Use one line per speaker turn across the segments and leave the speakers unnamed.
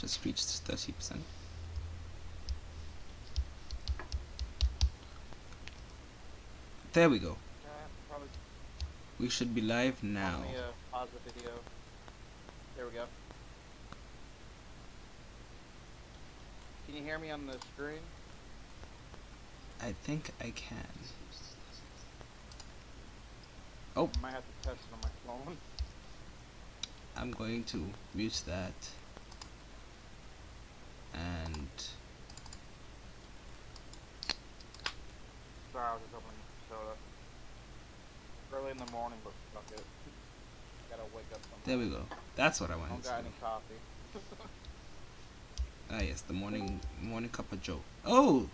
just reached 30%. There we go. We should be live now.
Let me pause the video. There we go. Can you hear me on the screen?
I think I can. Oh.
I might have to test it on my phone.
I'm going to mute that. And
Sorry, I was just opening soda. Early in the morning, but fuck it. Gotta wake up sometime.
there we go. That's what I
I
wanted
don't
to
got
do.
any coffee.
Ah yes, the morning cup of joe. Oh!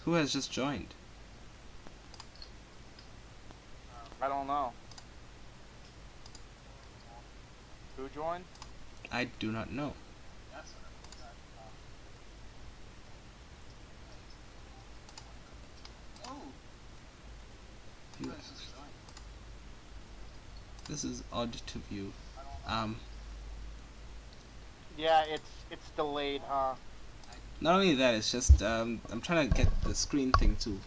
Who has just joined?
I don't know. Who joined?
I do not know. View. This is odd to view.
Yeah, it's delayed, huh?
Not only that, it's just I'm trying to get the screen thing to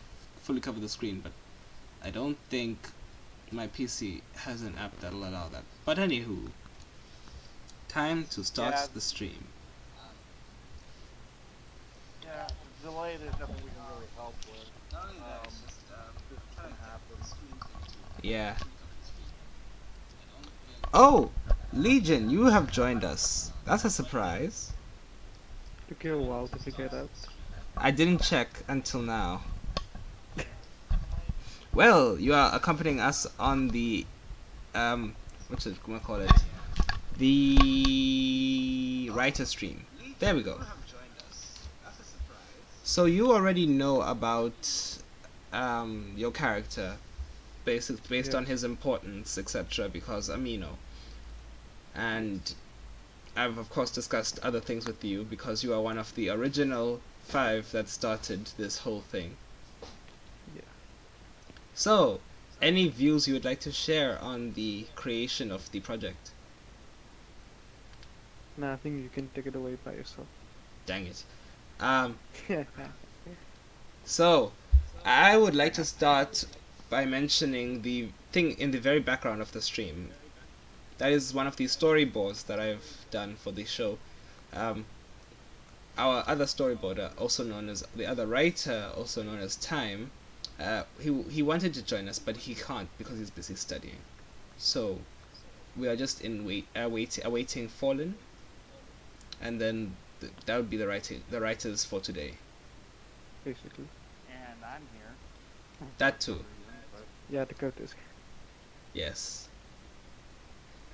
fully cover the screen, but I don't think my PC has an app that'll allow that. But anywho, time to start the stream.
Yeah, delay there's nothing we can really help with. Not only that, it's just trying to happen.
Yeah. Oh, Legion, you have joined us. That's a surprise.
Took you a while to figure it out.
I didn't check until now. Well, you are accompanying us on the what's it gonna call it? The writer stream. There we go. So you already know about your character based on his importance, etc. because Amino. And I've of course discussed other things with you because you are one of the original 5 that started this whole thing.
Yeah.
So, any views you would like to share on the creation of the project?
Nah, I think you can take it away by yourself.
Dang it.
Yeah.
So, I would like to start by mentioning the thing in the very background of the stream. That is one of the storyboards that I've done for the show. Our other storyboarder, also known as the other writer, also known as Time, he wanted to join us, but he can't because he's busy studying. So we are just in awaiting Fallen, and then that would be the writers for today.
Basically.
And I'm here.
That too.
Yeah, Dakota's.
Yes.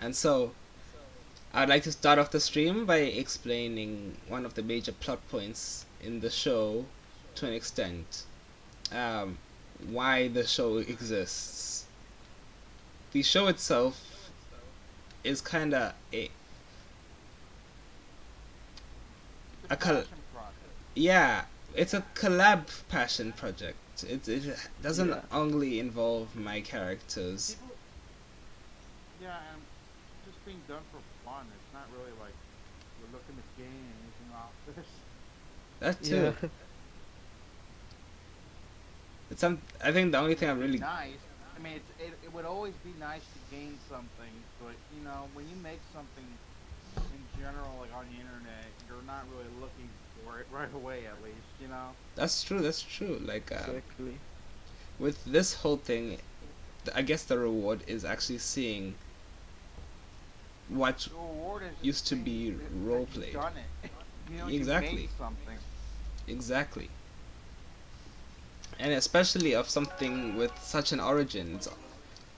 And so, I'd like to start off the stream by explaining one of the major plot points in the show, to an extent, why the show exists. The show itself is kinda yeah, it's a collab passion project. It doesn't only involve my characters.
Yeah, and just being done for fun. It's not really like we're looking to gain anything off this.
That too.
Yeah.
It's I think the only thing I'm really
nice. I mean, it would always be nice to gain something, but you know, when you make something in general, like on the internet, you're not really looking for it right away. At least, you know.
That's true. That's true. Like
Exactly.
with this whole thing, I guess the reward is actually seeing what used to be roleplay.
You know,
Exactly.
you made something.
Exactly. And especially of something with such an origin.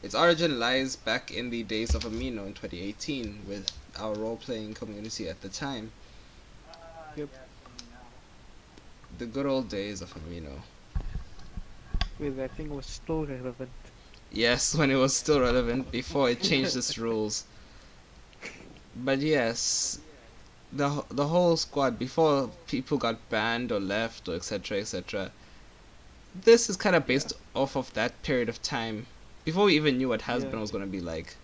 Its origin lies back in the days of Amino in 2018 with our role-playing community at the time.
Yep.
The good old days of Amino.
With I think it was still relevant.
Yes, when it was still relevant before it changed its rules. But yes, the whole squad, before people got banned or left or etc, etc, this is kind of based off of that period of time before we even knew what Hasbin was going to be like.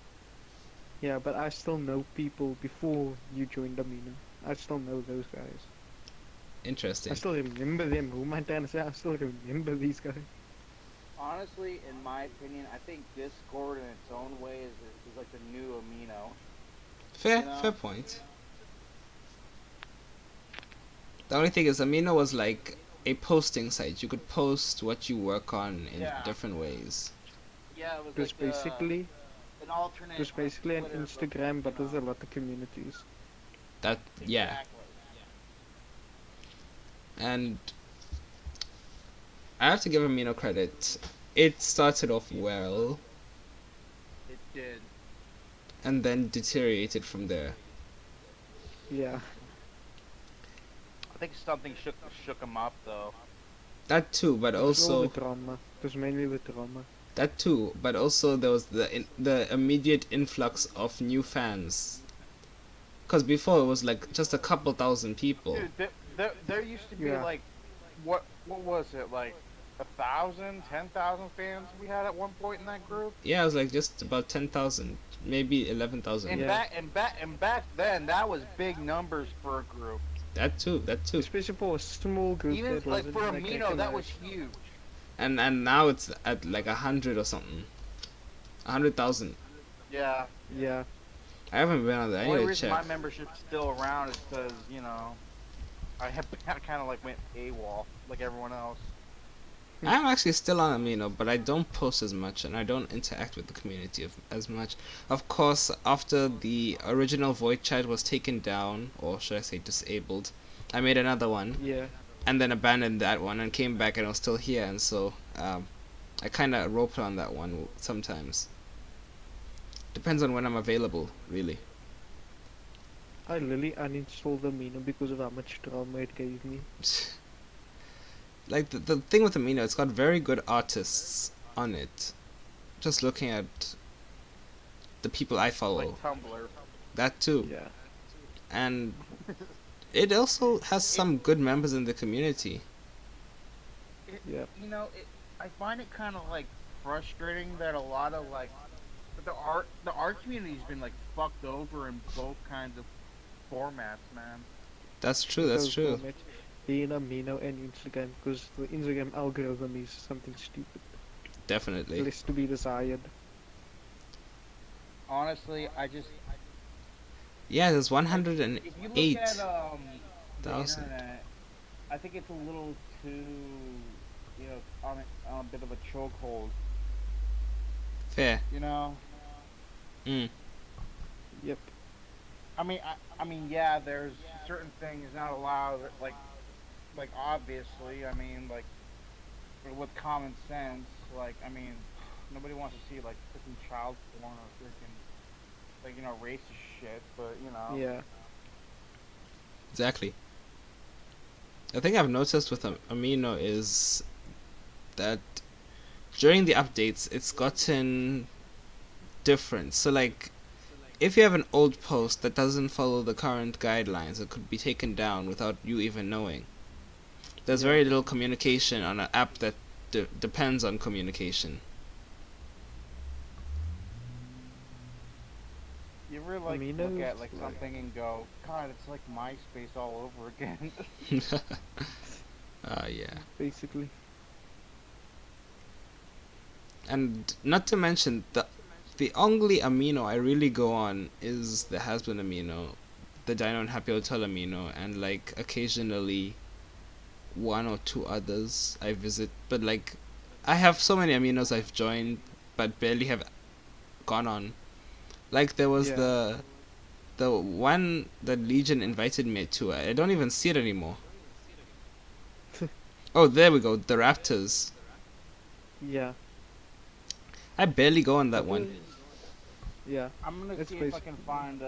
Yeah, but I still know people before you joined Amino. I still know those guys. I
Interesting.
still remember them. Who am I trying to say? I still remember these guys.
Honestly, in my opinion, I think Discord in its own way is like the new amino.
Fair,
You know?
fair point. The only thing is, Amino was like a posting site. You could post what you work on in
Yeah.
different ways.
Yeah, it was
It was
like
basically
an alternate.
it was basically an
Twitter,
Instagram, but
you
with
know.
a lot of communities.
That, yeah.
Exactly.
And I have to give Amino credit. It started off well
It did.
and then deteriorated from there.
Yeah,
I think something shook him up though.
That too, but
it was all the
also
drama. It was mainly the drama.
that too, but also there was the immediate influx of new fans. Because before it was like just a couple thousand people.
Dude, there used to be
Yeah.
like, what was it, like 1,000, 10,000 fans we had at one point in that group?
Yeah, it was like just about 10,000, maybe 11,000.
And
Yeah.
back then, that was big numbers for a group.
That too.
Especially for a small group.
Even
that
like
wasn't
for
like
Amino, that was
recognized.
huge.
And now it's at like 100 or something. 100,000.
Yeah.
Yeah,
I haven't been on that.
The
I
only
need to
reason
check.
my membership's still around is because, you know, I kind of like went AWOL like everyone else.
I'm actually still on Amino, but I don't post as much and I don't interact with the community as much. Of course, after the original void chat was taken down, or should I say disabled, I made another one
yeah.
and then abandoned that one and came back and I was still here, and so I kind of roleplay on that one sometimes. Depends on when I'm available, really.
I literally uninstalled the Amino because of how much drama it gave me.
Like the thing with Amino, it's got very good artists on it. Just looking at the people I follow,
Like Tumblr.
that too.
Yeah,
And it also has some good members in the community.
yeah.
You know, I find it kind of like frustrating that a lot of like the art community's been like fucked over in both kinds of formats, man.
That's true. That's
Those
true.
formats, being Amino and Instagram, because the Instagram algorithm is something stupid.
Definitely.
Less to be desired.
Honestly, I just
Yeah, there's
if you look
108.
at the
1,000.
internet, I think it's a little too, you know, on a bit of a chokehold.
Fair.
You know,
Mm.
Yep.
I mean, yeah, there's certain things not allowed, like obviously, I mean, like with common sense, like I mean, nobody wants to see like freaking child porn or freaking like, you know, racist shit, but you know.
Yeah.
Exactly. The thing I've noticed with Amino is that during the updates, it's gotten different. So like, if you have an old post that doesn't follow the current guidelines, it could be taken down without you even knowing. There's
Yeah.
very little communication on an app that depends on communication.
You ever like look
Amino's
at like
like-
something and go, God, it's like MySpace all over again.
Yeah.
Basically.
And not to mention, the only amino I really go on is the Hasbin amino, the Dino1012 amino, and like occasionally one or two others I visit. But like, I have so many aminos I've joined, but barely have gone on. Like there was
Yeah.
the one that Legion invited me to. I don't even see it anymore. Oh, there we go. The Raptors.
Yeah.
I barely go on that
What
one.
was- Yeah.
I'm gonna
It's
see if I
basi-
can find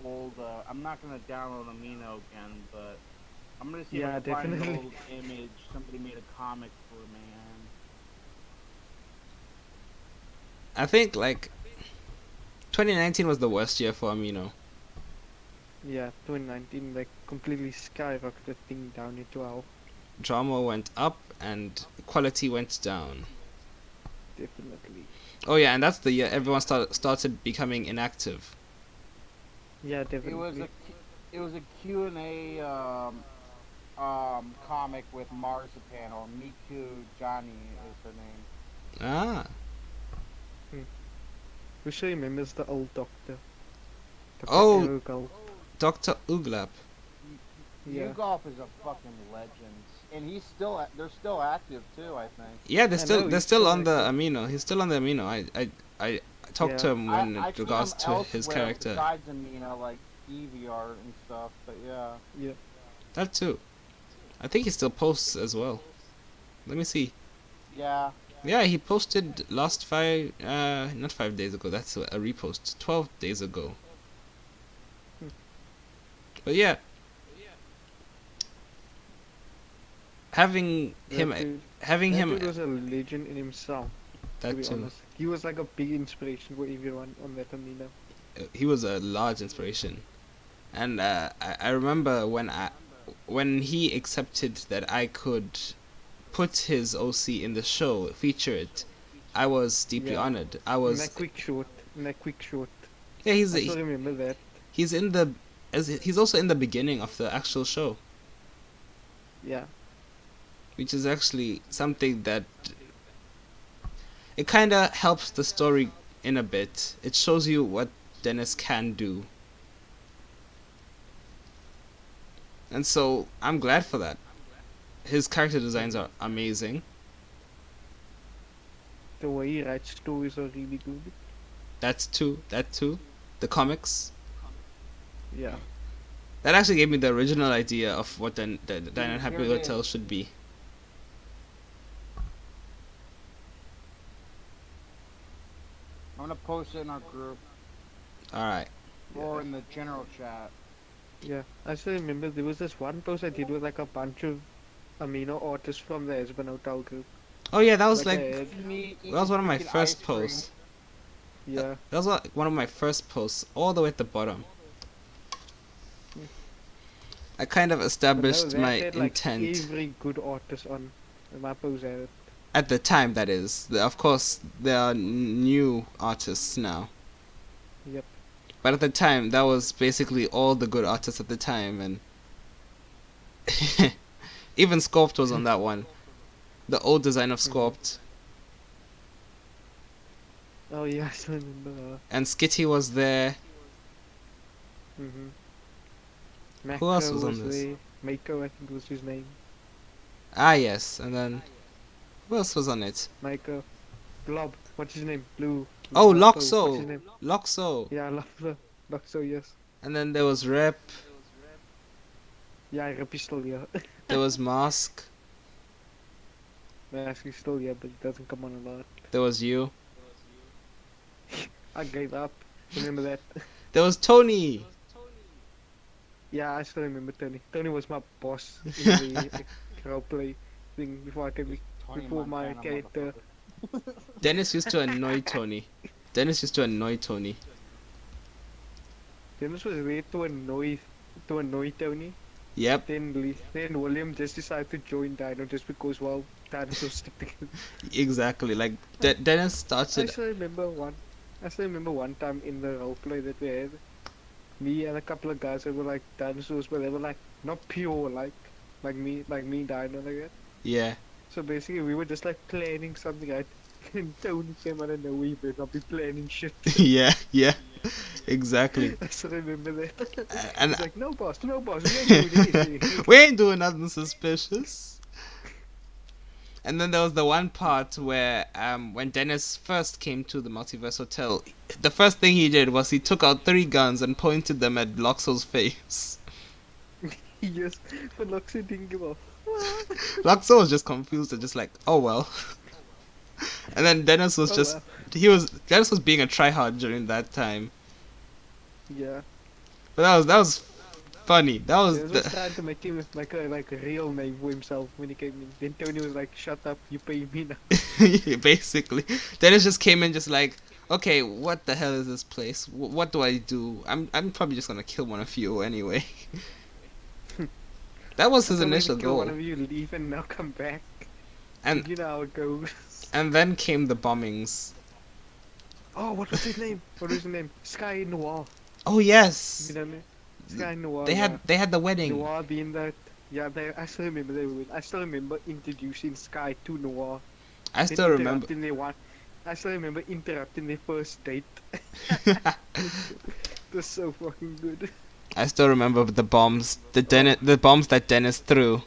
old. I'm not gonna download Amino again, but I'm gonna see
Yeah,
if I can find an
definitely.
old image somebody made a comic for, man.
I think like 2019 was the worst year for amino.
Yeah. 2019, like completely skyrocketed thing down into hell.
Drama went up and quality went down.
Definitely.
Oh yeah, and that's the year everyone started becoming inactive.
Yeah,
It was
definitely.
it was a Q&A comic with Marzipan, Miku Johnny is her name.
Ah,
Who still remembers the old doctor?
oh,
Arrow Girl.
Dr. Uglap.
Yeah.
Yugolf is a fucking legend, and they're still active too. I think.
Yeah,
I know,
they're
he's
still
still
on the
active.
amino. He's still on the amino. I talked to
Yeah.
him when
I've
it
seen him
regards to his
elsewhere
character.
besides Amina, like DeviantArt and stuff. But yeah.
Yeah.
That too. I think he still posts as well. Let me see.
Yeah.
Yeah, he posted last not 5 days ago. That's a repost. 12 days ago.
Hmm.
But yeah, having him,
That dude,
having
that
him,
dude was a legend in himself, to
that
be
too.
honest. He was like a big inspiration for everyone on that amino.
He was a large inspiration, and I remember when he accepted that I could put his OC in the show, feature it. I was deeply
Yeah.
honored. I
In
was
that quick short. In that quick short.
yeah.
I still remember that.
He's in the he's also in the beginning of the actual show,
Yeah.
which is actually something that it kind of helps the story in a bit. It shows you what Dennis can do, and so I'm glad for that. His character designs are amazing.
The way he writes stories are really good.
That too. The comics.
Yeah.
That actually gave me the original idea of what the Dino Happy
Here it
Hotel
is.
should be.
I'm gonna post it in our group
Alright.
or in the general chat.
Yeah. I still remember there was this one post I did with like a bunch of amino artists from the Esben Hotel group.
Oh yeah, that was
Like
like
I had-
that was one of my
Freaking
first
ice cream.
posts.
Yeah.
That was one of my first posts, all the way at the bottom. I kind of
But no,
established
that
my
had like
intent
every good artist on my post had it.
at the time. That is, of course, there are new artists now,
Yep.
but at the time, that was basically all the good artists at the time, and even Sculpt was on that one. The old design of Sculpt,
Oh yeah, I still remember.
and Skitty was there.
Mm-hmm.
Who else
Mako
was on this?
there. Mako, I think was his name.
Ah yes, and then who else was on it?
Mako. Blob. What's his name? Blue.
Oh,
Blobbo. What's his
Loxo,
name?
Loxo,
Yeah, Luxo, yes.
and then there was Rep,
Yeah, Rip is still here.
there was Mask,
Mask is still here, but it doesn't come on a lot.
there was you,
I gave up. Remember that?
there was Tony.
Yeah, I still remember Tony. Tony was my boss in the roleplay thing before I came,
Tony
before my
Montana,
character.
Dennis used to annoy Tony. Dennis used to annoy Tony.
Dennis was there to annoy Tony.
Yep,
Then William just decided to join Dino just because, well, dinosaurs stick together.
exactly. Like Dennis
I
started.
still remember one time in the roleplay that we had, me and a couple of guys that were like dinosaurs, but they were like not pure, like me, Dino, like that.
Yeah,
So basically, we were just like planning something out, and Tony came out of nowhere, but not be planning shit.
yeah, exactly.
I still remember that.
And
He's like, no boss, we ain't doing anything.
we ain't doing nothing suspicious. And then there was the one part where when Dennis first came to the Multiverse Hotel, the first thing he did was he took out 3 guns and pointed them at Loxo's face.
Yes, but Loxy didn't give up.
Loxo was just confused and just like, oh well. And then Dennis was
Oh,
just
well.
Dennis was being a tryhard during that time.
Yeah.
But that was funny. That was
Dennis was trying to make him like a real name for himself when he came in. Then Tony was like, shut up, you pay me now.
basically. Dennis just came in just like, okay, what the hell is this place? What do I do? I'm probably just gonna kill one of you anyway. That was his
So maybe
initial
kill
goal.
one of you, leave and now come back.
And
You know how it goes.
and then came the bombings.
Oh, what was his name? Sky Noir.
Oh yes.
You know me? Sky Noir,
They
yeah.
had the wedding.
Noir being that. Yeah, I still remember they were. I still remember introducing Sky to Noir.
I
Then
still remember.
interrupting their one. I still remember interrupting their first date. That's so fucking good.
I still remember the bombs, the bombs that Dennis threw.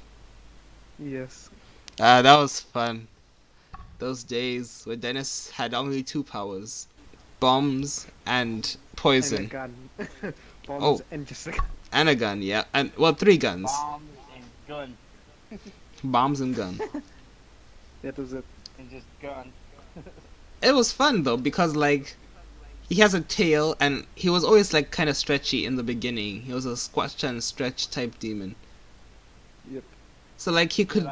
Yes.
That was fun. Those days where Dennis had only two powers: bombs and
And a
poison.
gun. Bombs
Oh,
and just a gun.
and a gun, yeah, and well, three guns:
Bombs and gun.
bombs and gun.
That was it.
And just gun.
It was fun though because like he has a tail and he was always like kind of stretchy in the beginning. He was a squash and stretch type demon.
Yep.
So like he
Dude,
could.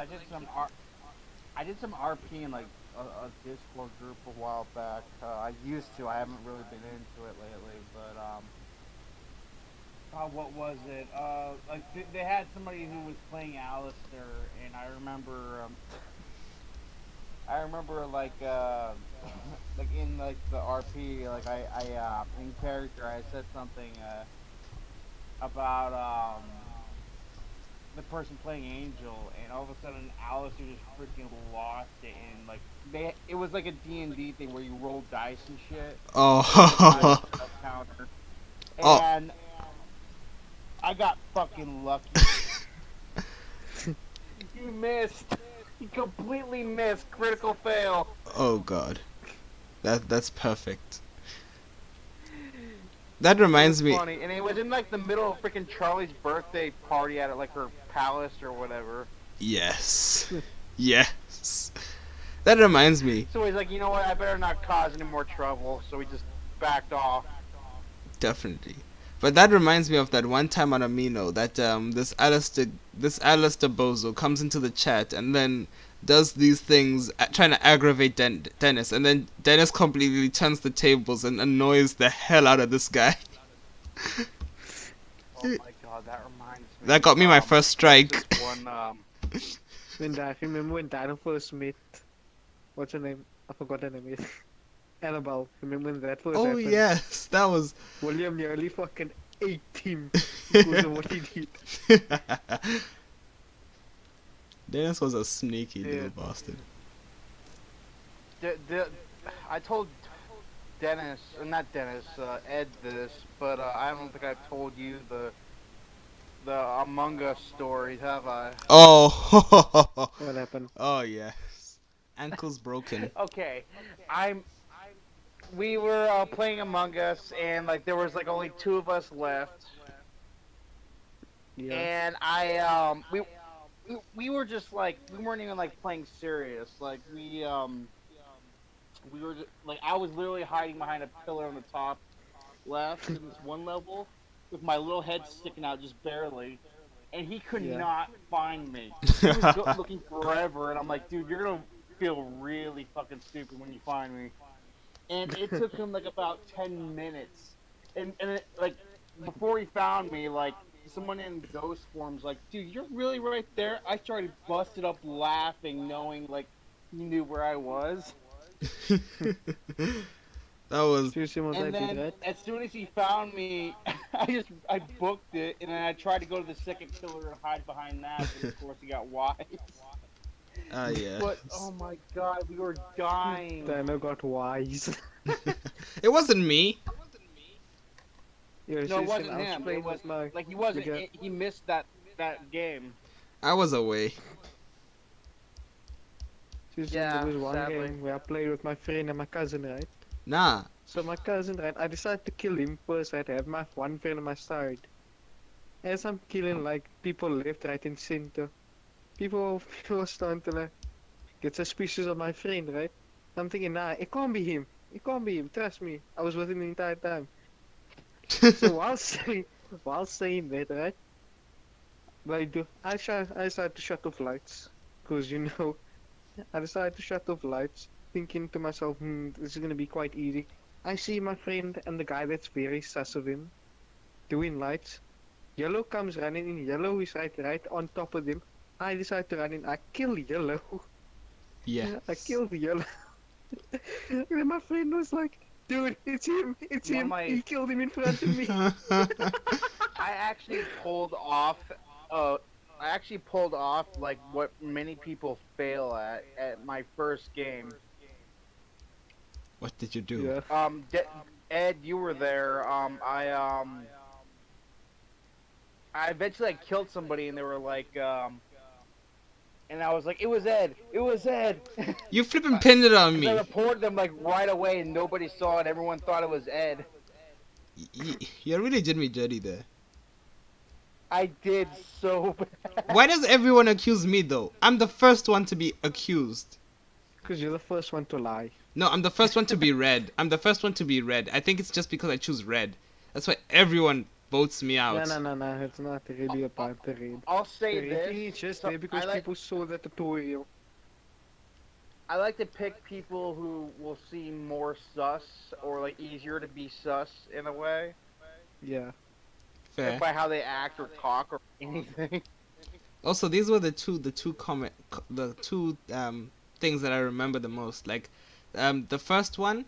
I did some RP in like a Discord group a while back. I used to. I haven't really been into it lately, but what was it? Like they had somebody who was playing Alistair, and I remember like like in like the RP, like I in character I said something about the person playing Angel, and all of a sudden Alistair just freaking lost it, and like it was like a D&D thing where you roll dice and shit.
Oh.
Counter.
Oh.
And I got fucking lucky. He missed. He completely missed. Critical fail.
Oh god. That's perfect. That reminds me.
Funny, and it was in like the middle of freaking Charlie's birthday party at like her palace or whatever.
Yes. Yes. That reminds me.
So he's like, you know what? I better not cause any more trouble. So we just backed off.
Definitely. But that reminds me of that one time on Amino that this Alistair Bozo comes into the chat and then does these things trying to aggravate Dennis, and then Dennis completely turns the tables and annoys the hell out of this guy.
Oh my god, that reminds me.
That got me my first strike.
This one,
I remember when Dino first met. What's her name? I forgot her name. Annabelle. Remember when that first
Oh
happened?
yes, that was.
William nearly fucking ate him because of what he did.
Dennis was a sneaky
Dude.
little bastard.
I told Dennis, not Dennis, Ed this, but I don't think I've told you the Among Us stories, have I?
Oh.
What happened?
Oh yes. Ankle's broken.
Okay, we were playing Among Us, and like there was like only two of us left,
Yeah.
and we were just like we weren't even like playing serious, like we were just, like I was literally hiding behind a pillar on the top left in this one level with my little head sticking out just barely, and he could
Yeah.
not find me. He was looking forever, and I'm like, dude, you're gonna feel really fucking stupid when you find me. And it took him like about 10 minutes, and it, like before he found me, like someone in ghost forms like, dude, you're really right there. I started busted up laughing, knowing like he knew where I was.
That was.
Seriously, what I
And
did,
then
right?
as soon as he found me, I booked it, and then I tried to go to the second pillar and hide behind that, but of course he got wise.
Ah yes.
But oh my god, we were dying.
Dino got wise.
It wasn't me.
Yeah,
No, it
seriously,
wasn't
I was
him.
playing
It was
with my-
like he wasn't.
with
He missed that game.
I was away.
Seriously,
Yeah,
there was one
sadly.
game where I played with my friend and my cousin, right?
Nah.
So my cousin, right, I decided to kill him first, right? I have my one friend on my side. As I'm killing like people left, right, and center, people were starting to like get suspicious of my friend, right? I'm thinking, nah, it can't be him. It can't be him. Trust me. I was with him the entire time. So while saying that, right? I decided to shut off lights, cause you know, I decided to shut off lights, thinking to myself, this is gonna be quite easy. I see my friend and the guy that's very sus of him doing lights. Yellow comes running in. Yellow is right on top of him. I decide to run in. I kill Yellow.
Yeah.
I killed Yellow. And then my friend was like, dude, it's him. It's
One of
him.
my-
He killed him in front of me.
I actually pulled off. Uh, I actually pulled off like what many people fail at my first game.
What did you do?
Yeah.
Ed, you were there. I eventually killed somebody, and they were like, and I was like, it was Ed, it was Ed,
You flipping pinned it on
because I
me.
reported them like right away, and nobody saw it. Everyone thought it was Ed.
You really did me dirty there.
I did so bad.
Why does everyone accuse me though? I'm the first one to be accused.
Because you're the first one to lie.
No, I'm the first one to be red. I'm the first one to be red. I think it's just because I choose red. That's why everyone votes me out.
No. It's not really about the raid.
I'll
The
say
raid
this.
thing is just
so
there because people saw the tutorial.
I like to pick people who will seem more sus or like easier to be sus in a way,
Yeah.
Fair.
by how they act or talk or anything.
Also, these were the two things that I remember the most. Like, the first one,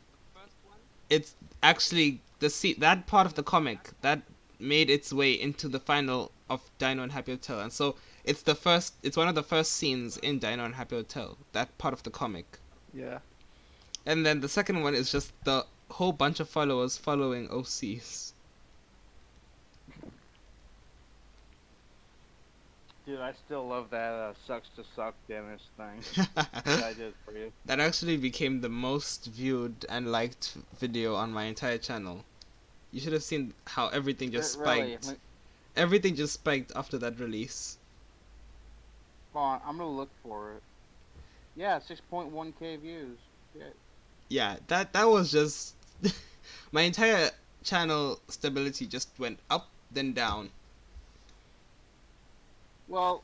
it's actually that part of the comic that made its way into the final of Dino and Happy Hotel, and so it's one of the first scenes in Dino and Happy Hotel. That part of the comic,
Yeah.
and then the second one is just the whole bunch of followers following OCs.
Dude, I still love that sucks to suck Dennis thing that I did for you.
That actually became the most viewed and liked video on my entire channel. You should have seen how everything just
Really,
spiked. Everything just spiked after that release.
hold on, I'm gonna look for it. Yeah, 6.1k views.
Yeah, that was just my entire channel stability just went up then down.
Well,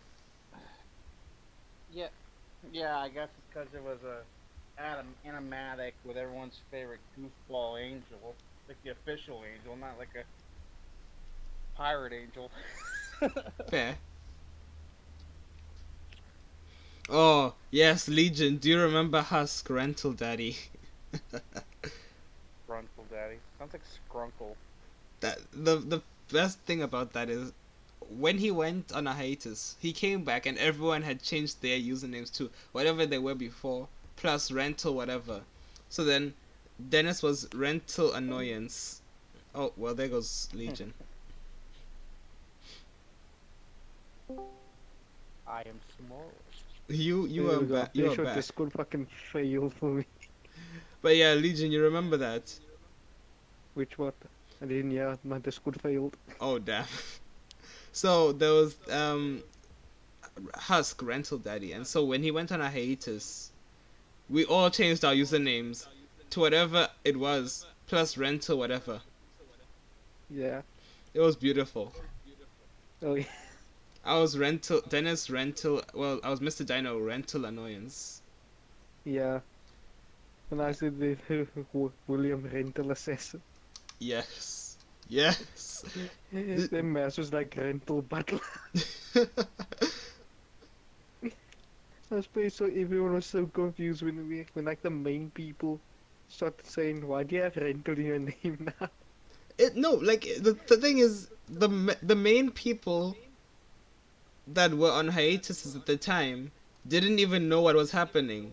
yeah, I guess it's because it was a animatic with everyone's favorite goofball angel, like the official angel, not like a pirate angel.
Fair. Oh, yes, Legion. Do you remember Husk, Rental Daddy?
Grunkle Daddy sounds like Skrunkle.
That the best thing about that is when he went on a hiatus, he came back and everyone had changed their usernames to whatever they were before, plus rental whatever. So then Dennis was rental annoyance. Oh well, there goes Legion.
I am small.
You were back. You were back.
This could fucking fail for me.
But yeah, Legion, you remember that?
Which what? I didn't hear my Discord failed.
Oh damn. So there was Husk Rental Daddy, and so when he went on a hiatus, we all changed our usernames to whatever it was, plus rental whatever.
Yeah.
It was beautiful.
Oh yeah.
I was rental Dennis rental. Well, I was Mr. Dino rental annoyance.
Yeah. And I said the William Rental Assassin.
Yes. Yes.
The mask was like Rental Butler. I suppose so everyone was so confused when like the main people started saying, why do you have rental in your name now?
No, like the thing is the main people that were on hiatuses at the time didn't even know what was happening.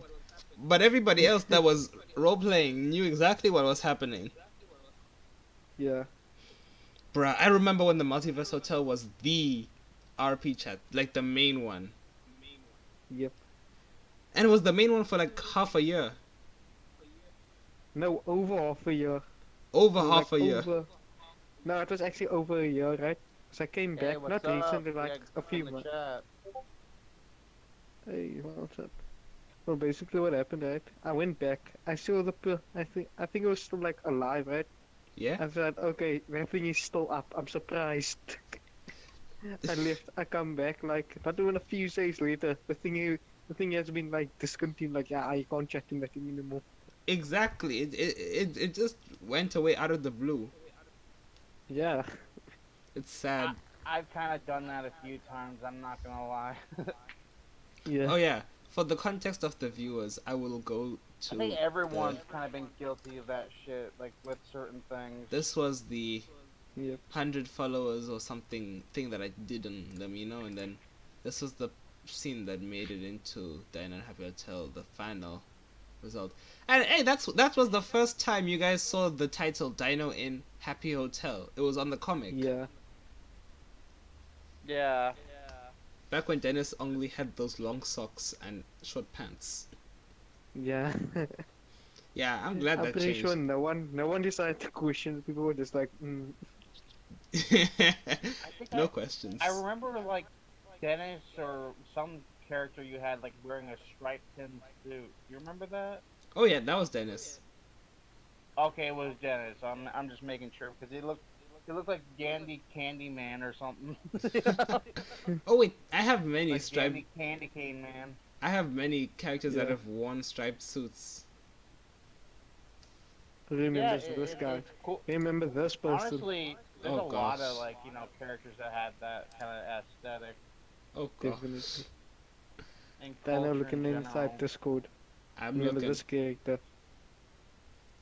But everybody else that was role playing knew exactly what was happening.
Yeah.
Bruh, I remember when the Multiverse Hotel was the RP chat, like the main one.
Yep.
And it was the main one for like half a year.
No, over half a year.
Over
Like,
half a year.
No, it was actually over a year, right? So I came
Hey,
back,
what's
not
up?
recently, like
Yeah,
a few
in the
months.
chat.
Hey, what's up? Well, basically what happened, right? I went back. I saw I think it was still like alive, right?
Yeah?
I said, okay, everything is still up. I'm surprised. I left. I come back like not even a few days later. The thing has been like discontinued. Like yeah, I can't chat in that thing anymore.
Exactly. It just went away out of the blue.
Yeah.
It's sad.
I've kind of done that a few times. I'm not gonna lie.
Yeah.
Oh yeah. For the context of the viewers, I will go to
I think everyone's kind of been guilty of that shit, like with certain things.
This was the
Yep.
100 followers or something thing that I did on the Amino, and then this was the scene that made it into Dino Happy Hotel, the final result. And hey, that was the first time you guys saw the title Dino in Happy Hotel. It was on the comic.
Yeah.
Yeah.
Back when Dennis only had those long socks and short pants.
Yeah.
Yeah, I'm glad
I'm
that
pretty
changed.
sure no one decided to question. People were just like,
I think
No questions.
I remember like Dennis or some character you had like wearing a striped tin suit. You remember that?
Oh yeah, that was Dennis.
Okay, it was Dennis. I'm just making sure because he looked like Dandy Candyman or something.
Oh wait, I have many
Like
striped.
Dandy Candy Cane Man.
I have many characters that
Yeah.
have worn striped suits.
Yeah,
remembers this guy.
it's cool.
Remember this person.
Honestly, there's
Oh
a lot of
gosh.
like characters that had that kind of aesthetic
Oh gosh.
Definitely.
and
Dino
culture
looking
in
inside
general.
Discord.
I'm
Remember
looking.
this character.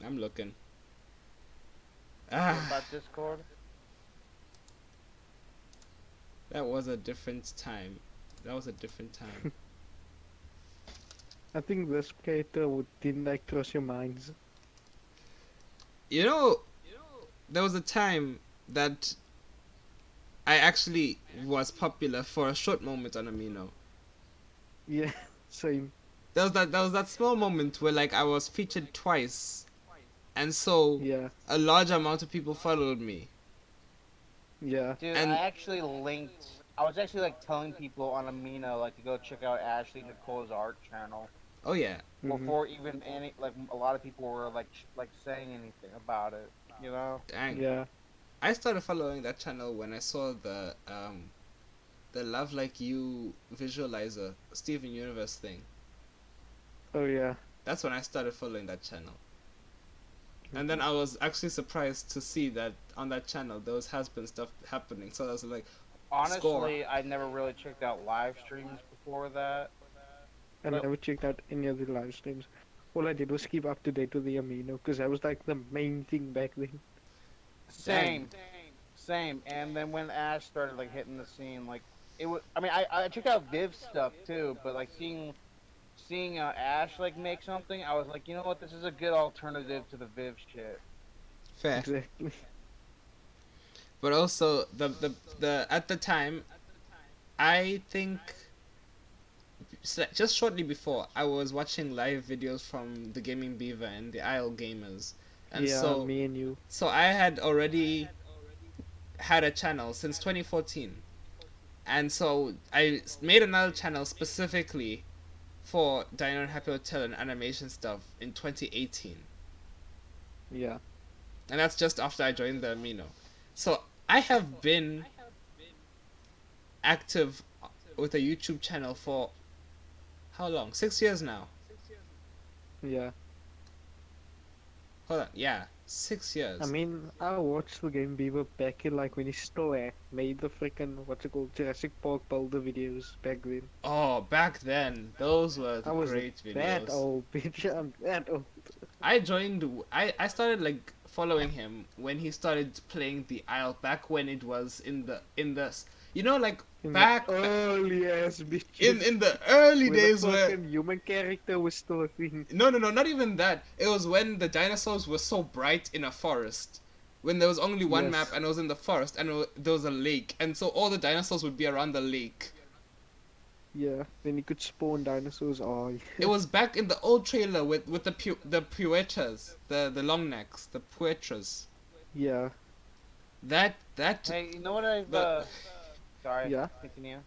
I'm looking.
What
Ah,
about Discord?
that was a different time. That was a different time.
I think this character didn't like cross your minds.
You know, there was a time that I actually was popular for a short moment on Amino.
Yeah, same.
There was that small moment where like I was featured twice, and so
Yeah,
a large amount of people followed me.
yeah.
Dude,
And
I actually linked. I was actually like telling people on Amino like to go check out Ashley Nicole's art channel
oh yeah,
Mhm.
before even any like a lot of people were like like saying anything about it. You know?
dang.
Yeah,
I started following that channel when I saw the Love Like You visualizer Steven Universe thing.
oh yeah.
That's when I started following that channel. And then I was actually surprised to see that on that channel there has been stuff happening. So I was like, score.
Honestly, I never really checked out live streams before that.
I
Well-
never checked out any of the live streams. All I did was keep up to date with the Amino because that was like the main thing back then.
Same, same. And then when Ash started like hitting the scene, like it was. I mean, I checked out Viv's stuff too, but like seeing Ash like make something, I was like, you know what, this is a good alternative to the Viv shit.
Fair.
Exactly.
But also the at the time, I think just shortly before I was watching live videos from the Gaming Beaver and the Isle Gamers, and
Yeah,
so
me and you.
I had already had a channel since 2014, and so I made another channel specifically for Dino and Happy Hotel and animation stuff in 2018,
Yeah.
and that's just after I joined the Amino. So I have been active with a YouTube channel for how long? 6 years now.
Yeah.
Hold on, yeah, 6 years.
I mean, I watched the Game Beaver back in like when he still made the freaking what's it called Jurassic Park Boulder videos back then.
Oh, back then, those were the
I was
great
that
videos.
old bitch. I'm that old.
I started like following him when he started playing the Isle back when it was in the you know like
In
back
the early ass bitches.
in the early
when
days
the
where
fucking human character was still a thing.
no, not even that. It was when the dinosaurs were so bright in a forest. When there was only one
Yes.
map and it was in the forest and there was a lake, and so all the dinosaurs would be around the lake.
Yeah. Then you could spawn dinosaurs. Oh, yeah.
It was back in the old trailer with the puetras, the long necks, the puetras.
Yeah.
That
Hey, you know what I've
The-
sorry,
Yeah.
continue.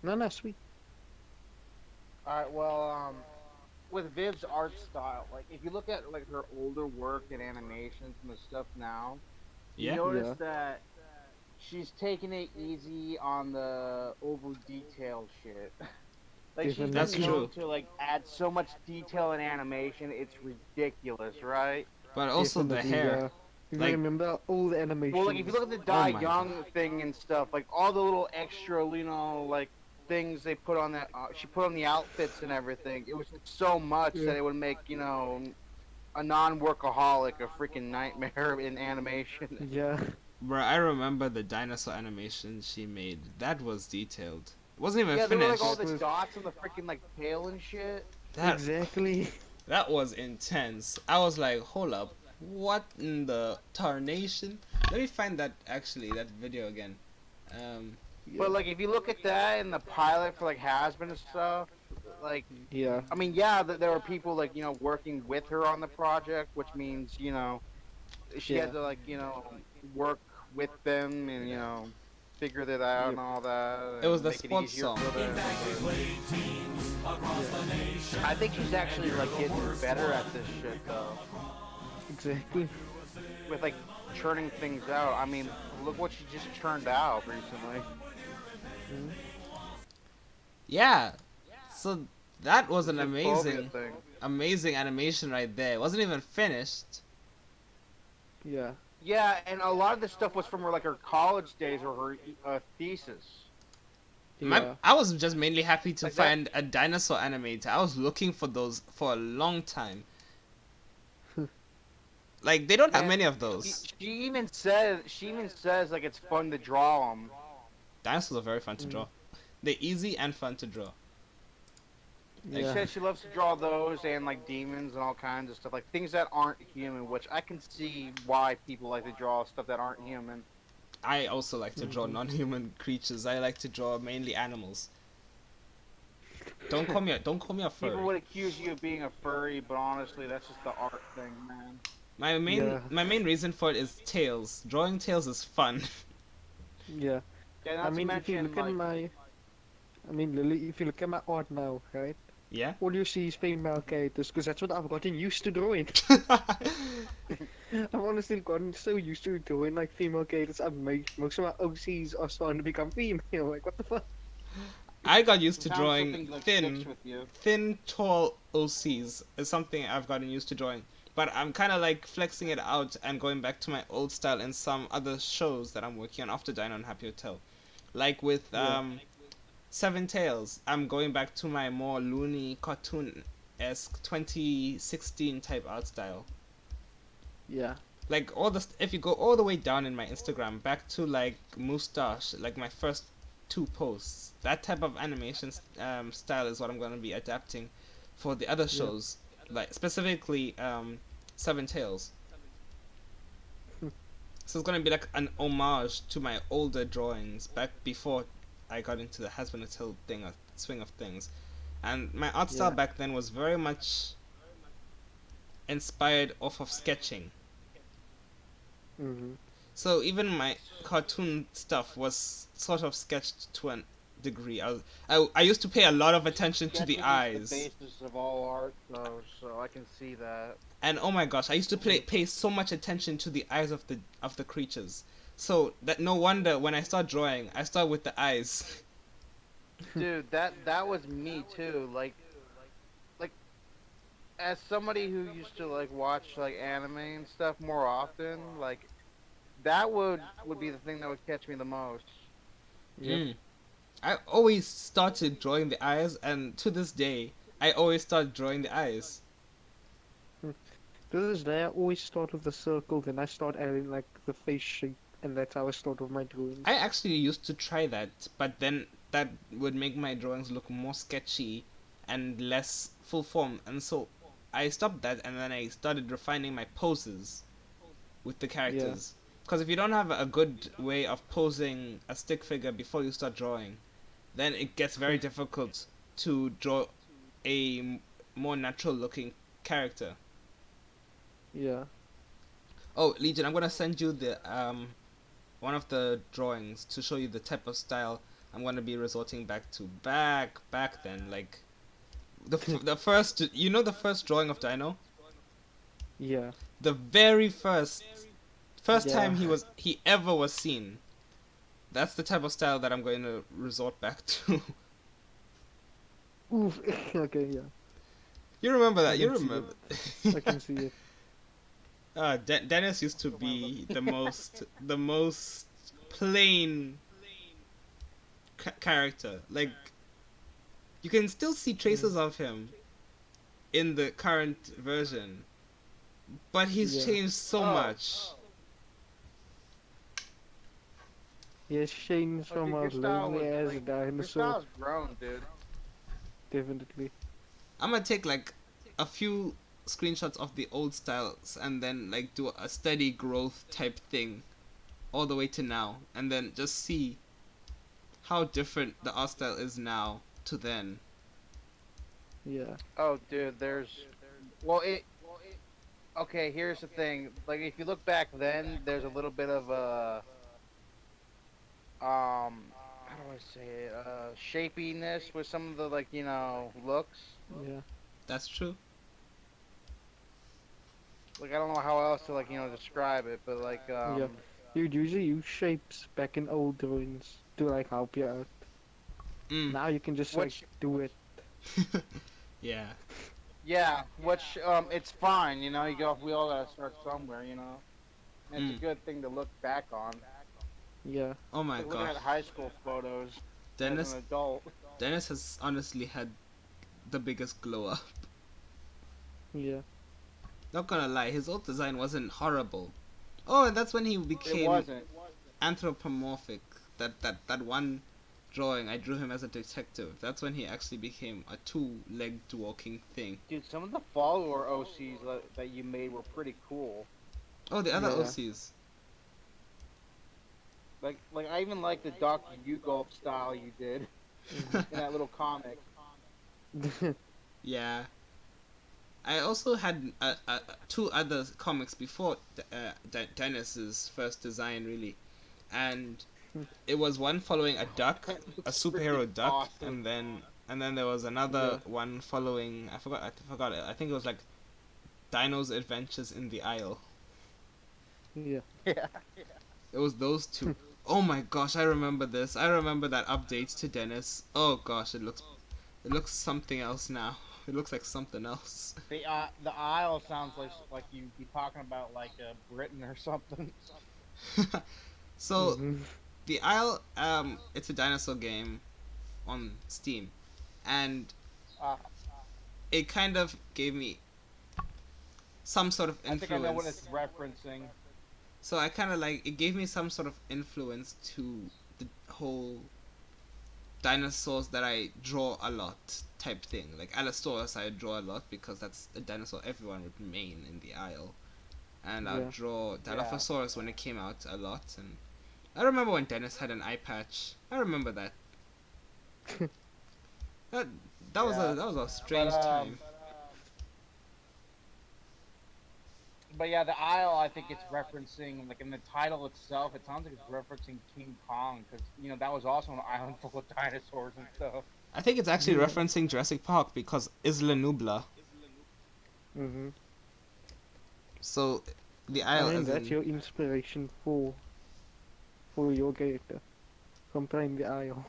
No, sweet.
Alright, well, with Viv's art style, like if you look at like her older work and animations and the stuff now, you
yeah.
notice that she's taking it easy on the over detail shit. Like she's been
That's
known
true.
to like add so much detail in animation, it's ridiculous, right?
But also the
Definitely,
hair.
yeah. You
Like-
remember all the animations.
Well, like if you look at the
Oh
Die
my
Young thing and stuff, like all the little extra, like things they put on that, she put on the outfits and everything. It was so much
Yeah.
that it would make a non-workaholic a freaking nightmare in animation.
Yeah.
Bro, I remember the dinosaur animation she made. That was detailed. It wasn't even
Yeah, there were like
finished.
all
That
the
was
dots on the freaking like tail and shit.
That
exactly.
that was intense. I was like, hold up, what in the tarnation? Let me find that video again. Um,
But
Yeah.
like, if you look at that in the pilot for like Hasbin and stuff, like,
Yeah.
I mean, yeah, there were people like working with her on the project, which means she had
Yeah.
to like work with them and figure that out
Yep.
and all that
it was
and
the
make it
sports
easier
song.
for them. But
Yeah.
I think she's actually like getting better at this shit though,
Exactly.
with like churning things out. I mean, look what she just churned out recently.
Mm.
Yeah. So that was
The
an
Zoophobia thing.
amazing animation right there. It wasn't even finished.
Yeah.
Yeah, and a lot of this stuff was from her college days or her thesis.
Yeah.
I was just mainly happy to
Like that.
find a dinosaur animator. I was looking for those for a long time. Like they don't have
And
many of
she,
those.
she even says like it's fun to draw them.
Dinosaurs are very fun to
Mm.
draw. They're easy and fun to draw.
She
Yeah.
says she loves to draw those and like demons and all kinds of stuff, like things that aren't human, which I can see why people like to draw stuff that aren't human.
I also like to draw
Mhm.
non-human creatures. I like to draw mainly animals. Don't call me a
People
furry.
would accuse you of being a furry, but honestly, that's just the art thing, man.
Yeah.
My main reason for it is tails. Drawing tails is fun.
Yeah.
Yeah,
I
not to
mean, if you
mention
look at
like
my, I mean, Lily, if you look at my art now, right?
Yeah.
All you see is female characters, because that's what I've gotten used to drawing. I've honestly gotten so used to drawing like female characters. I've made most of my OCs are starting to become female. Like, what the fuck?
I got used to
sometimes
drawing
something like sticks with you.
thin, tall OCs is something I've gotten used to drawing. But I'm kind of like flexing it out and going back to my old style in some other shows that I'm working on after Dino and Happy Hotel. Like with
Yeah.
Seven Tails, I'm going back to my more loony cartoon-esque 2016 type art style.
Yeah.
Like if you go all the way down in my Instagram back to like Moustache, like my first two posts, that type of animation style is what I'm gonna be adapting for the other
Yeah.
shows, like specifically Seven Tails. So it's gonna be like an homage to my older drawings back before I got into the Has Been a Till swing of things, and my art style
Yeah.
back then was very much inspired off of sketching.
Mhm.
So even my cartoon stuff was sort of sketched to a degree. I used to pay a lot of attention to the
Sketching is the
eyes.
basis of all art, though, so I can see that.
And oh my gosh, I used to pay so much attention to the eyes of the creatures. So that no wonder when I start drawing, I start with the eyes.
Dude, that was me too. Like as somebody who used to like watch like anime and stuff more often, like that would be the thing that would catch me the most.
Yep.
Mm. I always started drawing the eyes, and to this day, I always start drawing the eyes.
To this day, I always start with the circle, then I start adding like the face shape, and that's how I start with my drawings.
I actually used to try that, but then that would make my drawings look more sketchy and less full form, and so I stopped that and then I started refining my poses with the characters. Because if you don't have a good way of posing a stick figure before you start drawing, then it gets very difficult to draw a more natural looking character.
Yeah.
Oh, Legion, I'm gonna send you the one of the drawings to show you the type of style I'm gonna be resorting back to back then, like the first, you know, the first drawing of Dino,
Yeah.
the very first
Yeah.
time he ever was seen. That's the type of style that I'm going to resort back to.
Oof. Okay. Yeah.
You remember that?
I
You
can see
remember?
I can see it.
Dennis used to be the most plain character. Like you can still see traces of him in the current version, but he's
Yeah.
changed so
Oh.
much.
Yes, Shane's
Oh,
from
dude,
a
your style
lonely
was
ass
like your
dinosaur.
style's grown, dude.
Definitely.
I'm gonna take like a few screenshots of the old styles and then like do a steady growth type thing all the way to now, and then just see how different the art style is now to then.
Yeah.
Oh, dude, there's well, it okay. Here's the thing. Like, if you look back then, there's a little bit of a how do I say it? Shapiness with some of the, like, looks.
Yeah.
That's true.
Like, I don't know how else to, like, describe it, but like
Yeah. You'd usually use shapes back in old drawings to like help you out.
Mm.
Now you can just like
which
do it.
Yeah.
yeah, which it's fine. You go. We all gotta start somewhere. And it's a
Mm.
good thing to look back on.
Yeah.
Oh my
Like looking
gosh.
at high school photos as an
Dennis
adult.
Dennis has honestly had the biggest glow up.
Yeah.
Not gonna lie, his old design wasn't horrible. Oh, and that's when he
It
became
wasn't.
anthropomorphic. That one drawing I drew him as a detective. That's when he actually became a two-legged walking thing.
Dude, some of the follower OCs that you made were pretty cool.
Oh, the other
Yeah.
OCs.
Like I even like the Doc Golf style you did
Mhm.
in that little comic.
Yeah. I also had two other comics before Dennis's first design, really, and it was one following a duck,
That
a
looks freaking
superhero duck,
awesome.
and then there was another
Yeah.
one following I forgot it. I think it was like Dino's Adventures in the Isle.
Yeah.
Yeah.
It was those two. Oh my gosh, I remember this. I remember that update to Dennis. Oh gosh, it looks something else now. It looks like something else.
The Isle sounds like you'd be talking about like Britain or something.
So
Mhm.
the Isle, it's a dinosaur game on Steam, and
Uh,
it kind of gave me some sort of
I think I know what it's
influence.
referencing.
So I kind of like it gave me some sort of influence to the whole dinosaurs that I draw a lot type thing. Like Allosaurus, I draw a lot because that's a dinosaur everyone would main in the Isle, and I'd
Yeah.
draw
Yeah.
Dilophosaurus when it came out a lot. And I remember when Dennis had an eye patch. I remember that. That that was a
Yeah.
that was a
But
strange time.
but yeah, the Isle. I think it's referencing, like, in the title itself. It sounds like it's referencing King Kong, because that was also an island full of dinosaurs and stuff.
I think it's actually
Yeah.
referencing Jurassic Park because Isla Nubla.
Mhm.
So the
I
Isle
think
as
that's
in
your inspiration for your character from playing the Isle.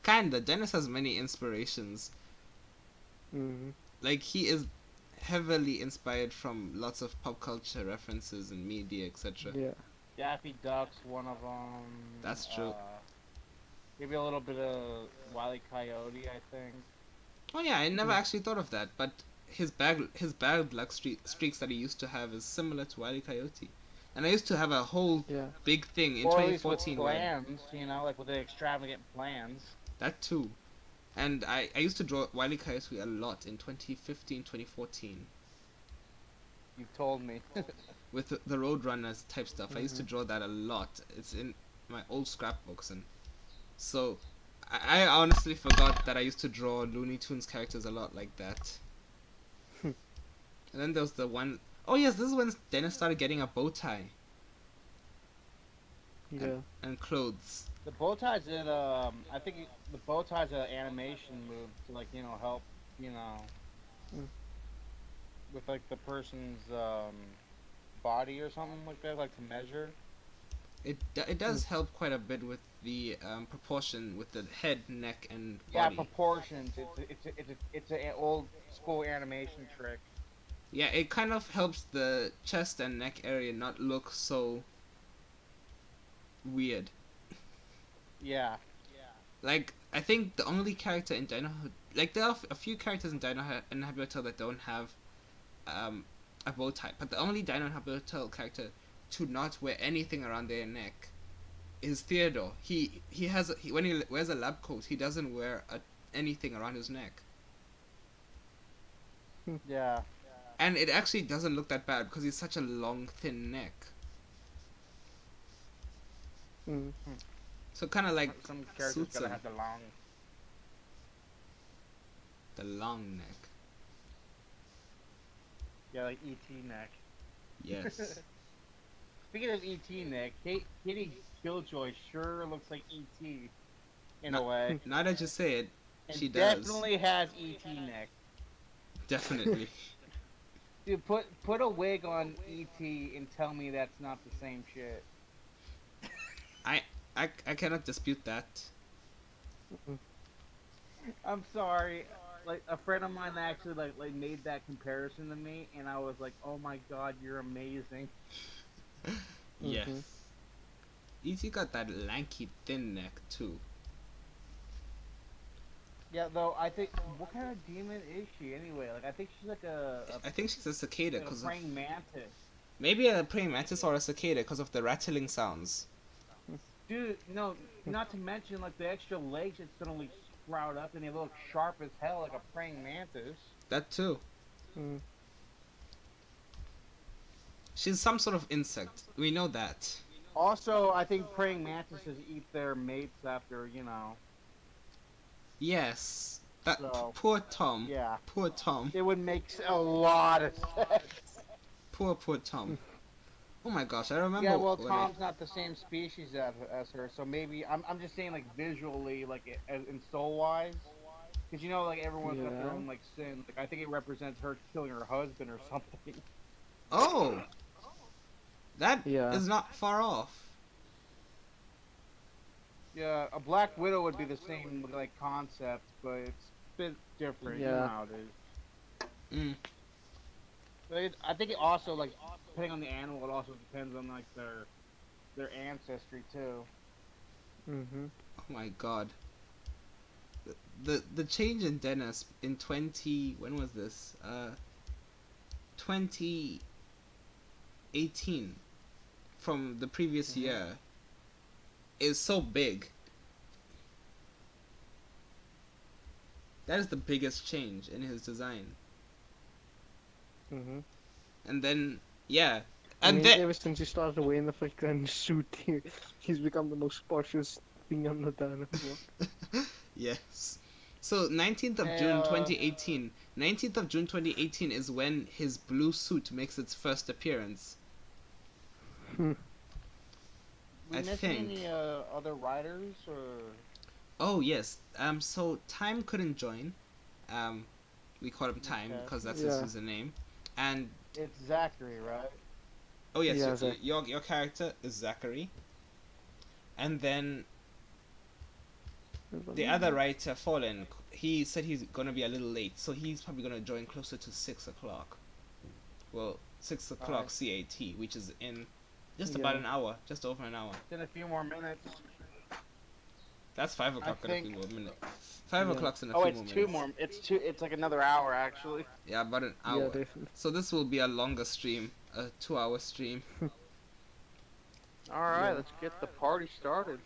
kinda. Dennis has many inspirations.
Mhm.
Like he is heavily inspired from lots of pop culture references and media, etc.
Yeah.
Daffy Duck's one of them.
That's true.
Maybe a little bit of Wile E. Coyote, I think.
Oh yeah, I never
Mm.
actually thought of that, but his bad luck streaks that he used to have is similar to Wile E. Coyote. And I used to have a whole
Yeah.
big thing in
Or at least with
2014 where
plans, like with the extravagant plans.
that too. And I used to draw Wile E. Coyote a lot in 2015, 2014
You've told me.
with the Roadrunners type stuff. I used to
Mhm.
draw that a lot. It's in my old scrapbooks, and so I honestly forgot that I used to draw Looney Tunes characters a lot like that. And then there was the one oh yes, this is when Dennis started getting a bow tie and,
Yeah.
and clothes.
The bow ties it. I think the bow ties an animation move to, like, help you know
Mm.
with, like, the person's body or something like that, like to measure.
It
Mm.
does help quite a bit with the proportion with the head, neck, and
Yeah,
body.
proportions. It's an old school animation trick.
Yeah, it kind of helps the chest and neck area not look so weird.
Yeah.
Like I think the only character in like there are a few characters in Inhabitor that don't have um, a bow tie, but the only Dino Inhabitor character to not wear anything around their neck is Theodore. When he wears a lab coat, he doesn't wear anything around his neck,
Yeah.
and it actually doesn't look that bad because he's such a long, thin neck.
Mm.
So kind of like
Some characters
suits
gotta
him.
have the long.
The long neck.
Yeah, like ET neck.
Yes.
Speaking of ET neck, Kitty Killjoy sure looks like ET in a
Not,
way,
now that you say it,
and
she does.
definitely has ET neck.
Definitely.
Dude, put a wig on ET and tell me that's not the same shit.
I, I cannot dispute that.
I'm sorry. Like a friend of mine actually like made that comparison to me, and I was like, "Oh my god, you're amazing."
Yes.
Mhm.
E.T. got that lanky, thin neck too.
Yeah, though I think what kind of demon is she anyway? Like I think she's like
I think she's a cicada
like a
because of
praying mantis.
maybe a praying mantis or a cicada because of the rattling sounds.
Dude, no, not to mention like the extra legs that suddenly sprout up and they look sharp as hell like a praying mantis.
That too.
Mm.
She's some sort of insect. We know that.
Also, I think praying mantises eat their mates after, you know.
Yes. That
So,
poor Tom.
yeah.
Poor Tom.
It would make a lot of sense.
Poor Tom. Oh my gosh, I remember
Yeah, well,
when I
Tom's not the same species as her, so maybe I'm just saying like visually, like in soul wise, because you know like everyone's got their
Yeah.
own like sin. Like I think it represents her killing her husband or something.
Oh, that
Yeah.
is not far off.
Yeah, a Black Widow would be the same like concept, but it's a bit different. You know
Yeah.
how it is.
Mm.
But I think it also like depending on the animal, it also depends on like their ancestry too.
Mhm.
Oh my god. The change in Dennis in 20 when was this? 2018 from the previous
Mhm.
year is so big. That is the biggest change in his design.
Mhm.
And then yeah,
I
and
mean,
then
ever since he started wearing the freaking suit, he's become the most poshest thing on the dinosaur.
yes. So 19th of
Hey,
June 2018. 19th of June 2018 is when his blue suit makes its first appearance.
Hmm.
we
I
missing
think.
any other writers or?
Oh yes. So Time couldn't join. Um, we call him Time
Okay.
because that's his
Yeah.
username. And
It's Zachary, right?
oh yes,
Yeah, Zach.
your character is Zachary. And then the other writer, Fallen, he said he's gonna be a little late, so he's probably gonna join closer to 6 o'clock. Well, 6 o'clock
Alright.
CAT, which is in just
Yeah.
about an hour, just over an hour.
In a few more minutes.
That's 5 o'clock in a few
think-
more minutes. 5 o'clock's in a
Oh,
few
it's
more
two
minutes.
more. It's two. It's like another hour actually.
Yeah, about an
Yeah,
hour.
definitely.
So this will be a longer stream, a 2-hour stream.
All right,
Yeah.
let's get the party started.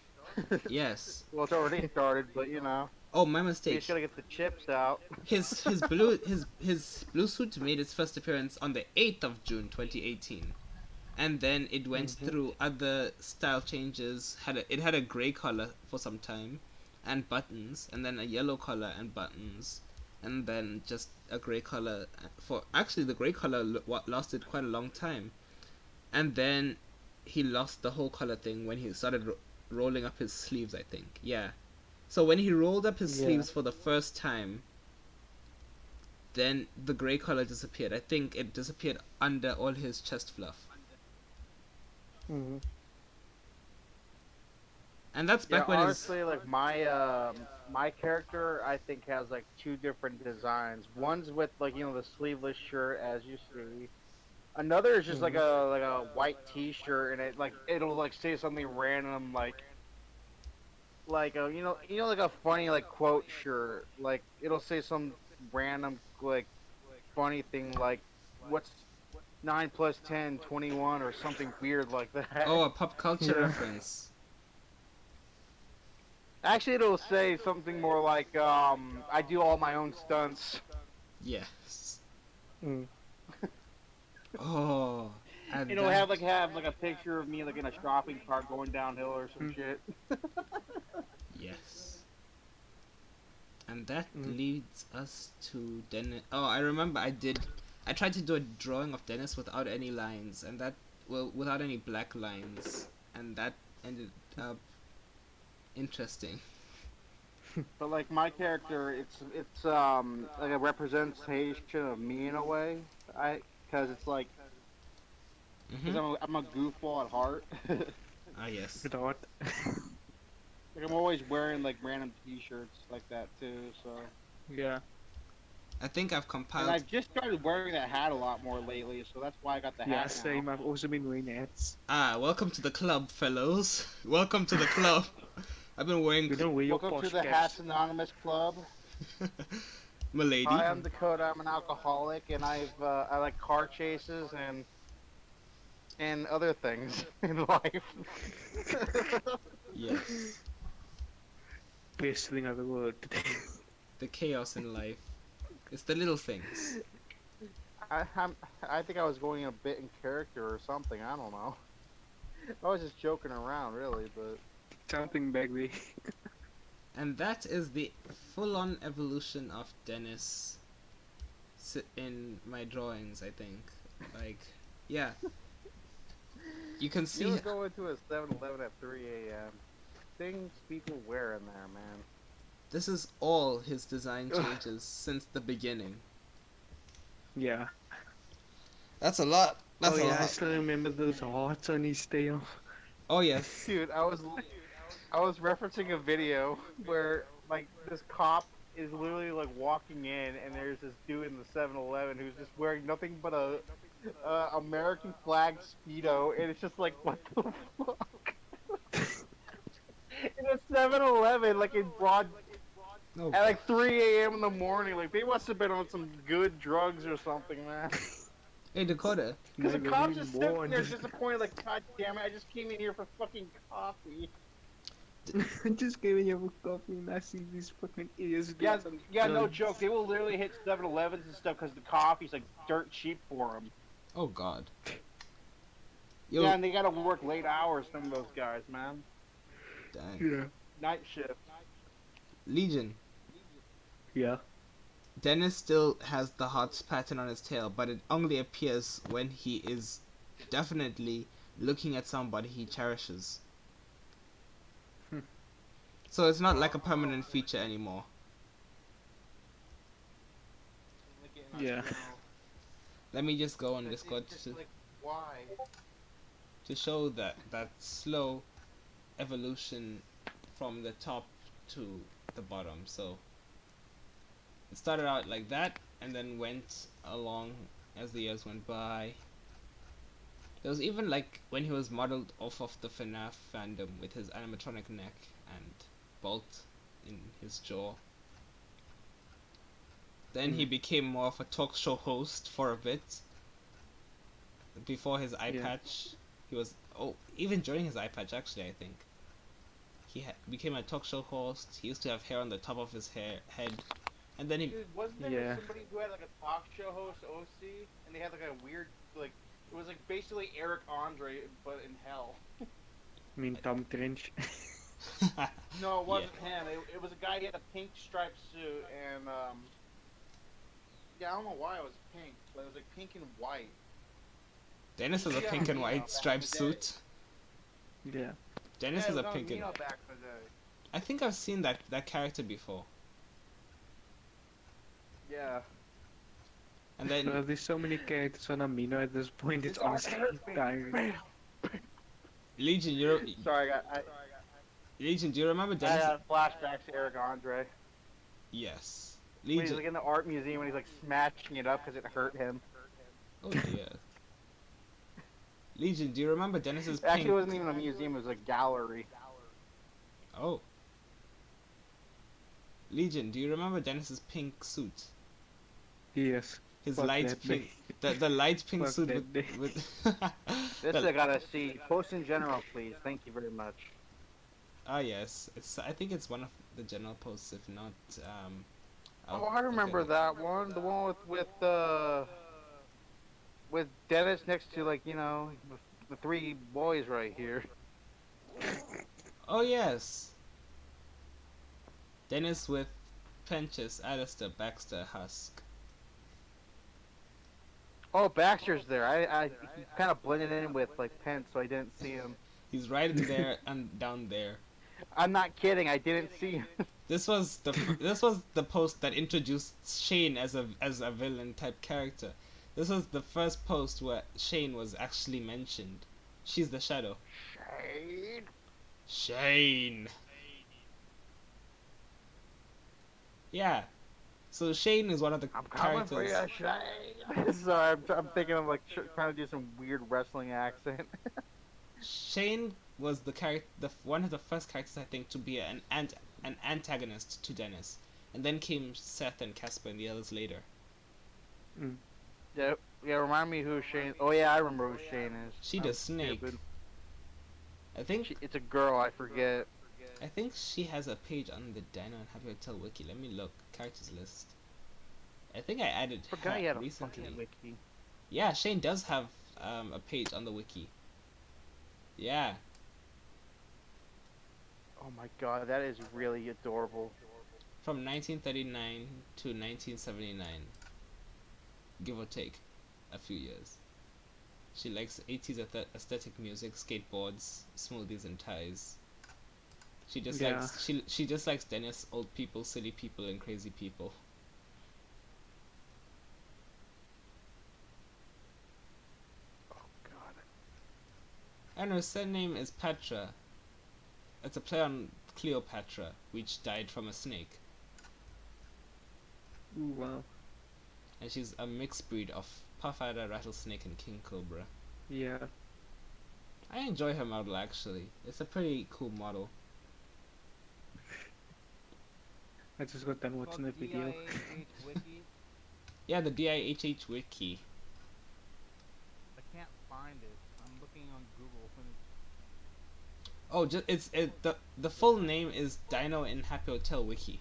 Yes.
Well, it's already started, but you know,
Oh, my
we
mistake.
just gotta get the chips out.
His blue suit made its first appearance on the 8th of June 2018. And then it went
Mhm.
through other style changes. It had a gray color for some time, and buttons, and then a yellow color and buttons, and then just a gray color. For actually, the gray color lasted quite a long time, and then he lost the whole color thing when he started rolling up his sleeves. I think, yeah. So when he rolled up his
Yeah.
sleeves for the first time, then the gray color disappeared. I think it disappeared under all his chest fluff.
Mhm.
And that's
Yeah,
back when his
honestly, like my character, I think has like two different designs. One's with like the sleeveless shirt, as you see. Another is just like a white T-shirt, and it'll like say something random like a like a funny like quote shirt. Like it'll say some random like funny thing like what's 9 plus 10, 21 or something weird like that.
oh, a pop culture
Yeah.
reference.
Actually, it'll say something more like, I do all my own stunts.
Yes.
Mm.
Oh, and
It'll
that.
have like a picture of me like in a shopping cart going downhill or some
Mm.
shit.
Yes. And that
Mm.
leads us to Dennis. Oh, I remember I tried to do a drawing of Dennis without any lines, and that, well, without any black lines, and that ended up interesting.
But like my character, it's like a representation of me in a way. Because it's like because
Mm-hmm.
I'm a goofball at heart. Like
Ah, yes.
Without.
I'm always wearing like random T-shirts like that too. So
Yeah.
I think I've
and
compiled.
I've just started wearing that hat a lot more lately. So that's why I got the
Yeah,
hat now.
same. I've also been wearing hats.
Ah, welcome to the club, fellows. Welcome to the club. I've been wearing
You don't wear your
Welcome to
posh
the Hats
caps.
Anonymous Club.
Milady.
Hi, I'm Dakota. I'm an alcoholic, and I like car chases and other things in life.
Yes.
Best thing I've ever heard today.
The chaos in life. It's the little things.
I think I was going a bit in character or something. I don't know. I was just joking around, really, but
Something back there.
And that is the full-on evolution of Dennis in my drawings, I think. Like, yeah. You can see.
you were going to a 7-Eleven at 3 a.m. Things people wear in there, man.
This is all his design changes since the beginning.
Yeah.
That's a lot. That's
Oh
a
yeah, I
lot.
still remember those hearts on his tail.
Oh yes.
Dude, I was referencing a video where like this cop is literally like walking in and there's this dude in the 7-Eleven who's just wearing nothing but a American flag speedo and it's just like what the fuck? In a 7-Eleven like in broad
No.
at like 3 a.m. in the morning, like they must have been on some good drugs or something, man.
Hey Dakota.
Because the
Maybe
cop's
we
just sitting
won.
there disappointed, like, God damn it, I just came in here for fucking coffee.
Just giving you a coffee and I see these fucking idiots doing
Yeah,
some
yeah, no
drugs.
joke. They will literally hit 7-Elevens and stuff because the coffee's like dirt cheap for them.
Oh God. Yo.
Yeah, and they gotta work late hours. Some of those guys, man.
Dang.
Yeah.
Night shift.
Legion.
Yeah.
Dennis still has the hearts pattern on his tail, but it only appears when he is definitely looking at somebody he cherishes.
Hmm.
So it's not like a permanent feature anymore.
Yeah.
Let me just go on Discord
Why?
to show that slow evolution from the top to the bottom. So it started out like that and then went along as the years went by. There was even like when he was modeled off of the FNAF fandom with his animatronic neck and bolt in his jaw. Then he became more of a talk show host for a bit. Before his eye
Yeah.
patch, he was even during his eye patch actually I think. He became a talk show host. He used to have hair on the top of his head, and then he.
Dude, wasn't there
Yeah.
somebody who had like a talk show host, OC, and they had like a weird, like, it was like basically Eric Andre, but in hell.
I mean Tom Trench.
No, it wasn't him. It was a guy. He had a pink striped suit, and yeah, I don't know why it was pink, but it was like pink and white.
Dennis has a
Yeah,
pink and
Nino
white
back
striped
in the day.
suit.
Yeah.
Dennis
Yeah,
has
it
a
was on
pink and.
Nino back in the day.
I think I've seen that character before.
Yeah.
And then
Well, there's so many characters on Amino at this point, it's honestly tiring.
Legion,
Sorry,
Legion. Do you remember
I
Dennis?
got flashbacks to Eric Andre.
Yes,
When he's
Legion.
like in the art museum and he's like smashing it up because it hurt him.
Oh dear. Legion, do you remember Dennis's
Actually,
pink?
it wasn't even a museum; it was a gallery.
Oh. Legion, do you remember Dennis's pink suit?
Yes.
His
Fuck
light
that
pink, the light pink
Fuck
suit
that day.
with
This I gotta see. Post in general, please. Thank you very much.
Ah, yes. It's. I think it's one of the general posts. If not,
Oh,
I'll
I
look at
remember
it.
that one. The one with Dennis next to like the three boys right here.
Oh yes, Dennis with Penches, Alistair, Baxter, Husk.
Oh, Baxter's there. He kind of blended in with like Pence, so I didn't see him.
He's right there and down there.
I'm not kidding. I didn't see him.
This was the post that introduced Shane as a villain type character. This was the first post where Shane was actually mentioned. She's the shadow.
Shade.
Shane. Yeah. So Shane is one of the
I'm coming for
characters.
you, Shade. Sorry, I'm thinking of like trying to do some weird wrestling accent.
Shane was the character, one of the first characters I think to be an antagonist to Dennis, and then came Seth and Casper and the others later.
Mm.
Yeah, yeah. Remind me who Shane. Oh yeah, I remember who Shane is.
She the
I'm
snake.
stupid.
I think
It's a girl. I forget.
I think she has a page on the Dino and Happy Hotel wiki. Let me look. Characters list. I think I added
Forgot
her
he had a
recently.
fucking wiki.
Yeah, Shane does have a page on the wiki. Yeah.
Oh my god, that is really adorable.
From 1939 to 1979, give or take a few years. She likes 80s aesthetic music, skateboards, smoothies, and ties.
Yeah.
She just likes Dennis, old people, silly people, and crazy people.
Oh god.
And her surname is Patra. It's a play on Cleopatra, which died from a snake.
Ooh, wow.
And she's a mixed breed of puff adder, rattlesnake, and king cobra.
Yeah.
I enjoy her model actually. It's a pretty cool model.
I just got done watching the video.
DIHH wiki.
Yeah, the DIHH wiki.
I can't find it. I'm looking on Google.
Oh, the full name is Dino in Happy Hotel wiki.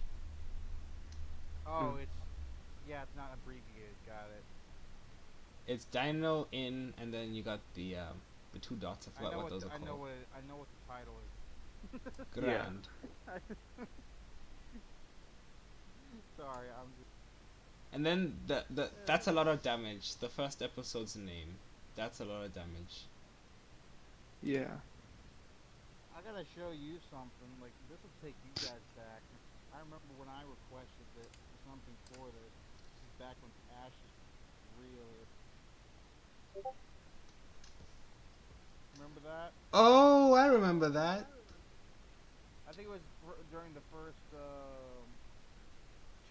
Oh, it's not abbreviated. Got it.
It's Dino in, and then you got the two dots. I forgot what those are
I
called.
know what the title is.
Grand.
Sorry, I'm just.
And then the that's a lot of damage. The first episode's name. That's a lot of damage.
Yeah.
I gotta show you something. Like this will take you guys back. I remember when I requested something for this. This is back when Ash is real. Remember that?
Oh, I remember that.
I think it was during the first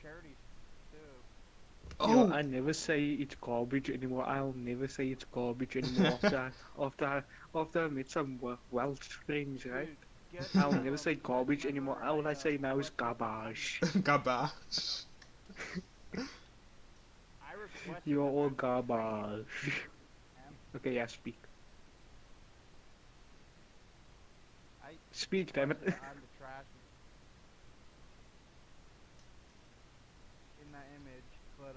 charity too.
Yo,
Oh,
I never say it's garbage anymore. I'll never say it's garbage anymore after I met some Welsh friends, right?
Dude, get
I'll never say garbage anymore. All I say now is garbage.
Gaba.
I requested.
You're all garbage. Okay, yeah, speak. Speak, damn it.
I'm the trash in that image, but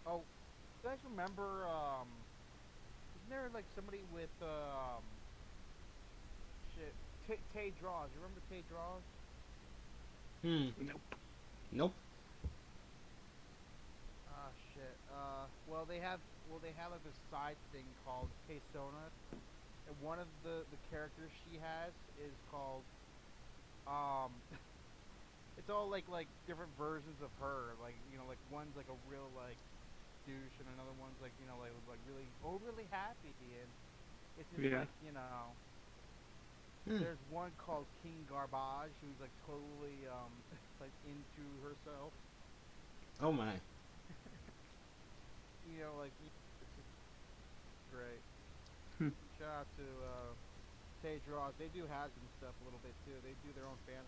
oh, you guys remember isn't there like somebody with shit Tay Draws? You remember Tay Draws?
Nope.
Nope.
Ah shit. They have like this side thing called Persona, and one of the characters she has is called um it's all like different versions of her. Like like one's like a real like douche, and another one's like like really overly happy, and it's just
Yeah.
like there's one called King Garbage who's like totally like into herself.
Oh my.
Like it's just great.
Hmm.
Shout out to Tay Draws. They do Hasbro stuff a little bit too. They do their own fan.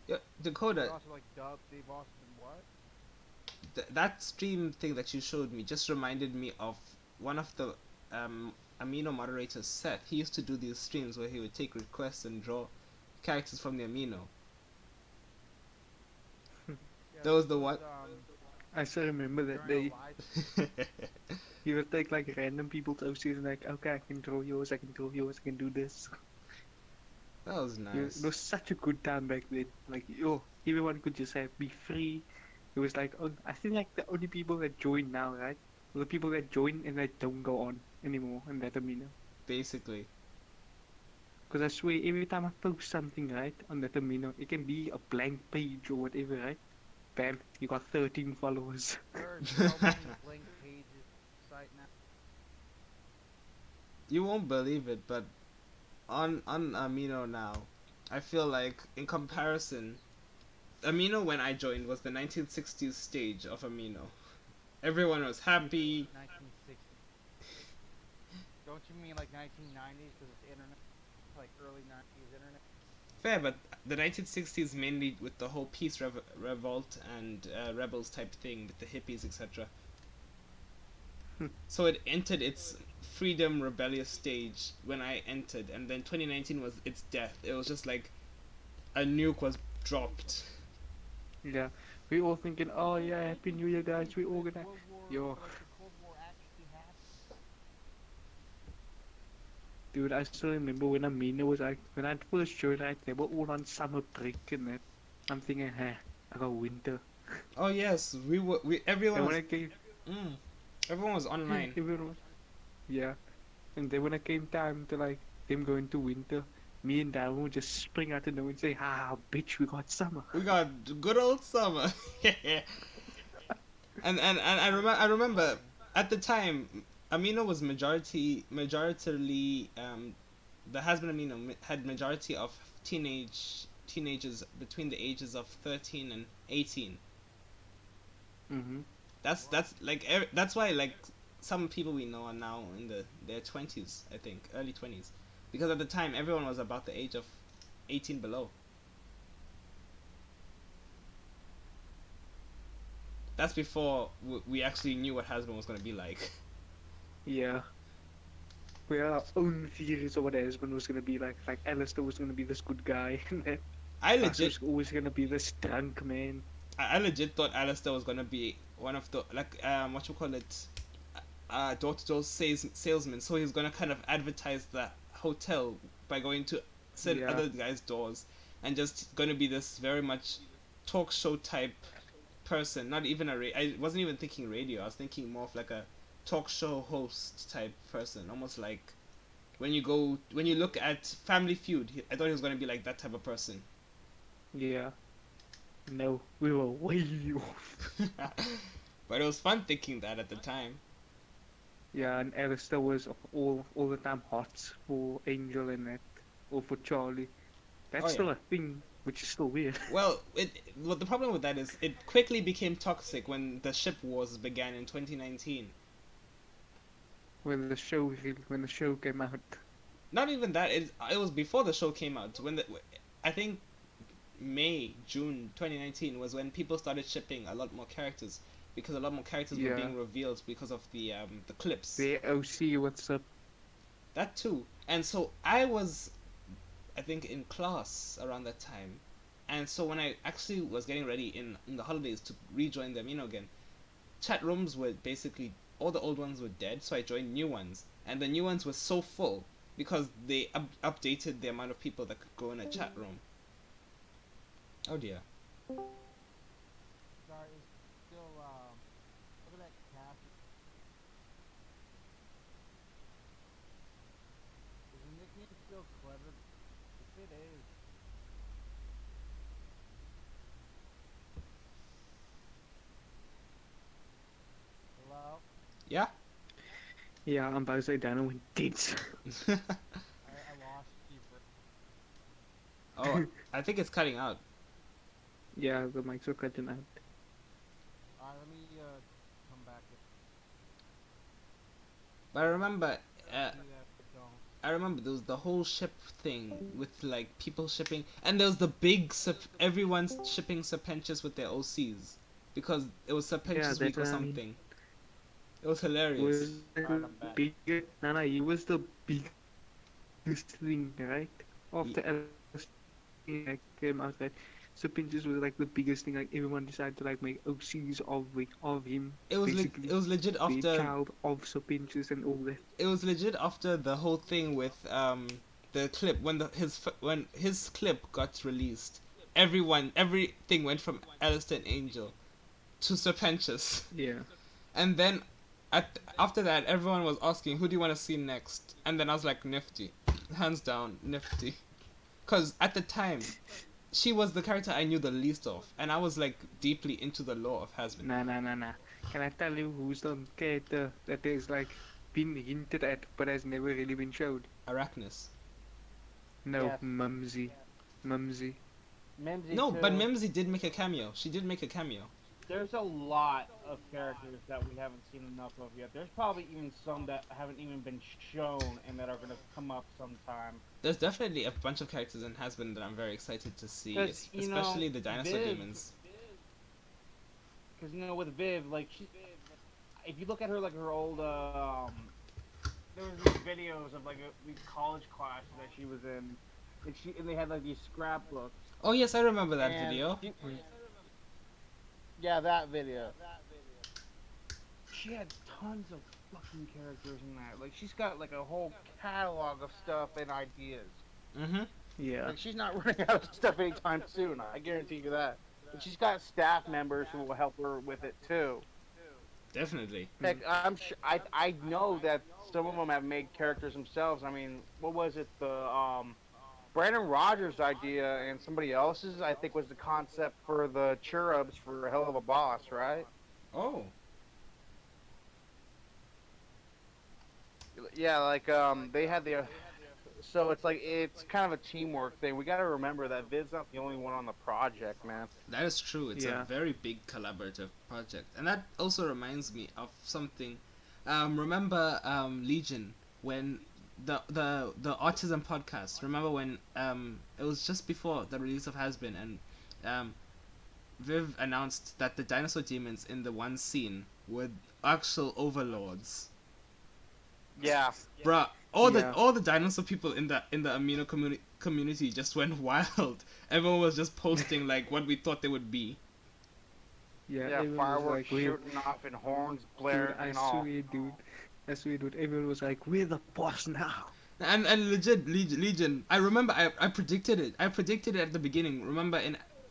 Yeah, Dakota.
They're also like dub. They've also been what?
That stream thing that you showed me just reminded me of one of the amino moderator Seth, he used to do these streams where he would take requests and draw characters from the amino.
Yeah,
That was
this
the
was
one.
I still remember that
during a
day.
live.
He would take like random people's OCs and like, okay, I can draw yours, I can draw yours, I can do this.
That was
It
nice.
was such a good time back then. Like, yo, everyone could just be free. It was like, I think like the only people that join now, right? Are the people that join and that don't go on anymore in that amino.
Basically.
Because I swear, every time I post something, right, on that amino, it can be a blank page or whatever, right? Bam, you got 13 followers.
There are so many blank pages site now.
You won't believe it, but on amino now, I feel like in comparison, amino when I joined was the 1960s stage of amino. Everyone was happy.
1960. Don't you mean like 1990s because it's internet? Like early 90s internet?
Fair, but the 1960s mainly with the whole peace revolt and rebels type thing with the hippies, etc. So it entered its freedom rebellious stage when I entered, and then 2019 was its death. It was just like a nuke was dropped.
Yeah, we all thinking, oh yeah, Happy New Year, guys. We all
Like
gonna,
World War,
yo,
like the Cold War actually happened.
dude. I still remember when Amina was like, when I first joined, right, they were all on summer break and that. I'm thinking, hey, I got winter.
Oh yes, we were. We
And when I came,
mm, everyone was online.
everyone was, yeah. And then when it came time to like them going to winter, me and Darren would just spring out of nowhere and say, ah, bitch, we got summer.
We got good old summer. And I remember at the time Amino was majoritarily the husband Amino had majority of teenagers between the ages of 13 and 18.
Mm-hmm.
That's like that's why like some people we know are now in their 20s, I think, early 20s, because at the time everyone was about the age of 18 below. That's before we actually knew what husband was going to be like.
Yeah. We had our own theories of what husband was gonna be like. Like Alistair was gonna be this good guy, and then
I
Gus
legit
was always gonna be this drunk man.
I legit thought Alistair was gonna be one of the like what you call it door-to-door salesman. So he's gonna kind of advertise the hotel by going to said
Yeah.
other guys' doors and just gonna be this very much talk show type person. Not even I wasn't even thinking radio. I was thinking more of like a talk show host type person, almost like when you look at Family Feud. I thought he was gonna be like that type of person.
Yeah. No, we were way off.
But it was fun thinking that at the time.
Yeah, and Alistair was all the time hot for Angel and that, or for Charlie.
Oh
That's
yeah.
still a thing, which is still weird.
Well, what the problem with that is it quickly became toxic when the ship wars began in 2019.
When the show came out.
Not even that. It was before the show came out. I think June 2019 was when people started shipping a lot more characters because a lot more characters were
Yeah.
being revealed because of the clips.
The OC, what's up?
That too. And so I think in class around that time. And so when I actually was getting ready in the holidays to rejoin them, again, chat rooms were basically all the old ones were dead, so I joined new ones, and the new ones were so full because they updated the amount of people that could go in a chat room. Oh dear.
Sorry, it's still, look at that cast. Is the nickname still clever? If it is. Hello?
Yeah.
Yeah, I'm about to say Dano went dead.
I lost you for.
Oh, I think it's cutting out.
Yeah, the mics were cutting out.
Alright, let me, come back.
But I remember,
Do that, but don't.
I remember there was the whole ship thing with like people shipping, and there was the big everyone's shipping Serpentious with their OCs because it was Serpentious
Yeah,
week or
that, I mean-
something. It was
Was
hilarious.
like
Right,
the
I'm back.
biggest. No, he was the biggest thing, right? After Alistair
Ye-
came out, right? So Pinterest was like the biggest thing. Like everyone decided to like make a series of him, basically
it was legit
the
after
child of Sir Pinterest and all that.
the whole thing with the clip when when his clip got released. Everything went from Alistair and Angel to Serpentius.
Yeah.
And then after that, everyone was asking, who do you want to see next? And then I was like, Nifty. Hands down, Nifty. Because at the time, she was the character I knew the least of. And I was like deeply into the lore of Hasbin.
Nah. Can I tell you who's the character that is like been hinted at but has never really been showed?
Arachnus.
No,
Yes.
Mumsy.
Mimsy
No, but
too.
Mimsy did make a cameo. She did make a cameo.
There's a lot of characters that we haven't seen enough of yet. There's probably even some that haven't even been shown and that are gonna come up sometime.
There's definitely a bunch of characters in Hasbin that I'm very excited to see,
Because
especially the dinosaur demons.
because with Viv, like if you look at her like her old there was these videos of like these college classes that she was in, and they had like these scrapbooks.
Oh yes, I remember that
And
video.
yeah, that video. She had tons of fucking characters in that. Like she's got like a whole catalog of stuff and ideas.
Mm-hmm.
Yeah.
Like she's not running out of stuff anytime soon. I guarantee you that. And she's got staff members who will help her with it too.
Definitely.
Heck, I'm sure I know that some of them have made characters themselves. I mean, what was it? The Brandon Rogers' idea and somebody else's, I think, was the concept for the Cherubs for a Hell of a Boss, right?
Oh.
Yeah, like they had the. So it's kind of a teamwork thing. We got to remember that Vid's not the only one on the project, man.
That is true. It's
Yeah.
a very big collaborative project, and that also reminds me of something. Remember Legion when the autism podcast? Remember when it was just before the release of Hasbin, and Viv announced that the dinosaur demons in the one scene were actual overlords.
Yeah.
Bruh,
Yeah.
all the dinosaur people in the Amino community just went wild. Everyone was just posting like what we thought they would be.
Yeah,
Yeah,
everyone was
fireworks
like, we're,
shooting off and horns
dude,
blaring and all.
I swear, dude, everyone was like, we're the boss now.
And legit Legion. I remember I predicted it. I predicted it at the beginning. Remember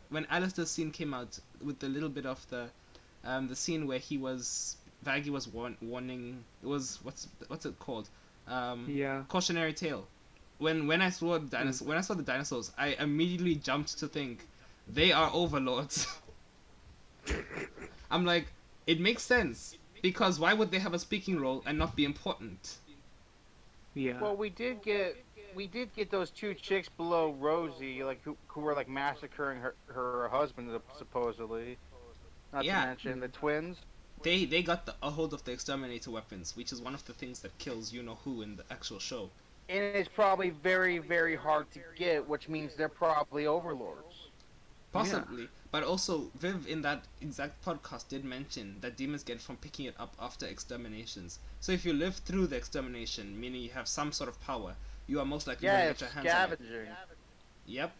when Alistair's scene came out with the little bit of the scene where Vaggie was warning. It was what's it called?
Yeah.
Cautionary tale. When I saw the dinosaurs, I immediately jumped to think they are overlords. I'm like, it makes sense because why would they have a speaking role and not be important?
Yeah.
Well, we did get those two chicks below Rosie, like who were like massacring her husband supposedly. Not
Yeah.
to mention the twins.
They got a hold of the exterminator weapons, which is one of the things that kills you know who in the actual show.
And it's probably very, very hard to get, which means they're probably overlords.
Possibly. But also, Viv in that exact podcast did mention that demons get from picking it up after exterminations. So if you live through the extermination, meaning you have some sort of power, you are most likely
Yeah,
going to
it's
get your hands on it.
scavenging.
Yep.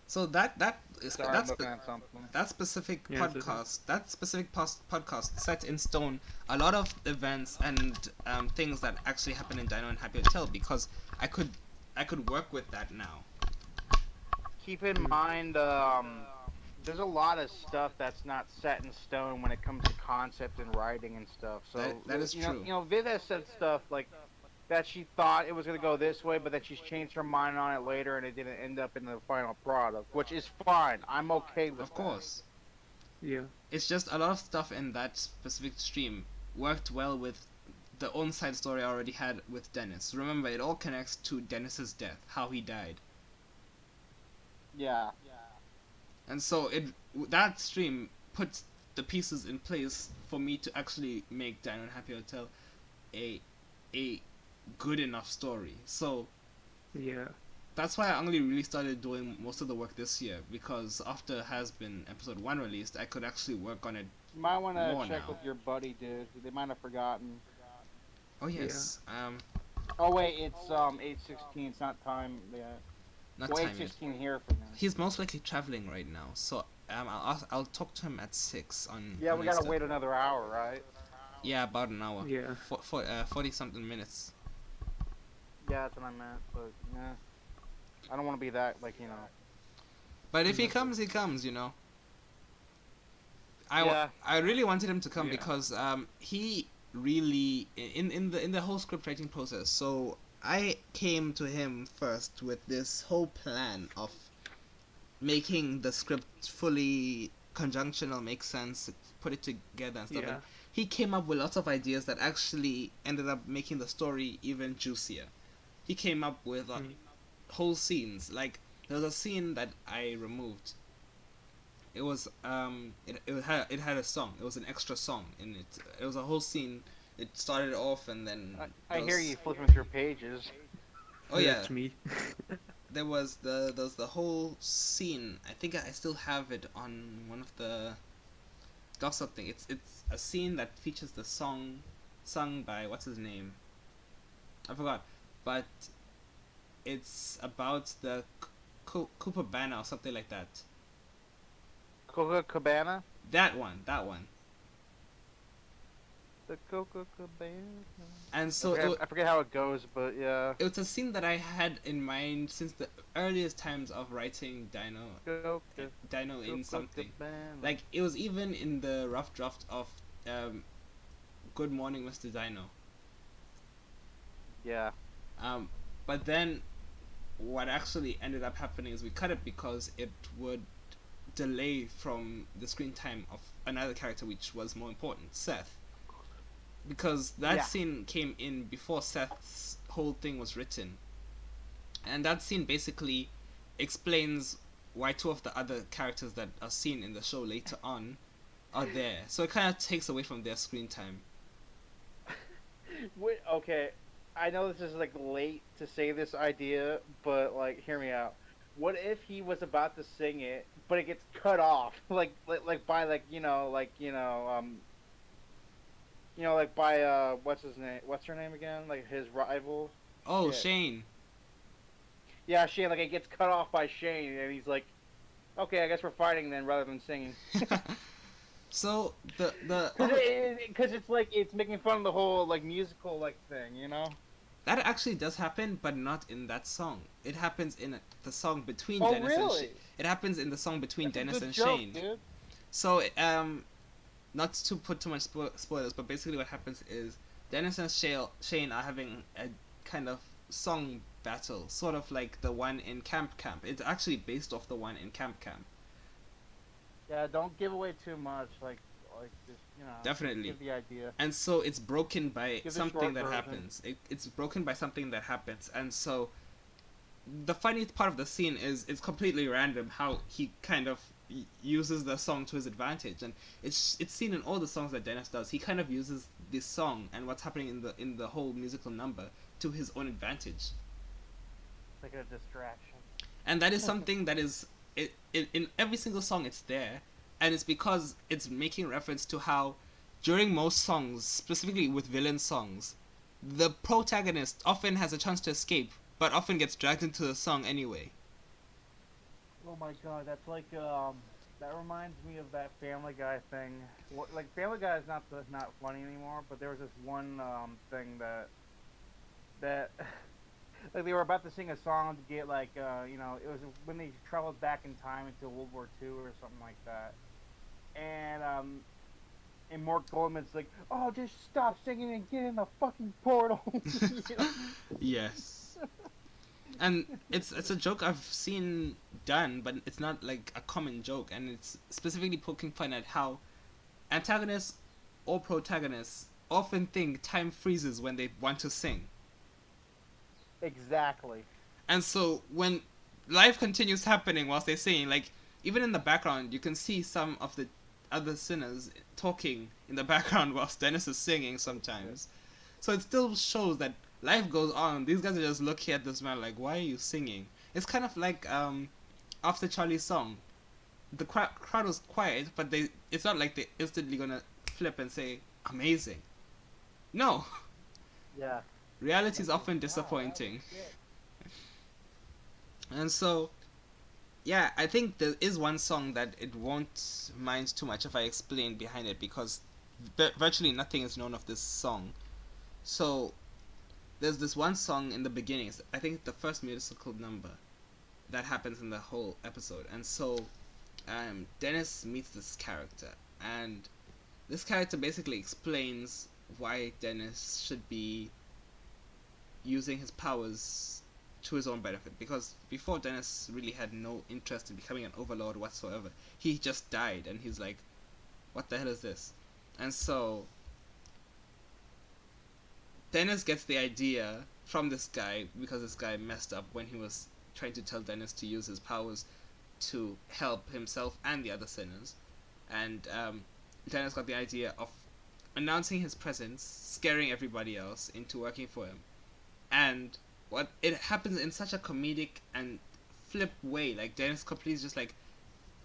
So
Sorry, I'm looking at something.
that specific
Yeah, it's
podcast set in stone a lot of events and things that actually happen in Dino and Happy Hotel because I could work with that now.
Keep in mind, there's a lot of stuff that's not set in stone when it comes to concept and writing and stuff. So
That is
you know,
true.
You know, Viv has said stuff like that she thought it was gonna go this way, but that she's changed her mind on it later, and it didn't end up in the final product, which is fine. I'm okay with.
Of course.
Yeah.
It's just a lot of stuff in that specific stream worked well with the own side story I already had with Dennis. Remember, it all connects to Dennis's death, how he died.
Yeah.
And so that stream puts the pieces in place for me to actually make Dino and Happy Hotel a good enough story. So
Yeah.
that's why I only really started doing most of the work this year, because after Has Been episode 1 released, I could actually work on it
You might want to
more
check
now.
with your buddy, dude. They might have forgotten.
Oh
Yeah.
yes,
Oh wait, it's 8:16. It's not time yet.
not
Well,
time yet.
8:16 here for now.
He's most likely traveling right now, so I'll talk to him at 6
Yeah,
on
we gotta
Insta.
wait another hour, right?
Yeah, about an hour.
Yeah.
40 something minutes.
Yeah, that's what I meant. But yeah, I don't want to be that
But if he
No.
comes, he comes. You know.
Yeah.
I really wanted him to come
Yeah.
because he really in the whole script writing process. So I came to him first with this whole plan of making the script fully conjunctional, make sense, put it together and stuff.
Yeah.
And he came up with lots of ideas that actually ended up making the story even juicier. He came up with
Mm.
whole scenes. Like there was a scene that I removed. It was it had a song. It was an extra song in it. It was a whole scene. It started off and then
I
there
hear
was-
you flipping through pages.
Oh yeah,
That's me.
there was the whole scene. I think I still have it on one of the gossip thing. It's a scene that features the song sung by what's his name? I forgot, but it's about the Cooper Banner or something like that.
Coca Cabana.
That one.
The Coca Cabana.
And so
I forget how it goes, but yeah.
it was a scene that I had in mind since the earliest times of writing Dino in something. Like it was even in the rough draft of Good Morning, Mr. Dino.
Yeah.
But then what actually ended up happening is we cut it because it would delay from the screen time of another character which was more important, Seth. Because that
Yeah.
scene came in before Seth's whole thing was written. And that scene basically explains why two of the other characters that are seen in the show later on are there. So it kind of takes away from their screen time.
Wait, okay, I know this is late to say this idea, but hear me out. What if he was about to sing it, but it gets cut off, by by what's his name? What's her name again? Like his rival.
Oh,
Shit.
Shane.
Yeah, Shane. It gets cut off by Shane, and he's like, "Okay, I guess we're fighting then, rather than singing."
So the
Because it's making fun of the whole musical thing, you know.
that actually does happen, but not in that song. It happens in the song between
Oh,
Dennis and
really?
Shane. It happens in the song between
That's a
Dennis
good
and
joke,
Shane.
dude.
So not to put too much spoilers, but basically what happens is Dennis and Shane are having a kind of song battle, sort of like the one in Camp Camp. It's actually based off the one in Camp Camp.
Yeah, don't give away too much. Just
Definitely.
give the idea.
And so it's broken by
Give the
something
short
that
version.
happens. It's broken by something that happens, and so the funny part of the scene is it's completely random how he kind of uses the song to his advantage, and it's seen in all the songs that Dennis does. He kind of uses this song and what's happening in the whole musical number to his own advantage,
Like a distraction.
and that is something that is in every single song it's there, and it's because it's making reference to how during most songs, specifically with villain songs, the protagonist often has a chance to escape but often gets dragged into the song anyway.
Oh my god, that's that reminds me of that Family Guy thing. Family Guy is not funny anymore, but there was this one thing that they were about to sing a song to get it was when they traveled back in time into World War II or something like that, and Mark Goldman's like, "Oh, just stop singing and get in the fucking portal." You know?
Yes. And it's a joke I've seen done, but it's not like a common joke, and it's specifically poking fun at how antagonists or protagonists often think time freezes when they want to sing.
Exactly.
And so when life continues happening whilst they're singing, like even in the background you can see some of the other sinners talking in the background whilst Dennis is singing sometimes. So it still shows that life goes on. These guys are just looking at this man like, why are you singing? It's kind of like after Charlie's song, the crowd was quiet, but it's not like they instantly gonna flip and say amazing. No,
Yeah.
reality is
Like,
often
wow, that was
disappointing,
shit.
and so yeah, I think there is one song that it won't mind too much if I explain behind it because virtually nothing is known of this song. So there's this one song in the beginning. I think the first musical number that happens in the whole episode, and so Dennis meets this character, and this character basically explains why Dennis should be using his powers to his own benefit. Because before, Dennis really had no interest in becoming an overlord whatsoever. He just died, and he's like, "What the hell is this?" And so Dennis gets the idea from this guy because this guy messed up when he was trying to tell Dennis to use his powers to help himself and the other sinners. And Dennis got the idea of announcing his presence, scaring everybody else into working for him. And what it happens in such a comedic and flip way, like Dennis completely just like,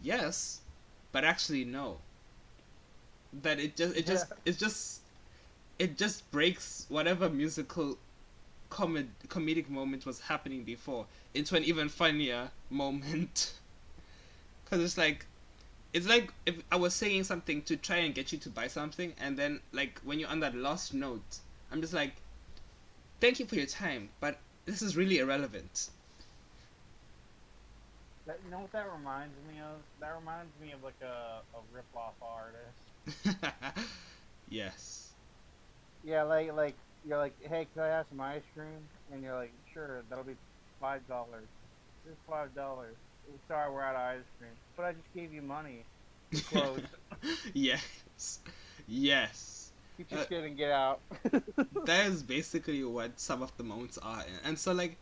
yes, but actually no. That it just breaks whatever musical comedic moment was happening before into an even funnier moment. Because it's like if I was saying something to try and get you to buy something, and then like when you're on that last note, I'm just like, thank you for your time, but this is really irrelevant.
That, you know what that reminds me of? That reminds me of like a rip-off artist.
Yes.
Yeah, like you're like, hey, can I have some ice cream? And you're like, sure, that'll be $5. Just $5. Sorry, we're out of ice cream, but I just gave you money. You're closed.
Yes. Yes.
Get your shit and get out.
That is basically what some of the moments are. And so, like,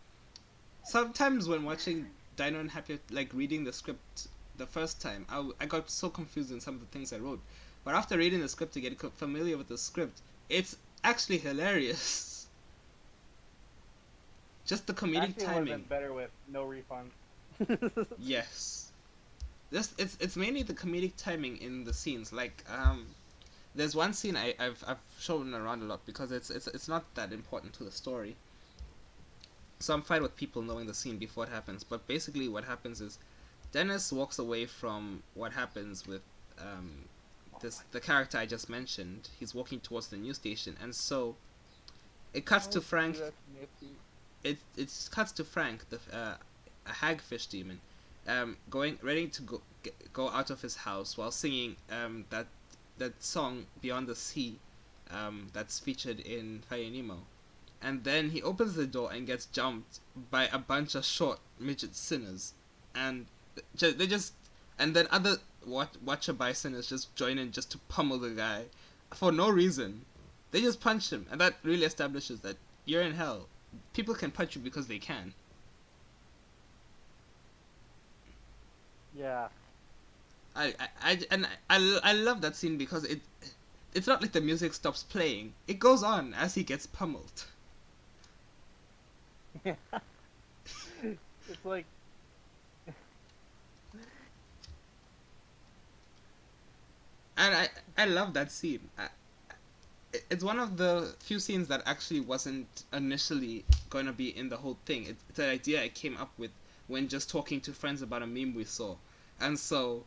sometimes when watching Dino and Happy, like, reading the script the first time, I got so confused in some of the things I wrote. But after reading the script to get familiar with the script, it's actually hilarious. Just the comedic
Actually, it would have been
timing.
better with no refunds.
Yes. It's mainly the comedic timing in the scenes. Like there's one scene I've shown around a lot because it's not that important to the story. So I'm fine with people knowing the scene before it happens. But basically, what happens is Dennis walks away from what happens with the character I just mentioned. He's walking towards the news station, and so it cuts to Frank.
That's nifty.
It cuts to Frank, a hagfish demon, going ready to go out of his house while singing that song Beyond the Sea, that's featured in Finding Nemo. And then he opens the door and gets jumped by a bunch of short midget sinners, and they just and then other watcher by sinners just join in just to pummel the guy for no reason. They just punch him, and that really establishes that you're in hell. People can punch you because they can.
Yeah.
I love that scene because it's not like the music stops playing. It goes on as he gets pummeled.
It's like
And I love that scene. It's one of the few scenes that actually wasn't initially going to be in the whole thing. It's an idea I came up with when just talking to friends about a meme we saw. And so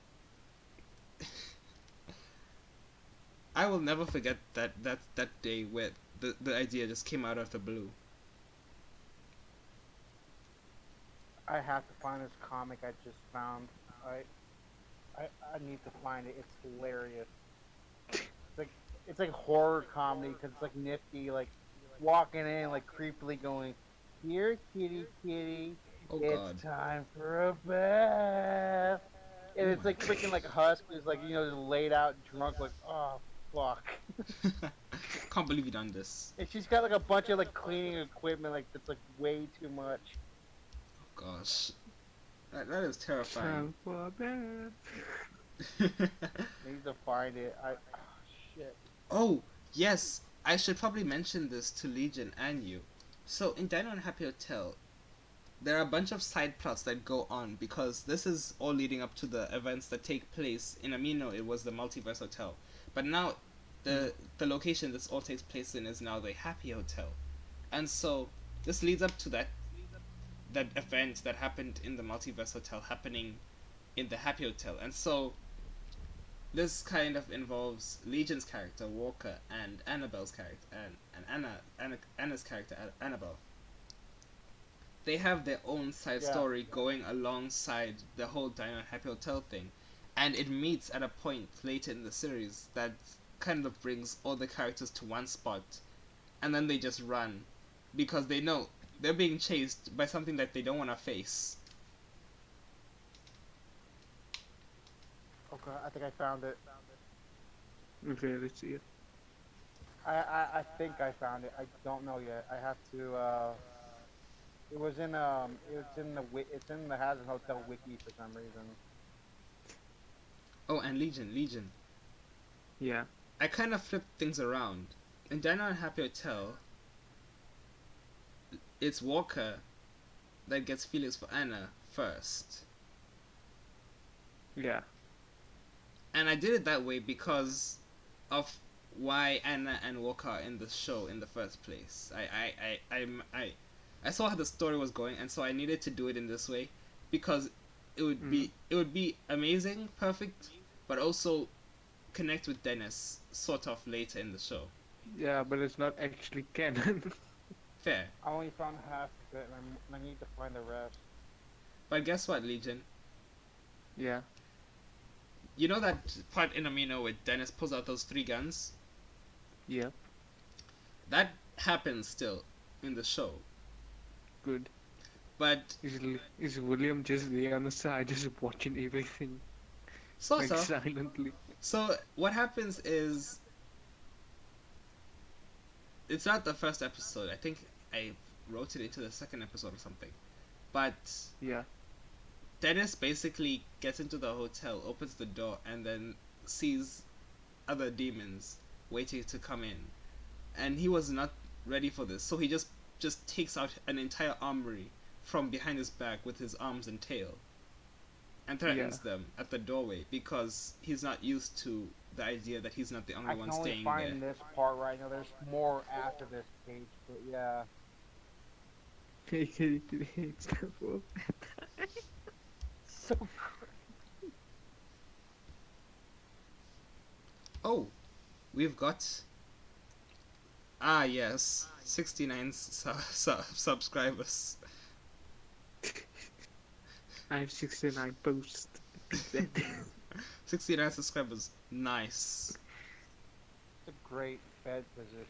I will never forget that day where the idea just came out of the blue.
I have to find this comic I just found. I need to find it. It's hilarious. It's like horror comedy because it's like nifty, like walking in, like creepily going, "Here, kitty, kitty,
Oh
it's
god.
time for a bath." And
Oh
it's
my
like freaking like Huskies, like just laid out drunk, like oh fuck.
Can't believe you done this.
And she's got like a bunch of like cleaning equipment, like that's like way too much.
Oh gosh. That is terrifying.
Time for a bath.
I need to find it. Oh shit.
Oh, yes, I should probably mention this to Legion and you. So in Dino and Happy Hotel, there are a bunch of side plots that go on because this is all leading up to the events that take place in Amino. It was the Multiverse Hotel, but now the location this all takes place in is now the Happy Hotel, and so this leads up to that event that happened in the Multiverse Hotel happening in the Happy Hotel, and so this kind of involves Legion's character Walker and Annabelle's character and Anna's character Annabelle. They have their own side
Yeah.
story going alongside the whole Dino Happy Hotel thing, and it meets at a point later in the series that kind of brings all the characters to one spot, and then they just run because they know they're being chased by something that they don't want to face.
Okay, I think I found it.
Okay, let's see it.
I think I found it. I don't know yet. I have to. It's in the Hazard Hotel wiki for some reason.
Oh, and Legion.
Yeah.
I kind of flipped things around. In Dino and Happy Hotel, it's Walker that gets feelings for Anna first.
Yeah.
And I did it that way because of why Anna and Walker are in the show in the first place. I saw how the story was going, and so I needed to do it in this way because it would be amazing, perfect, but also connect with Dennis sort of later in the show.
Yeah, but it's not actually canon.
Fair.
I only found half of it, and I need to find the rest.
But guess what, Legion?
Yeah.
You know that part in Amino where Dennis pulls out those 3 guns?
Yeah.
That happens still in the show.
Good.
But
Is William just there on the side, just watching everything,
sort
like
of.
silently?
So what happens is it's not the first episode. I think I wrote it into the second episode or something. But
Yeah.
Dennis basically gets into the hotel, opens the door, and then sees other demons waiting to come in. And he was not ready for this, so he just takes out an entire armory from behind his back with his arms and tail and threatens them at the doorway because he's not used to the idea that he's not the only
I
one
can only
staying
find
there.
this part right now. There's more after this page, but yeah.
It's terrible.
So
Oh, we've got yes, 69 subscribers.
I have 69 posts.
69 subscribers. Nice.
it's a great bed position.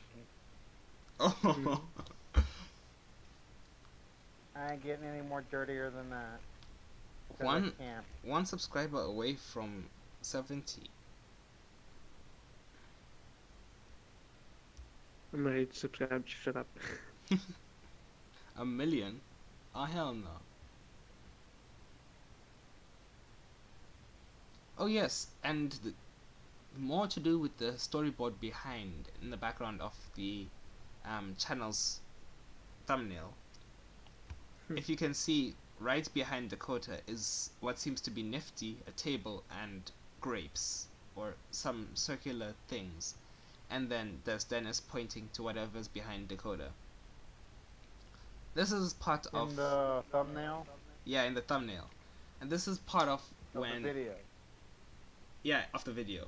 Oh,
I ain't getting any more dirtier than that. 'Cause
One-
I can't.
one subscriber away from 70.
I'm ready to subscribe. Shut up.
A million? Oh, hell no. Oh, yes, and more to do with the storyboard behind in the background of the channel's thumbnail. If you can see, right behind Dakota is what seems to be Nifty, a table, and grapes, or some circular things. And then there's Dennis pointing to whatever's behind Dakota. This is part of
In the thumbnail
in the thumbnail, and this is part of
of
when
the video.
of the video.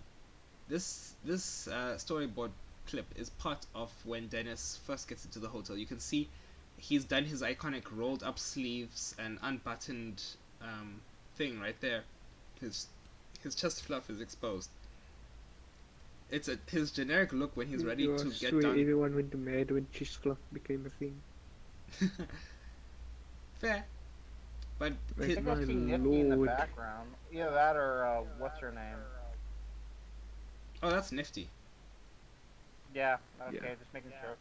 This storyboard clip is part of when Dennis first gets into the hotel. You can see he's done his iconic rolled up sleeves and unbuttoned thing right there. His chest fluff is exposed. It's his generic look when he's ready to get
where
down.
everyone went mad when cheese fluff became a thing.
Fair, but
Like,
I think I
my
see Nifty in the
lord.
background. Either that or what's her name?
oh, that's Nifty.
Yeah. Okay,
Yeah.
just making sure.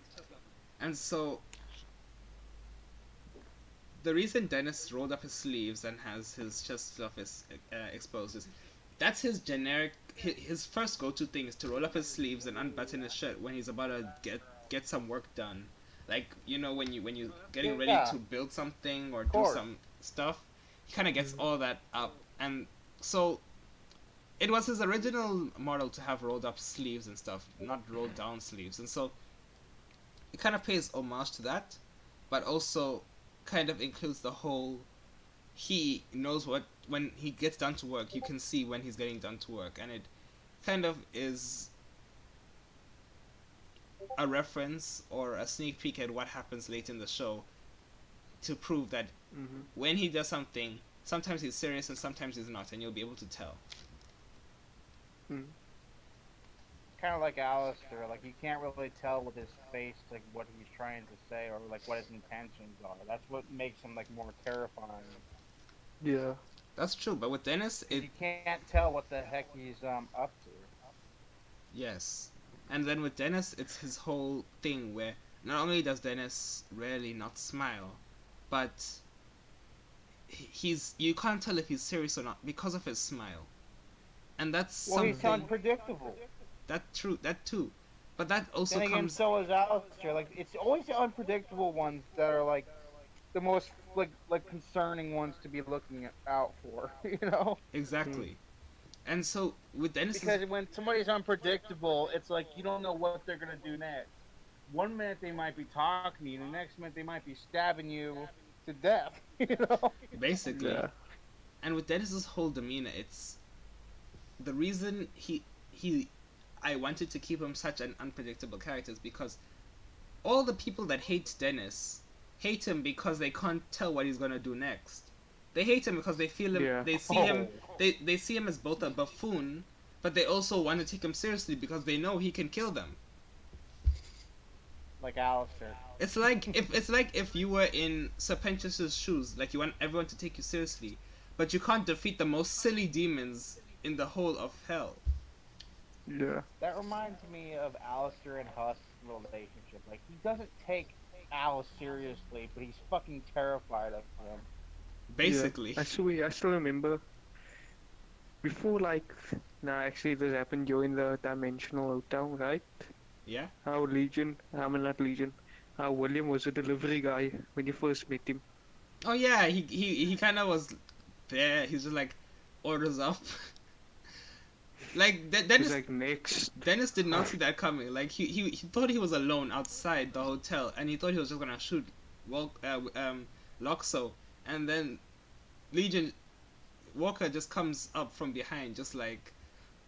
And so the reason Dennis rolled up his sleeves and has his chest fluff exposed is that's his generic. His first go-to thing is to roll up his sleeves and unbutton his shirt when he's about to get some work done. Like, you know, when you getting ready
Yeah,
to build something or
of
do
course.
some stuff, he kind of gets
Mm.
all that up. And so it was his original model to have rolled up sleeves and stuff, not rolled down sleeves. And so it kind of pays homage to that, but also kind of includes the whole, he knows what, when he gets done to work, you can see when he's getting done to work, and it kind of is a reference or a sneak peek at what happens late in the show to prove that
Mhm.
when he does something, sometimes he's serious and sometimes he's not, and you'll be able to tell.
Mm.
Kind of like Alistair. Like you can't really tell with his face like what he's trying to say or like what his intentions are. That's what makes him like more terrifying.
Yeah.
That's true, but with Dennis,
Because
it,
you can't tell what the heck he's up to.
yes. And then with Dennis, it's his whole thing where not only does Dennis rarely not smile, but he's, you can't tell if he's serious or not because of his smile. And that's
Well, he's
something
unpredictable.
that too. But that also
Then again,
comes,
so is Alistair. Like it's always the unpredictable ones that are like the most like concerning ones to be looking out for. You know.
Mm.
exactly. And so with Dennis's,
Because when somebody's unpredictable, it's like you don't know what they're gonna do next. One minute they might be talking to you, the next minute they might be stabbing you to death. You know.
basically,
Yeah.
and with Dennis's whole demeanor, it's the reason he I wanted to keep him such an unpredictable character is because all the people that hate Dennis hate him because they can't tell what he's gonna do next. They hate him because they feel him,
Yeah.
they see him,
Oh,
they see him as both a buffoon, but they also want to take him seriously because they know he can kill them.
like Alistair.
It's like if you were in Serpentius's shoes, like you want everyone to take you seriously, but you can't defeat the most silly demons in the whole of hell.
Yeah.
That reminds me of Alistair and Husk's relationship. Like he doesn't take Alice seriously, but he's fucking terrified of him.
Yeah.
Basically.
I still remember before, like, nah, actually this happened during the dimensional hotel, right?
Yeah.
How Legion, I mean not Legion, how William was a delivery guy when you first met him.
Oh yeah, he kind of was there. He's just like orders up. Like
He's like, next.
Dennis did not see that coming. Like he thought he was alone outside the hotel, and he thought he was just gonna shoot Loxo, and then Legion Walker just comes up from behind, just like,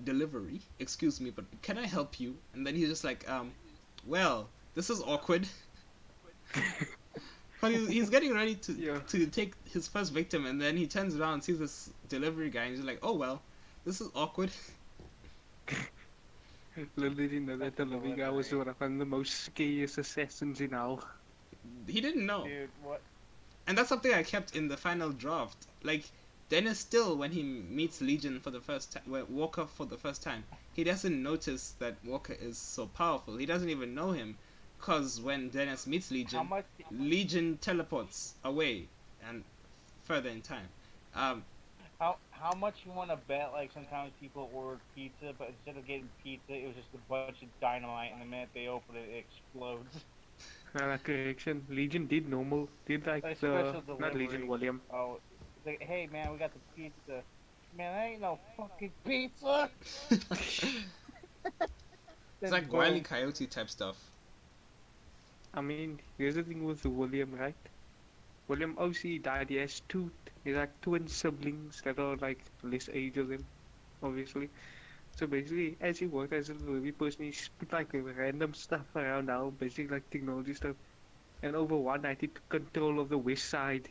delivery. Excuse me, but can I help you? And then he's just like, well, this is awkward. But he's getting ready
Yeah.
to take his first victim, and then he turns around, sees this delivery guy, and he's like, oh well, this is awkward.
Little did he know that the
Fucking
living guy was
delivery.
one of the most scariest assassins in hell.
He didn't know.
Dude, what?
And that's something I kept in the final draft. Like, Dennis still, when he meets Legion for the first time, Walker for the first time, he doesn't notice that Walker is so powerful. He doesn't even know him, because when Dennis meets
How
Legion,
much?
Legion teleports away and further in time. Um,
How much you want to bet? Like sometimes people ordered pizza, but instead of getting pizza, it was just a bunch of dynamite, and the minute they open it, it explodes.
Correction, Legion did normal, did like
Like
the,
special
not Legion,
delivery.
William.
Oh, it's like, hey man, we got the pizza. Man, that ain't no fucking pizza.
it's
Then
like Wile E.
boom.
Coyote type stuff.
I mean, here's the thing with William, right? William obviously died, he has he's like twin siblings that are like less age of him, obviously. So basically, as he worked as a delivery person, he put like random stuff around now, basically like technology stuff. And over one night, he took control of the west side.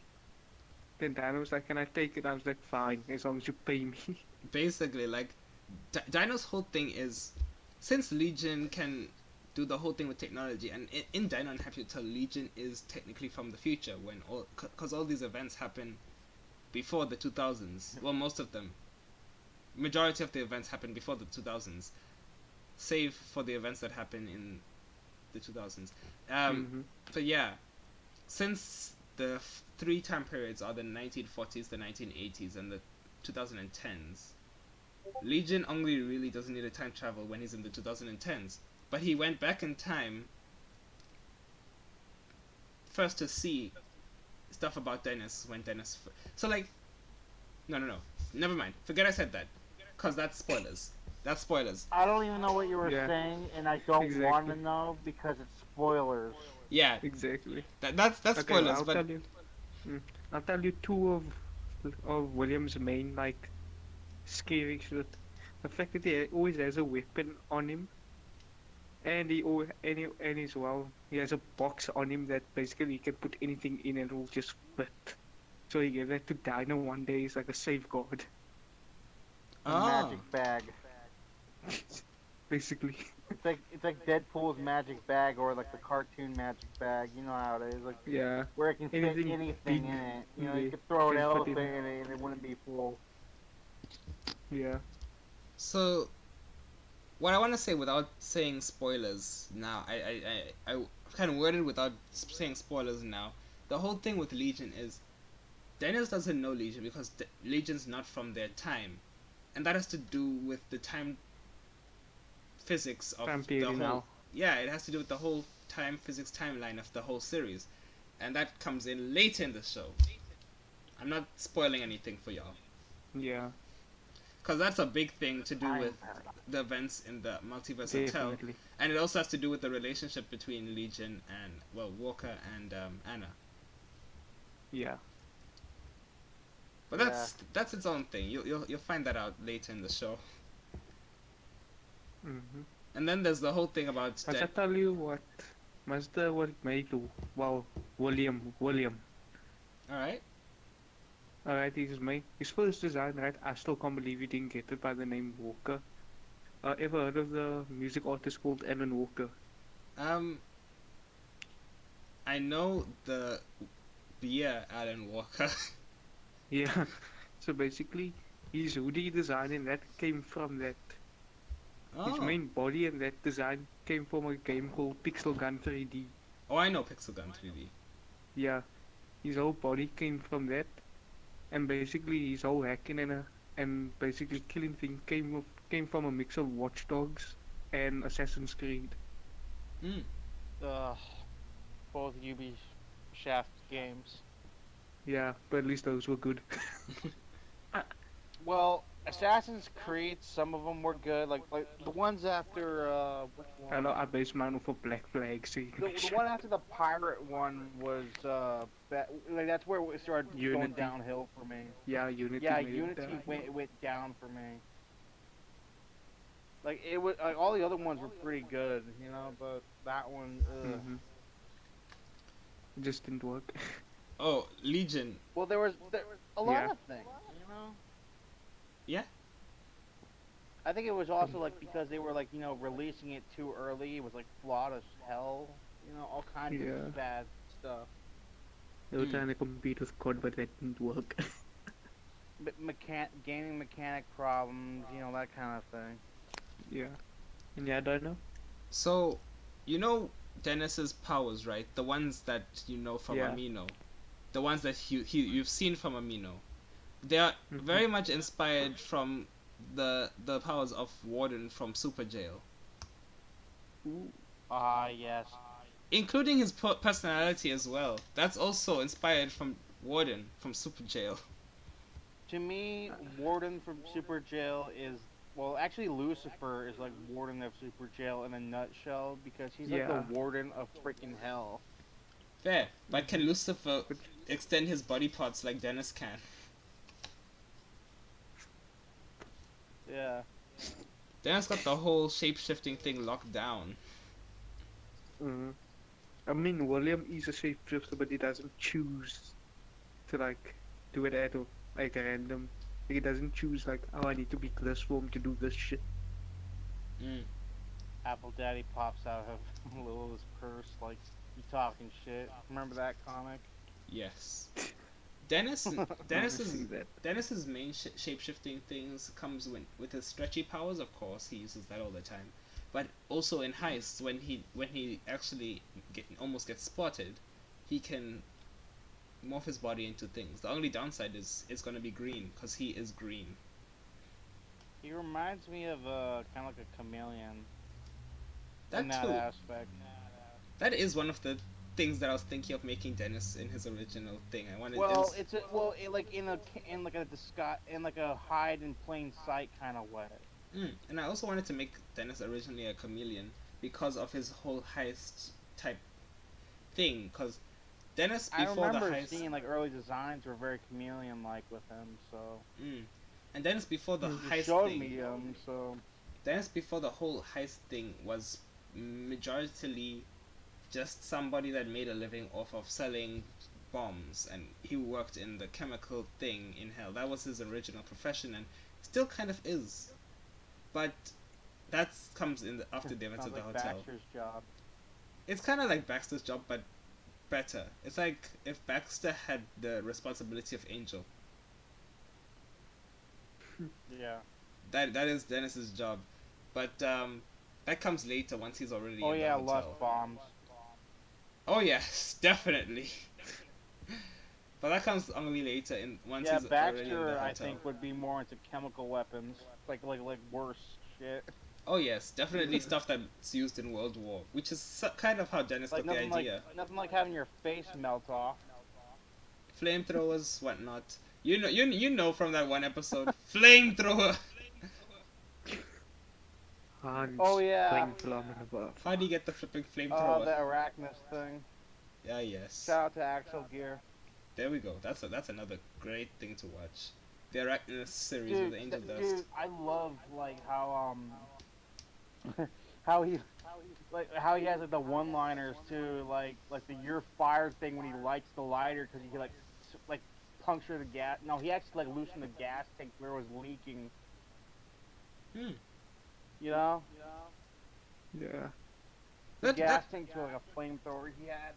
Then Dana was like, can I take it? I was like, fine, as long as you pay me.
Basically, like, Dino's whole thing is, since Legion can do the whole thing with technology, and in Dino, I'm happy to tell, Legion is technically from the future, when because all these events happen before the 2000s. Well, most of them. Majority of the events happen before the 2000s, save for the events that happen in the 2000s.
Mm-hmm.
But yeah, since the three time periods are the 1940s, the 1980s, and the 2010s, Legion only really doesn't need a time travel when he's in the 2010s. But he went back in time first to see stuff about Dennis when Dennis. So like, no, never mind. Forget I said that, cause that's spoilers. That's spoilers.
I don't even know what you were
Yeah,
saying, and I don't want to
exactly.
know because it's spoilers.
Yeah,
Exactly.
that's
Okay, well,
spoilers.
I'll
But
tell you. I'll tell you two of William's main like scary shit. The fact that he always has a weapon on him, and and as well he has a box on him that basically he can put anything in and it will just fit. So he gave that to Dino one day. It's like a safeguard,
A
oh,
magic bag.
basically.
It's like Deadpool's magic bag or like the cartoon magic bag. You know how it is, like
Yeah,
where it can fit
anything
anything in
big
it. You
in
know, you
there
could throw an
can fit
elephant
in.
in it and it wouldn't be full.
Yeah.
so what I want to say without saying spoilers now, I kind of worded without saying spoilers now. The whole thing with Legion is Dennis doesn't know Legion because Legion's not from their time, and that has to do with the time physics of
Time
the
period
whole.
now.
Yeah, it has to do with the whole time physics timeline of the whole series, and that comes in later in the show. I'm not spoiling anything for y'all,
Yeah,
because that's a big thing to do with
Time paradox.
the events in the multiverse of Tell,
definitely.
and it also has to do with the relationship between Legion and Walker and Anna.
Yeah.
But
Yeah.
that's its own thing. You'll find that out later in the show.
Mm-hmm.
And then there's the whole thing about
Must I tell you what? What it made to well, William.
All right.
Alright, he's made his first design. Right, I still can't believe he didn't get it by the name Walker. Ever heard of the music artist called Anon Walker?
Um, I know the beer Alan Walker.
Yeah. So basically, his hoodie design and that came from that. His
Oh,
main body and that design came from a game called Pixel Gun 3D.
oh, I know Pixel Gun 3D.
Yeah, his whole body came from that, and basically his whole hacking and basically killing thing came from a mix of Watch Dogs and Assassin's Creed.
Mm.
Ugh. Both Ubi Shaft games.
Yeah, but at least those were good.
Well, Assassin's Creed, some of them were good. Like the ones after which
I
one?
know I based mine off of Black Flag, so you can
The one after the pirate one was like that's where it started going
Unity.
downhill for me.
Yeah, Unity
Yeah,
made it
Unity
down.
went down for me. Like it was like all the other ones were pretty good, you know, but that one. Ugh.
It just didn't work.
Oh, Legion.
Well, there was a lot
Yeah.
of things, you know.
Yeah.
I think it was also like because they were like releasing it too early. It was like flawed as hell. You know, all kinds
Yeah.
of bad stuff.
They were
Mm.
trying to compete with COD, but that didn't work.
But gaming mechanic problems, that kind of thing.
Yeah. And yeah, I don't know.
So, you know Dennis's powers, right? The ones that you know from
Yeah.
Amino. The ones that you've seen from Amino. They are very much inspired from the powers of Warden from Super Jail,
Ah, yes.
including his personality as well. That's also inspired from Warden from Super Jail.
To me, Warden from Super Jail is well, actually Lucifer is like Warden of Super Jail in a nutshell because he's like
Yeah.
the Warden of freaking hell.
Fair, but can Lucifer
But
extend his body parts like Dennis can?
Yeah.
Dennis got the whole shape-shifting thing locked down.
mhm. I mean, William is a shapeshifter, but he doesn't choose to like do it at like random. He doesn't choose like, oh, I need to be this form to do this shit.
Mm.
Apple Daddy pops out of Lilith's purse like you talking shit. Remember that comic?
Yes. Dennis
I
Dennis's
see that.
Dennis's main shape-shifting things comes with his stretchy powers. Of course, he uses that all the time. But also in heists, when he actually almost gets spotted, he can morph his body into things. The only downside is it's gonna be green because he is green.
He reminds me of kind of like a chameleon
That
in that
too.
aspect.
That is one of the things that I was thinking of making Dennis in his original thing. I wanted
Well,
Dennis.
it's a, well, it, like in like a disguise in like a hide in plain sight kind of way.
And I also wanted to make Dennis originally a chameleon because of his whole heist type thing. Because Dennis
I
before the
remember
heist,
seeing like early designs were very chameleon-like with him. So
mm, and Dennis before the
Mm.
you
heist
showed
thing,
me him. So
Dennis before the whole heist thing was majoritarily just somebody that made a living off of selling bombs, and he worked in the chemical thing in hell. That was his original profession, and still kind of is. But that comes in after they went to
sounds
the
like
hotel.
Baxter's job.
It's kind of like Baxter's job, but better. It's like if Baxter had the responsibility of Angel.
Yeah.
That is Dennis's job, but that comes later once he's already
Oh
in the
yeah, lust
hotel.
bombs.
Oh yes, definitely. But that comes only later in once
Yeah,
he's already in the
Baxter I
hotel.
think would be more into chemical weapons, like worse shit.
Oh yes, definitely stuff that's used in World War, which is kind of how Dennis
Like
got the idea.
nothing like having your face melt off.
Flamethrowers, whatnot. You know from that one episode, flamethrower.
Oh
Hans
yeah.
Flame above.
How do you get the flipping
Oh,
flamethrower?
the Arachnus thing.
Yeah, yes.
Shout out to Axel Gear.
There we go. That's another great thing to watch. The Arachnus series with
Dude,
the Angel
dude,
Dust.
I love like how how he how he has like the one-liners too, like the "you're fired" thing when he lights the lighter because he could like puncture the gas. No, he actually like loosened the gas tank where it was leaking.
Hmm.
You know,
Yeah.
the
That,
gas
that
tank to like a flamethrower he had.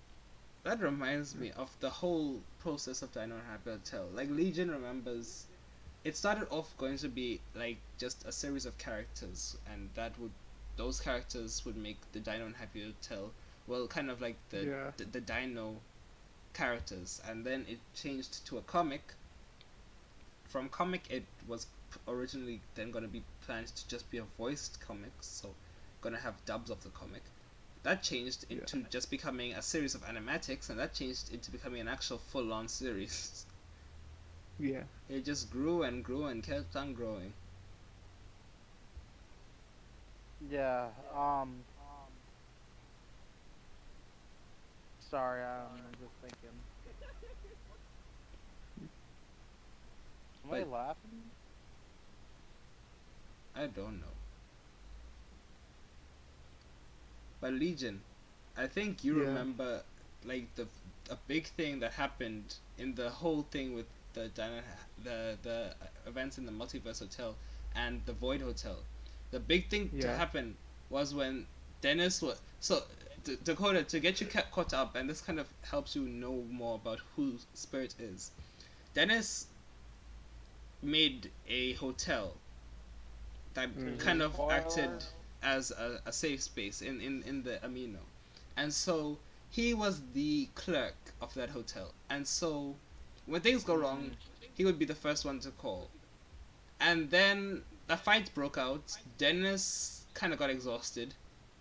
that reminds me of the whole process of Dino1012 Hotel. Like Legion remembers, it started off going to be like just a series of characters, and those characters would make the Dino1012 Hotel. Well, kind of like
Yeah.
the Dino characters, and then it changed to a comic. From comic, it was originally then going to be planned to just be a voiced comic, so going to have dubs of the comic. That changed into just becoming a series of animatics, and that changed into becoming an actual full-on series.
Yeah.
It just grew and grew and kept on growing.
Yeah. Sorry, I'm just thinking. Somebody
But
laughing?
I don't know. But Legion, I think you
Yeah.
remember like a big thing that happened in the whole thing with the events in the Multiverse Hotel and the Void Hotel. The big thing to
Yeah.
happen was when Dennis was Dakota, to get you caught up, and this kind of helps you know more about who Spirit is. Dennis made a hotel that kind of acted
Spoiler.
as a safe space in the Amino. And so he was the clerk of that hotel. And so when things go wrong, he would be the first one to call. And then a fight broke out. Dennis kind of got exhausted.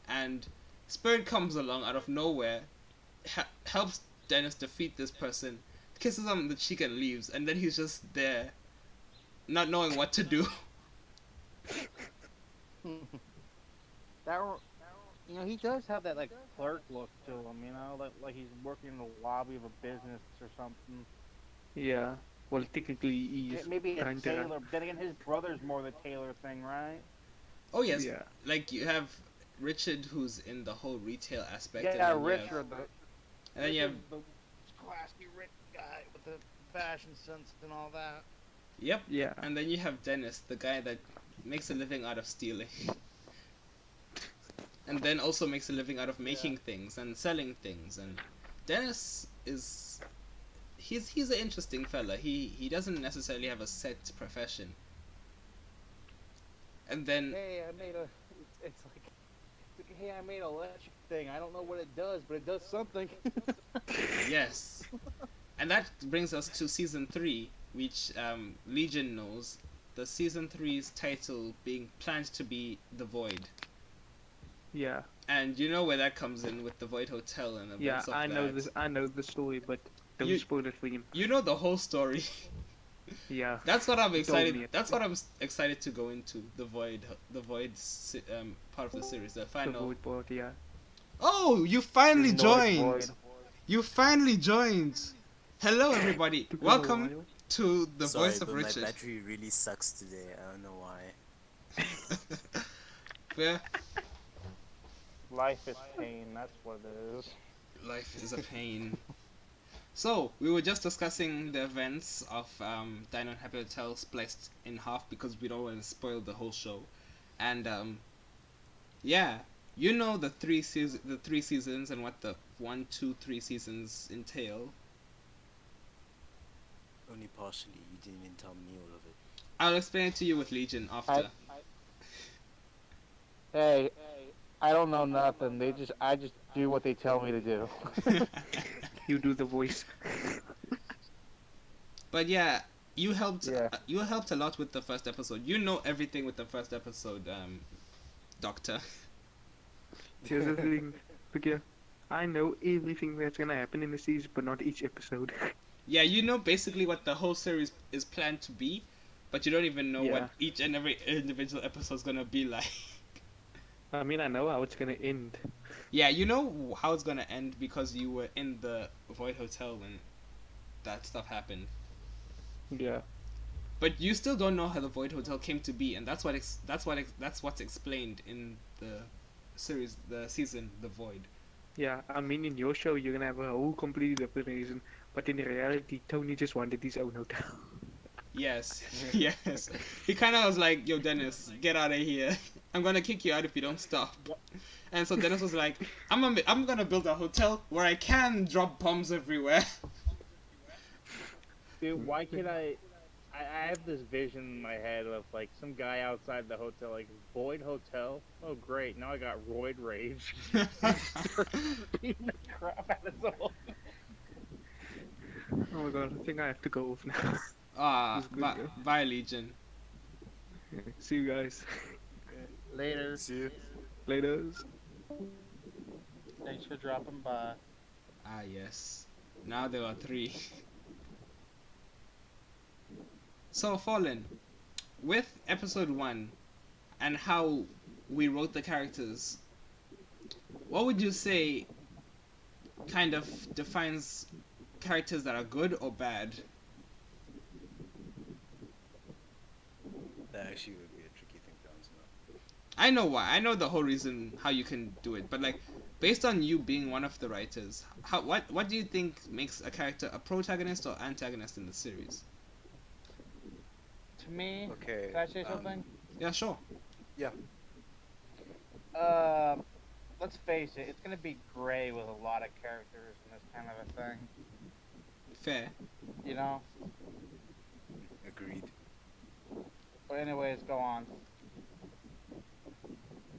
And Spirit comes along out of nowhere, helps Dennis defeat this person, kisses him on the cheek and leaves. And then he's just there, not knowing what to do.
That he does have that like clerk look to him. Like he's working in the lobby of a business or something.
Yeah. Well, technically, he's
Maybe a
trying to.
tailor. But then again, his brother's more the tailor thing, right?
Oh yes,
Yeah.
like you have Richard, who's in the whole retail aspect,
Yeah,
and then
Richard,
you have
the classy rich guy with the fashion sense and all that.
yep,
Yeah.
and then you have Dennis, the guy that makes a living out of stealing, and then also makes a living out of making things and selling things. And Dennis is he's an interesting fella. He doesn't necessarily have a set profession. And then
Hey, I made a. It's like, hey, I made an electric thing. I don't know what it does, but it does something.
yes, and that brings us to season 3, which Legion knows. The season 3's title being planned to be The Void.
Yeah,
And you know where that comes in with the Void Hotel and
yeah,
events of
I know
that.
this. I know the story, but don't
You
spoil it for him.
you know the whole story.
Yeah,
That's what I'm
he told
excited.
me
That's
actually.
what I'm excited to go into the void part of the series, the
The
final.
void part. Yeah.
Oh, you
The
finally
Noid
joined.
Void.
You finally joined. Hello, everybody.
Took him a
Welcome
while.
to the
Sorry,
voice of
but my
Richard.
battery really sucks today. I don't know why.
Where
Life is pain. That's what it is.
life is a pain. So we were just discussing the events of Dino1012 Hotel spliced in half because we don't want to spoil the whole show, and yeah, you know the three seasons and what the 1, 2, 3 seasons entail.
Only partially. You didn't even tell me all of it.
I'll explain it to you with Legion
I
after.
hey, I don't know nothing. I just do what they tell me to do.
You do the voice.
But yeah,
Yeah.
you helped a lot with the first episode. You know everything with the first episode, Doctor.
Here's the thing. Look here. I know everything that's gonna happen in the series, but not each episode.
Yeah, you know basically what the whole series is planned to be, but you don't even know what
Yeah.
each and every individual episode is gonna be like.
I mean, I know how it's gonna end.
Yeah, you know how it's gonna end because you were in the Void Hotel when that stuff happened.
Yeah.
But you still don't know how the Void Hotel came to be, and that's what's explained in the series, the season, the Void.
Yeah, I mean, in your show, you're gonna have a whole completely different reason, but in reality, Tony just wanted his own hotel.
Yes, yes. He kind of was like, "Yo, Dennis, get out of here. I'm gonna kick you out if you don't stop." And so Dennis was like, I'm gonna build a hotel where I can drop bombs everywhere."
Dude, why can't I have this vision in my head of like some guy outside the hotel, like Void Hotel. Oh great, now I got roid rage. Beating the crap out of someone.
Oh my god, I think I have to go off now.
Ah,
It's good, yeah.
bye, Legion.
See you guys.
Later.
See you.
Laters.
Thanks for dropping by.
Ah, yes. Now there are three. So, Fallen, with episode 1 and how we wrote the characters, what would you say kind of defines characters that are good or bad?
That actually would be a tricky thing to answer.
I know why. I know the whole reason how you can do it, but like based on you being one of the writers, what do you think makes a character a protagonist or antagonist in the series?
To me,
Okay.
can I say something?
Yeah, sure.
Let's face it, it's gonna be gray with a lot of characters in this kind of a thing.
Fair.
You know?
Agreed.
But anyways, go on.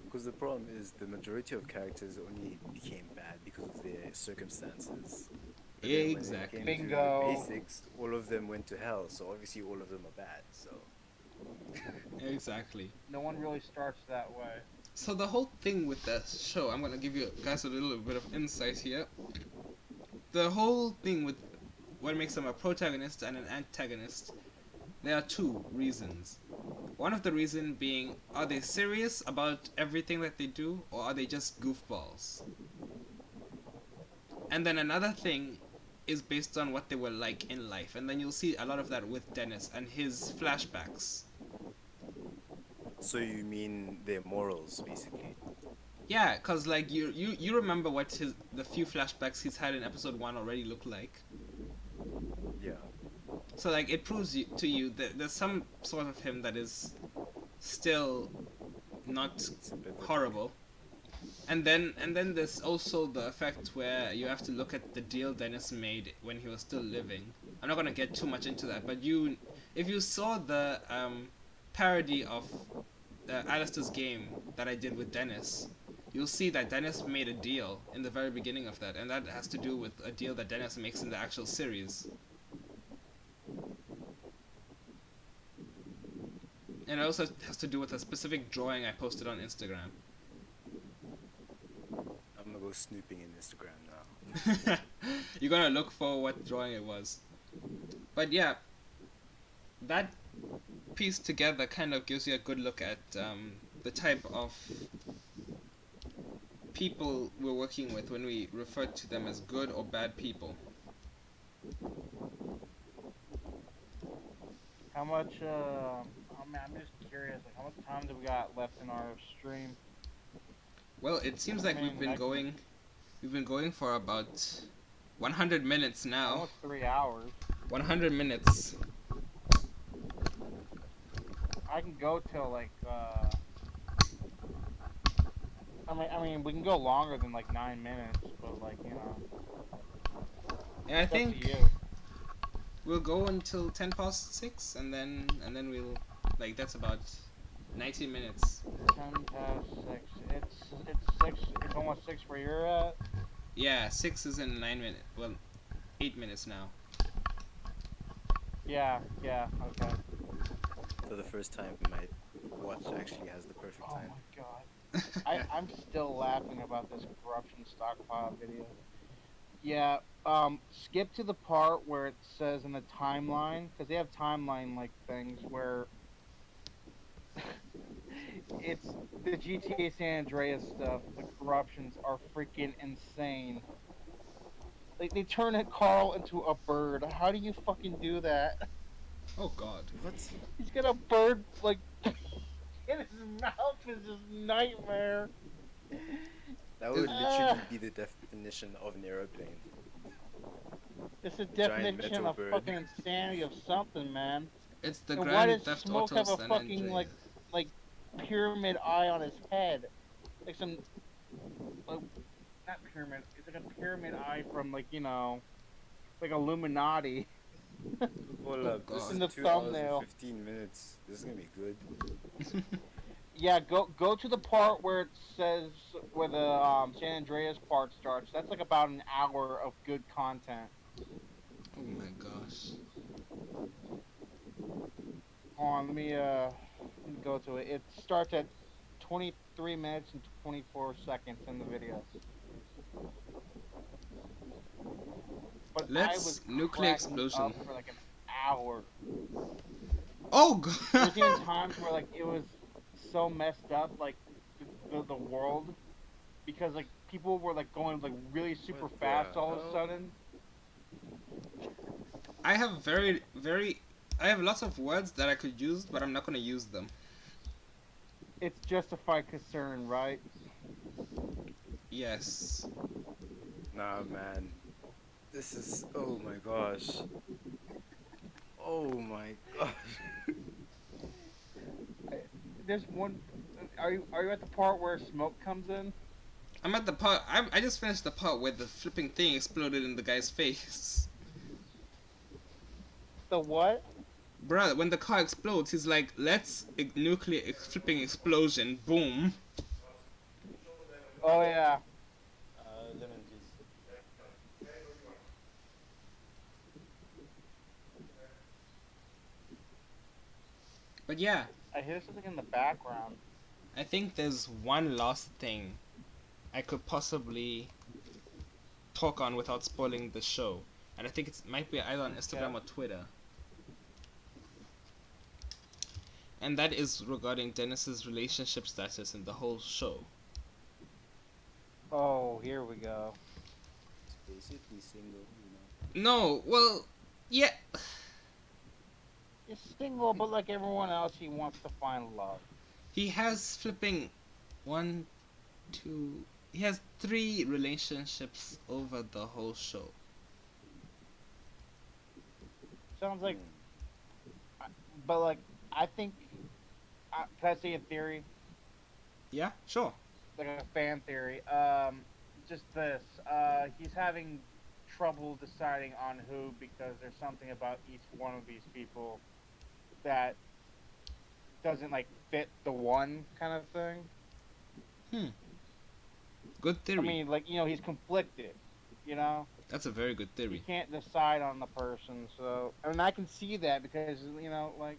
Because the problem is the majority of characters only became bad because of their circumstances. But then when it
Exactly.
came to
Bingo.
the basics, all of them went to hell. So obviously all of them are bad. So
Exactly.
No one really starts that way.
So the whole thing with the show, I'm gonna give you guys a little bit of insight here. The whole thing with what makes them a protagonist and an antagonist, there are two reasons. One of the reasons being, are they serious about everything that they do, or are they just goofballs? And then another thing is based on what they were like in life, and then you'll see a lot of that with Dennis and his flashbacks.
So you mean their morals, basically?
Yeah, cause like you remember what the few flashbacks he's had in episode 1 already look like.
Yeah.
So like it proves to you that there's some sort of him that is still not
Sympathetic.
horrible. And then there's also the effect where you have to look at the deal Dennis made when he was still living. I'm not gonna get too much into that, but if you saw the parody of Alistair's game that I did with Dennis, you'll see that Dennis made a deal in the very beginning of that, and that has to do with a deal that Dennis makes in the actual series. And it also has to do with a specific drawing I posted on Instagram.
snooping in Instagram now.
You're gonna look for what drawing it was. But yeah, that piece together kind of gives you a good look at the type of people we're working with when we refer to them as good or bad people.
How much? I mean, I'm just curious. Like, how much time do we got left in our stream?
Well, it seems
I
like
mean,
we've been going for about 100 minutes now.
almost 3 hours.
100 minutes.
I can go till like. I mean, we can go longer than like 9 minutes, but like
And I
it's up
think
to you.
we'll go until 10 past 6 and then we'll like that's about 90 minutes.
10 past 6. It's 6. It's almost 6 where you're at.
Yeah, 6 is in 9 minutes. Well, 8 minutes now.
Yeah. Okay.
For the first time, my watch actually has the perfect
Oh
time.
my god. I'm still laughing about this corruption stockpile video. Yeah. Skip to the part where it says in the timeline, because they have timeline like things where it's the GTA San Andreas stuff. The corruptions are freaking insane. Like they turn Carl into a bird. How do you fucking do that?
Oh god.
What?
He's got a bird like in his mouth. Is just nightmare.
That would literally be the definition of an aeroplane.
It's a
Giant
definition
metal
of
bird.
fucking insanity of something, man.
It's the
And why
Grand
does
Theft
Smoke
Auto
have a
San
fucking
Andreas.
like pyramid eye on his head? Like some like, not pyramid. It's like a pyramid eye from like like Illuminati.
Hold up, this
God.
is
In the
2 hours
thumbnail.
and 15 minutes. This is gonna be good.
Yeah, go to the part where it says where the San Andreas part starts. That's like about an hour of good content.
Oh my gosh.
Hold on, let me go to it. It starts at 23 minutes and 24 seconds in the video. But I was
Let's nuclear
cracking
explosion.
up for like an hour.
Oh
There's even
god.
times where like it was so messed up, like the world, because like people were like going like really super
What the
fast all of a
hell?
sudden.
I have lots of words that I could use, but I'm not gonna use them.
It's justified concern, right?
Yes.
Nah, man. This is. Oh my gosh. Oh my gosh.
There's one. Are you at the part where smoke comes in?
I'm at the part. I just finished the part where the flipping thing exploded in the guy's face.
The what?
Bruh, when the car explodes, he's like, let's nuclear flipping explosion. Boom.
Oh yeah.
Lemon, please.
But yeah,
I hear something in the background.
I think there's one last thing I could possibly talk on without spoiling the show. And I think it might be either on Instagram or Twitter. And that is regarding Dennis's relationship status in the whole show.
Oh, here we go.
Basically single,
No, well, yeah.
He's single, but like everyone else, he wants to find love.
He has flipping one, two. He has 3 relationships over the whole show.
Sounds like, but like I think. Can I say a theory?
Yeah, sure.
Like a fan theory. Just this. He's having trouble deciding on who because there's something about each one of these people that doesn't like fit the one kind of thing.
Good theory.
I mean, like he's conflicted.
That's a very good
He
theory.
can't decide on the person. So I mean, I can see that because like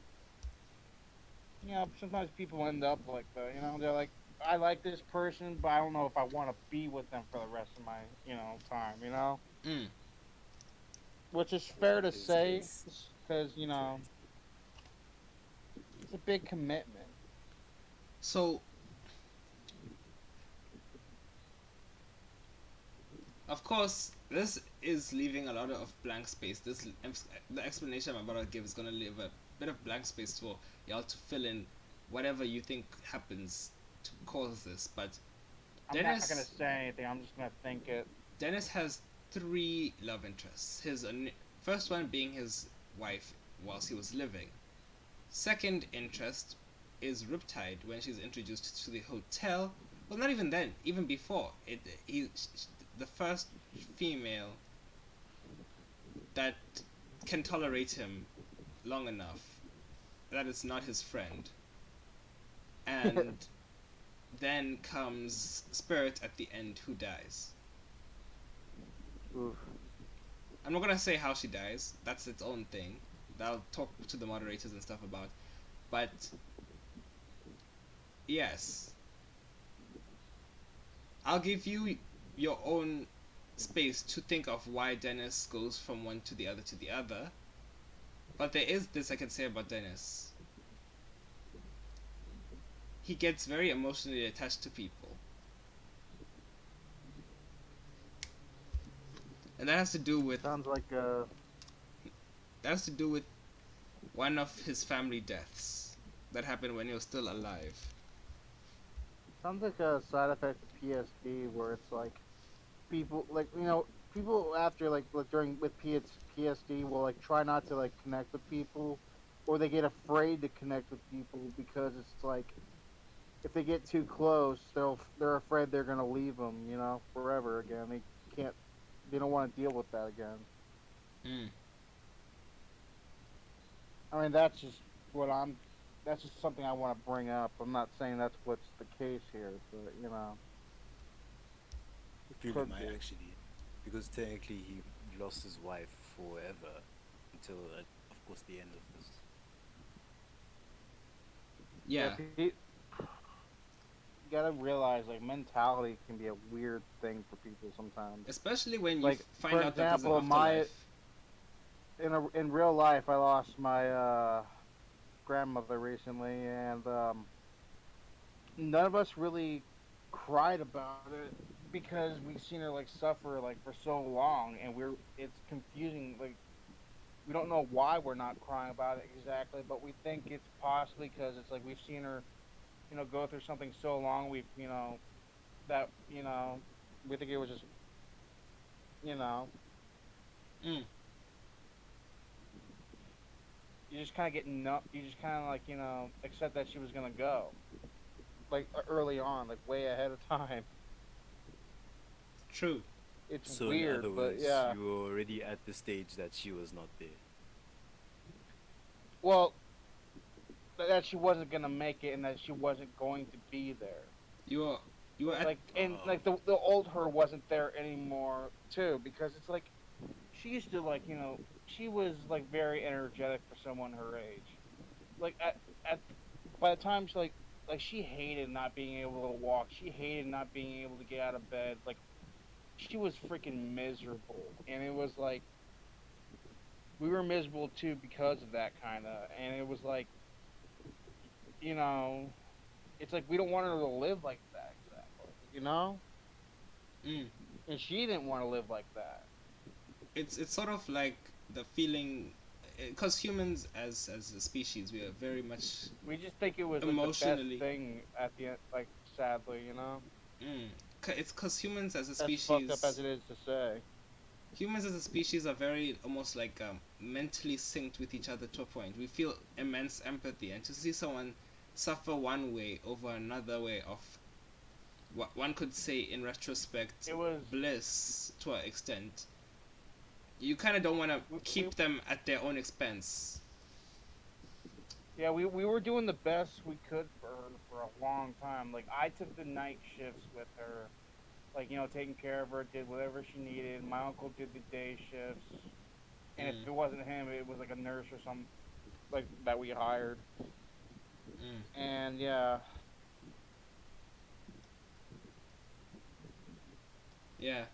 sometimes people end up like that. They're like I like this person, but I don't know if I want to be with them for the rest of my time.
Mm.
Which is
Yeah,
fair to
in his
say
case,
because
sure.
it's a big commitment.
So, of course, this is leaving a lot of blank space. The explanation I'm about to give is gonna leave a bit of blank space for y'all to fill in whatever you think happens to cause this. But
I'm not gonna
Dennis
say anything. I'm just gonna think it.
Dennis has three love interests. His first one being his wife whilst he was living. Second interest is Riptide when she's introduced to the hotel. Well, not even then. Even before it, the first female that can tolerate him long enough that it's not his friend. And then comes Spirit at the end, who dies.
Oof.
I'm not gonna say how she dies. That's its own thing. That I'll talk to the moderators and stuff about. But yes, I'll give you your own space to think of why Dennis goes from one to the other to the other. But there is this I can say about Dennis. He gets very emotionally attached to people. And
Sounds like
that has to do with one of his family deaths that happened when he was still alive.
a side effect of PSD where it's like people like people after like during with PSD will like try not to like connect with people, or they get afraid to connect with people because it's like if they get too close, they're afraid they're gonna leave them, forever again. Can't they don't want to deal with that again.
Mm.
I mean, what I'm. That's just something I want to bring up. I'm not saying that's what's the case here, but it
I feel it
could
might
be.
actually, because technically he lost his wife forever until, of course, the end of this.
Yeah,
Yeah,
you gotta realize like mentality can be a weird thing for people sometimes.
especially when you
Like for
find out that there's an
example, my
afterlife.
in real life, I lost my grandmother recently, and none of us really cried about it because we've seen her like suffer like for so long, and it's confusing. Like we don't know why we're not crying about it exactly, but we think it's possibly because it's like we've seen her, go through something so long. We've that we think it was just you know
Mm.
you just kind of get no, you just kind of like accept that she was gonna go like early on, like way ahead of time.
True.
It's
So, in other
weird, but
words,
yeah.
you were already at the stage that she was not there.
Well, that she wasn't gonna make it and that she wasn't going to be there.
You are you are at
Like and
Oh,
like the old her wasn't there anymore too, because it's like she used to like she was like very energetic for someone her age. Like at by the time she she hated not being able to walk. She hated not being able to get out of bed. Like she was freaking miserable, and it was like we were miserable too because of that kind of. And it was like you know, it's like we don't want her to live like that exactly.
mm.
And she didn't want to live like that.
It's sort of like the feeling because humans as a species we are very much
We just think it was like the best
emotionally
thing at the end, like sadly.
mm, it's because humans as a
As fucked up as
species
it is to say.
are very almost like mentally synced with each other to a point. We feel immense empathy, and to see someone suffer one way over another way of what one could say in retrospect
It was
bliss to an extent, you kind of don't want to
we
keep them at their own expense.
yeah we were doing the best we could for her for a long time. Like I took the night shifts with her, like taking care of her, did whatever she needed. My uncle did the day shifts, and if
Mm,
it wasn't him, it was like a nurse or some like that we hired.
mm.
And yeah,
Yeah,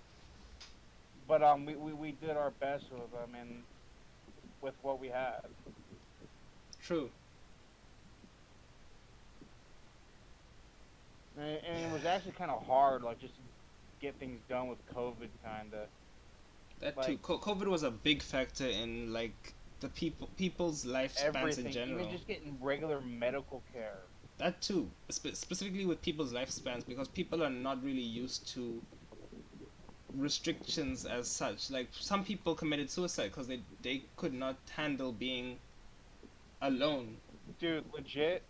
But we did our best with them and with what we had.
true.
And it was actually kind of hard, like just to get things done with COVID, kind of
That too.
like
COVID was a big factor in like the people's lifespans in
everything, even
general.
just getting regular medical care.
That too, specifically with people's lifespans, because people are not really used to restrictions as such. Like some people committed suicide because they could not handle being alone.
Dude, legit,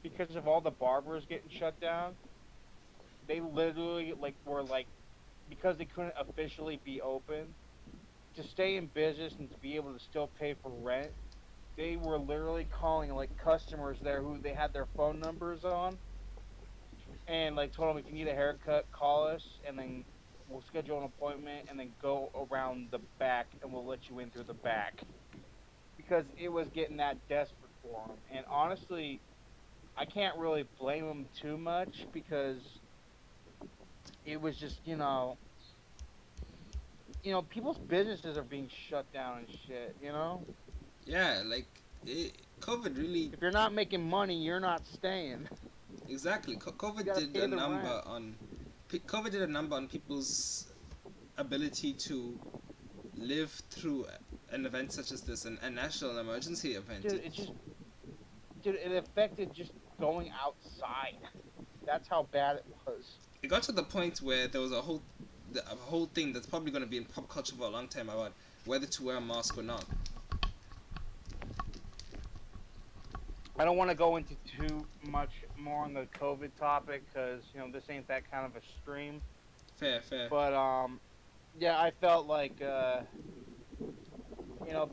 because of all the barbers getting shut down, they literally like were like because they couldn't officially be open to stay in business and to be able to still pay for rent. They were literally calling like customers there who they had their phone numbers on and like told them if you need a haircut, call us and then we'll schedule an appointment and then go around the back and we'll let you in through the back because it was getting that desperate for them. And honestly, I can't really blame them too much because it was just people's businesses are being shut down and shit.
Yeah, like COVID really
If you're not making money, you're not staying.
exactly.
You
COVID
gotta
did
pay
a
the rent.
number on COVID did a number on people's ability to live through an event such as this, a national emergency event.
Dude, it affected just going outside. That's how bad it was.
It got to the point where there was a whole thing that's probably going to be in pop culture for a long time about whether to wear a mask or not.
I don't want to go into too much more on the COVID topic because this ain't that kind of a stream.
Fair, fair.
But yeah, I felt like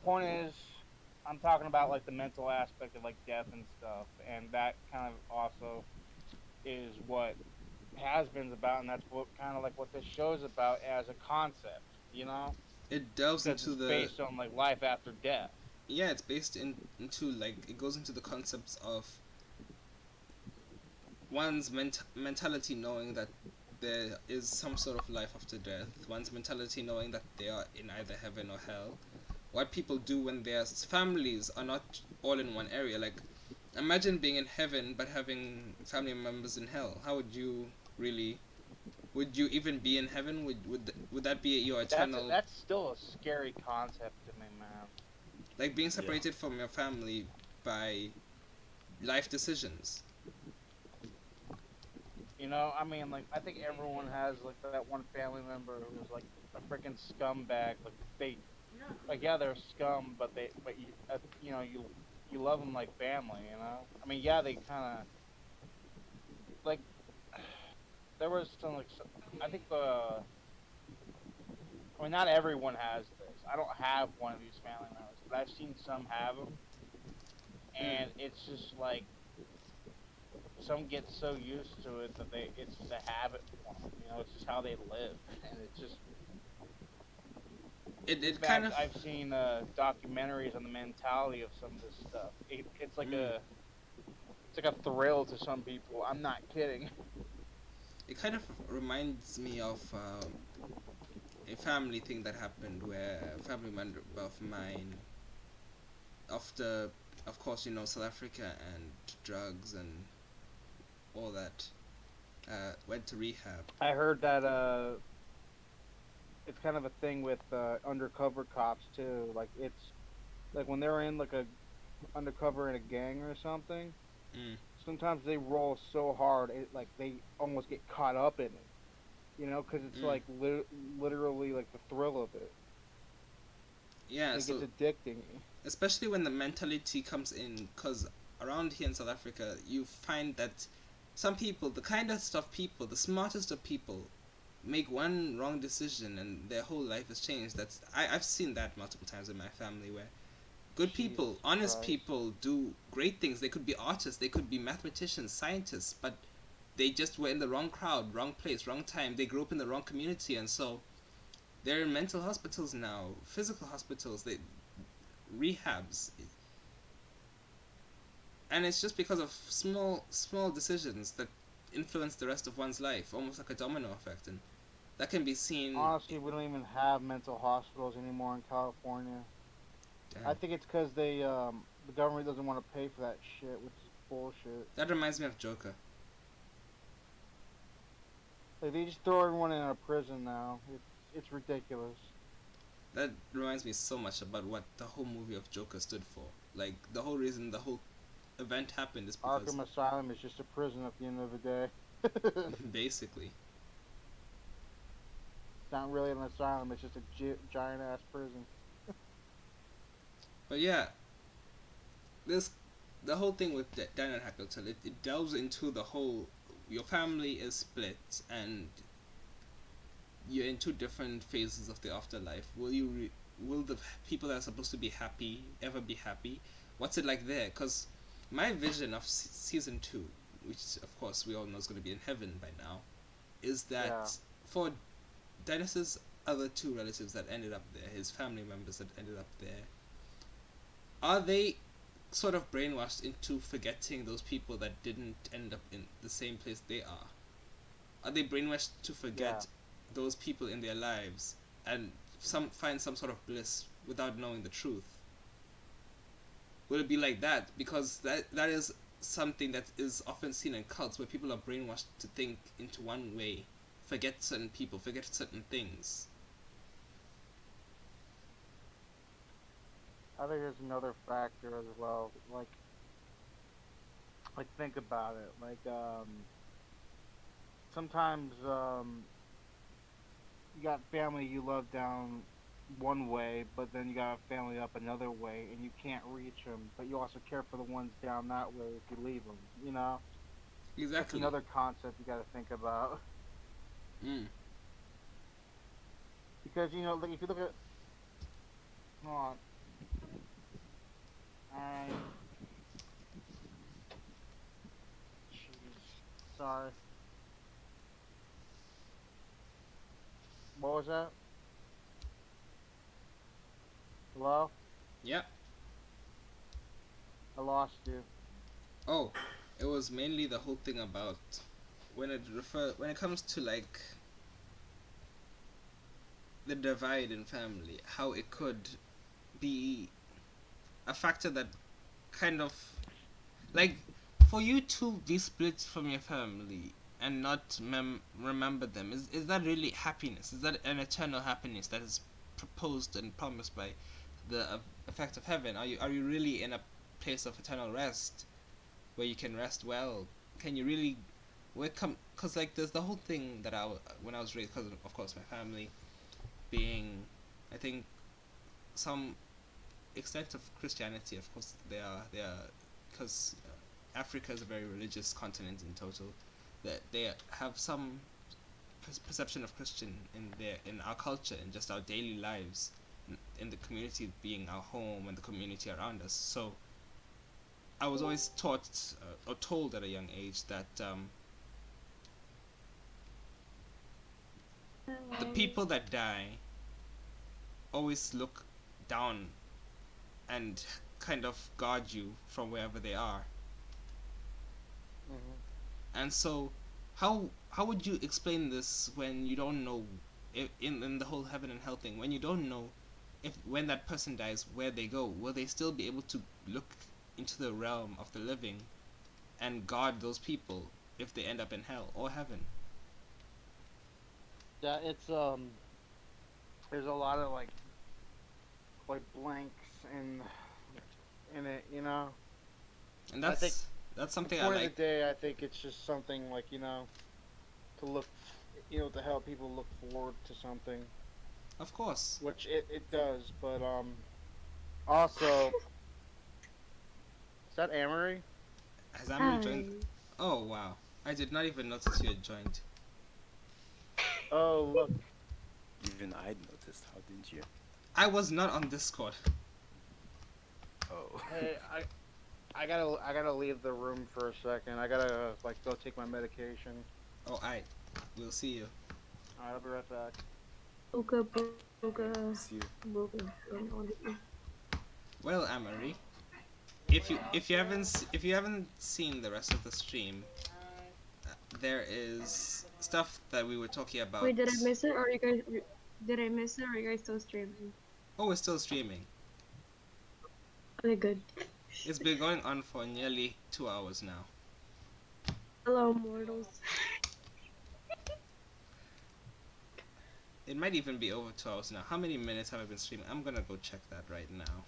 point is, I'm talking about like the mental aspect of like death and stuff, and that kind of also is what has been's about, and that's what kind of like what this show's about as a concept,
It delves
because
into
it's
the
based on like life after death.
yeah, it's based into like it goes into the concepts of one's mentality knowing that there is some sort of life after death, one's mentality knowing that they are in either heaven or hell, what people do when their families are not all in one area. Like, imagine being in heaven but having family members in hell. How would you really? Would you even be in heaven? Would that be your eternal?
That's still a scary concept to me, man.
Like being
Yeah.
separated from your family by life decisions.
I mean, like I think everyone has like that one family member who's like a freaking scumbag. Like like yeah, they're scum, but you love them like family. I mean, yeah, they kind of like there was some like I think I mean not everyone has this. I don't have one of these family members, but I've seen some have them,
Mm.
and it's just like some get so used to it that it's just a habit for them. It's just how they live, and it's just. In
It kind
fact,
of
I've seen documentaries on the mentality of some of this stuff. It's like
mm,
it's like a thrill to some people. I'm not kidding.
it kind of reminds me of a family thing that happened where a family member of mine, after, of course, South Africa and drugs and all that, went to rehab.
I heard that it's kind of a thing with undercover cops too. Like it's like when they're in like a undercover in a gang or something.
Mm.
Sometimes they roll so hard, like they almost get caught up in it. Because it's
Mm.
like literally like the thrill of it.
Yeah,
It gets
so
addicting.
especially when the mentality comes in, because around here in South Africa, you find that some people, the kindest of people, the smartest of people, make one wrong decision and their whole life is changed. I've seen that multiple times in my family where good people,
Jesus
honest
Christ.
people do great things. They could be artists, they could be mathematicians, scientists, but they just were in the wrong crowd, wrong place, wrong time. They grew up in the wrong community, and so they're in mental hospitals now, physical hospitals, they rehabs, and it's just because of small decisions that influence the rest of one's life, almost like a domino effect. And That can be seen.
Honestly, we don't even have mental hospitals anymore in California. I
Damn.
think it's because the government doesn't want to pay for that shit, which is bullshit.
That reminds me of Joker.
Like they just throw everyone in a prison now. It's ridiculous.
That reminds me so much about what the whole movie of Joker stood for. Like the whole reason the whole event happened is because
Arkham Asylum is just a prison at the end of the day. It's
basically.
not really an asylum. It's just a giant ass prison.
But yeah, this the whole thing with Dino1012, it delves into the whole your family is split and you're in two different phases of the afterlife. Will the people that are supposed to be happy ever be happy? What's it like there? Because my vision of season 2, which of course we all know is going to be in heaven by now, is that
Yeah.
for Dennis's other two relatives that ended up there, his family members that ended up there, are they sort of brainwashed into forgetting those people that didn't end up in the same place they are? Are they brainwashed to forget those people in their lives and find some sort of bliss without knowing the truth? Will it be like that? Because that is something that is often seen in cults where people are brainwashed to think into one way, forget certain people, forget certain things.
I think there's another factor as well. Like think about it. Sometimes you got family you love down one way, but then you got a family up another way, and you can't reach them. But you also care for the ones down that way if you leave them. You know, that's
Exactly.
another concept you got to think about.
Mm.
Because like if you look at, hold on, alright, jeez, sorry. What was that? Hello?
Yeah.
I lost you.
Oh, it was mainly the whole thing about when it comes to like the divide in family, how it could be a factor that kind of like for you to be split from your family and not remember them, is that really happiness? Is that an eternal happiness that is proposed and promised by the effect of heaven? Are you really in a place of eternal rest where you can rest well? Can you really because like there's the whole thing that when I was raised, because of course my family being, I think, some extent of Christianity. Of course they are because Africa is a very religious continent in total, that they have some perception of Christian in our culture, in just our daily lives, in the community being our home and the community around us. So I was always taught or told at a young age that the people that die always look down and kind of guard you from wherever they are.
Hmm.
And so, how would you explain this when you don't know, in the whole heaven and hell thing, when you don't know if when that person dies where they go, will they still be able to look into the realm of the living and guard those people if they end up in hell or heaven?
Yeah, there's a lot of like blanks in it,
And
I think
that's
at the
something I
point of the
like.
day, I think it's just something like to look, to help people look forward to something,
Of course.
which it does. But also, is that Amory?
Has Amerie joined? Oh wow, I did not even notice you had joined.
Oh look,
Even I'd noticed. How didn't you?
I was not on Discord.
Oh.
hey, I gotta leave the room for a second. I gotta go take my medication.
Oh, we'll see you.
Alright, I'll be right back.
Boga, boga,
See you.
boga. Don't know what
Well, Amerie, if you haven't seen the rest of the stream, there is stuff that we were talking about.
Wait, did I miss it, or are you guys? Did I miss it, or are you guys still streaming?
Oh, we're still streaming.
Okay, good.
It's been going on for nearly 2 hours now.
Hello, mortals.
It might even be over 2 hours now. How many minutes have I been streaming? I'm gonna go check that right now.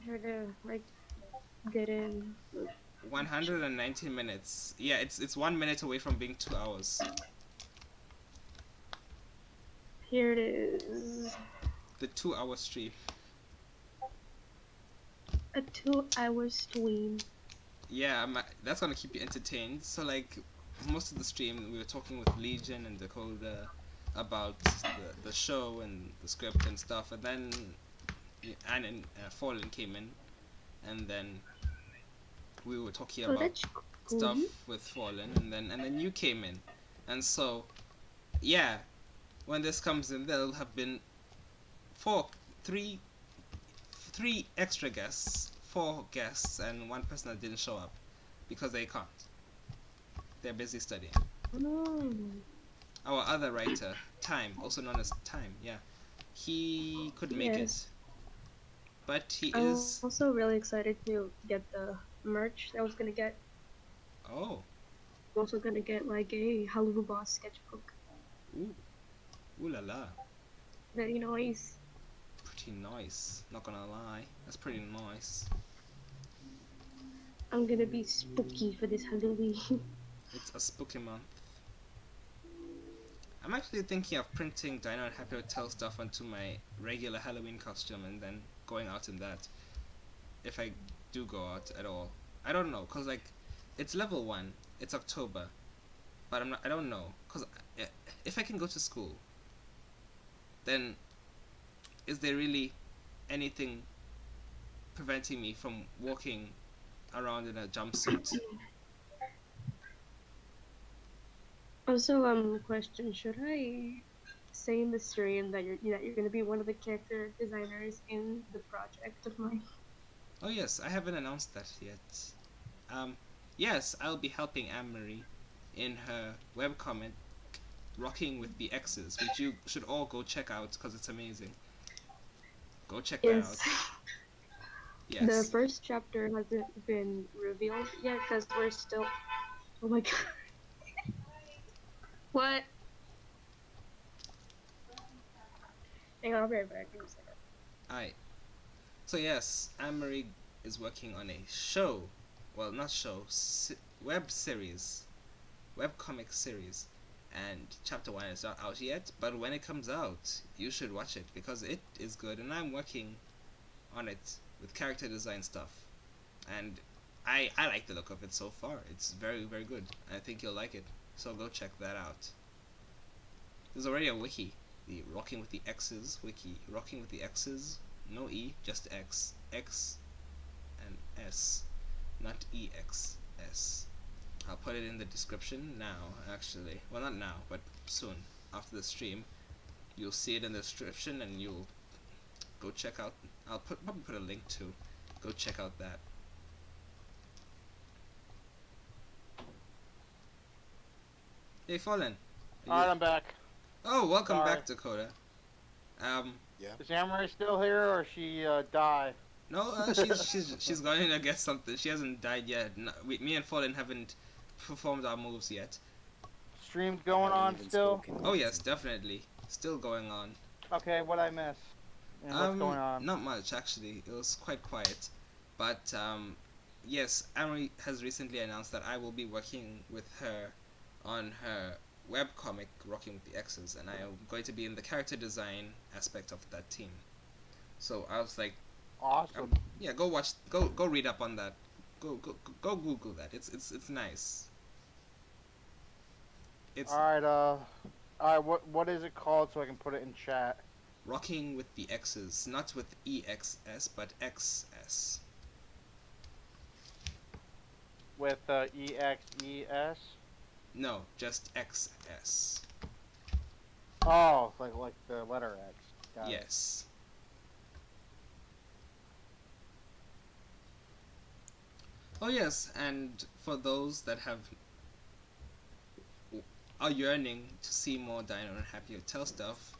Here to like get in.
119 minutes. Yeah, it's 1 minute away from being 2 hours.
Here it is.
The 2 hour stream.
A 2 hour stream.
Yeah, that's gonna keep you entertained. So like most of the stream, we were talking with Legion and Dakota about the show and the script and stuff, and then Anon Fallen came in, and then we were talking
Oh,
about
that's cool.
stuff with Fallen, and then you came in, and so yeah, when this comes in, there'll have been three extra guests, 4 guests, and 1 person that didn't show up because they can't. They're busy studying.
Oh.
Our other writer, Time, also known as Time, yeah, he couldn't make it,
Yes.
but he
I'm
is.
also really excited to get the merch that I was gonna get.
Oh,
I'm also gonna get like a Halloumi Boss sketchbook.
ooh la la,
Very nice.
pretty nice. Not gonna lie, that's pretty nice.
I'm gonna be spooky for this Halloween.
It's a spooky month. I'm actually thinking of printing Dino1012 stuff onto my regular Halloween costume and then going out in that. If I do go out at all, I don't know, cause like it's level 1. It's October, but I don't know, cause if I can go to school, then is there really anything preventing me from walking around in a jumpsuit?
Also, question: should I say in the stream that you're gonna be one of the character designers in the project of mine?
Oh yes, I haven't announced that yet. Yes, I'll be helping Amerie in her webcomic Rocking with the X's, which you should all go check out because it's amazing. Go check that out.
The
Yes.
first chapter hasn't been revealed yet because we're still. Oh my god. What? Hang on, I'll be right back. Give me a second.
Alright. So yes, Amerie is working on a show. Well, not show, web series. Webcomic series. And chapter 1 is not out yet, but when it comes out, you should watch it because it is good, and I'm working on it with character design stuff. And I like the look of it so far. It's very, very good. I think you'll like it. So go check that out. There's already a wiki. The Rocking with the X's wiki. Rocking with the X's, no E, just X. X and S, not EXS. I'll put it in the description now, actually. Well, not now, but soon. After the stream, you'll see it in the description and you'll go check out. I'll probably put a link to. Go check out that. Hey, Fallen.
Alright, I'm back.
Oh, welcome
Sorry.
back, Dakota.
Is Amerie still here, or she died?
No, she's going to get something. She hasn't died yet. No, me and Fallen haven't performed our moves yet.
Stream's going on still?
Oh yes, definitely, still going on.
Okay, what'd I miss? And what's going on?
Not much actually. It was quite quiet, but yes, Amerie has recently announced that I will be working with her on her webcomic Rocking with the X's, and I am going to be in the character design aspect of that team. So I was like,
Awesome.
yeah, go read up on that. Go Google that. It's nice. It's
Alright, what is it called so I can put it in chat?
Rocking with the X's, not with EXS, but XS.
With EXES?
No, just XS.
Oh, like the letter X. Got it.
Yes. Oh yes, and for those that have are yearning to see more Dino and Happy Hotel stuff,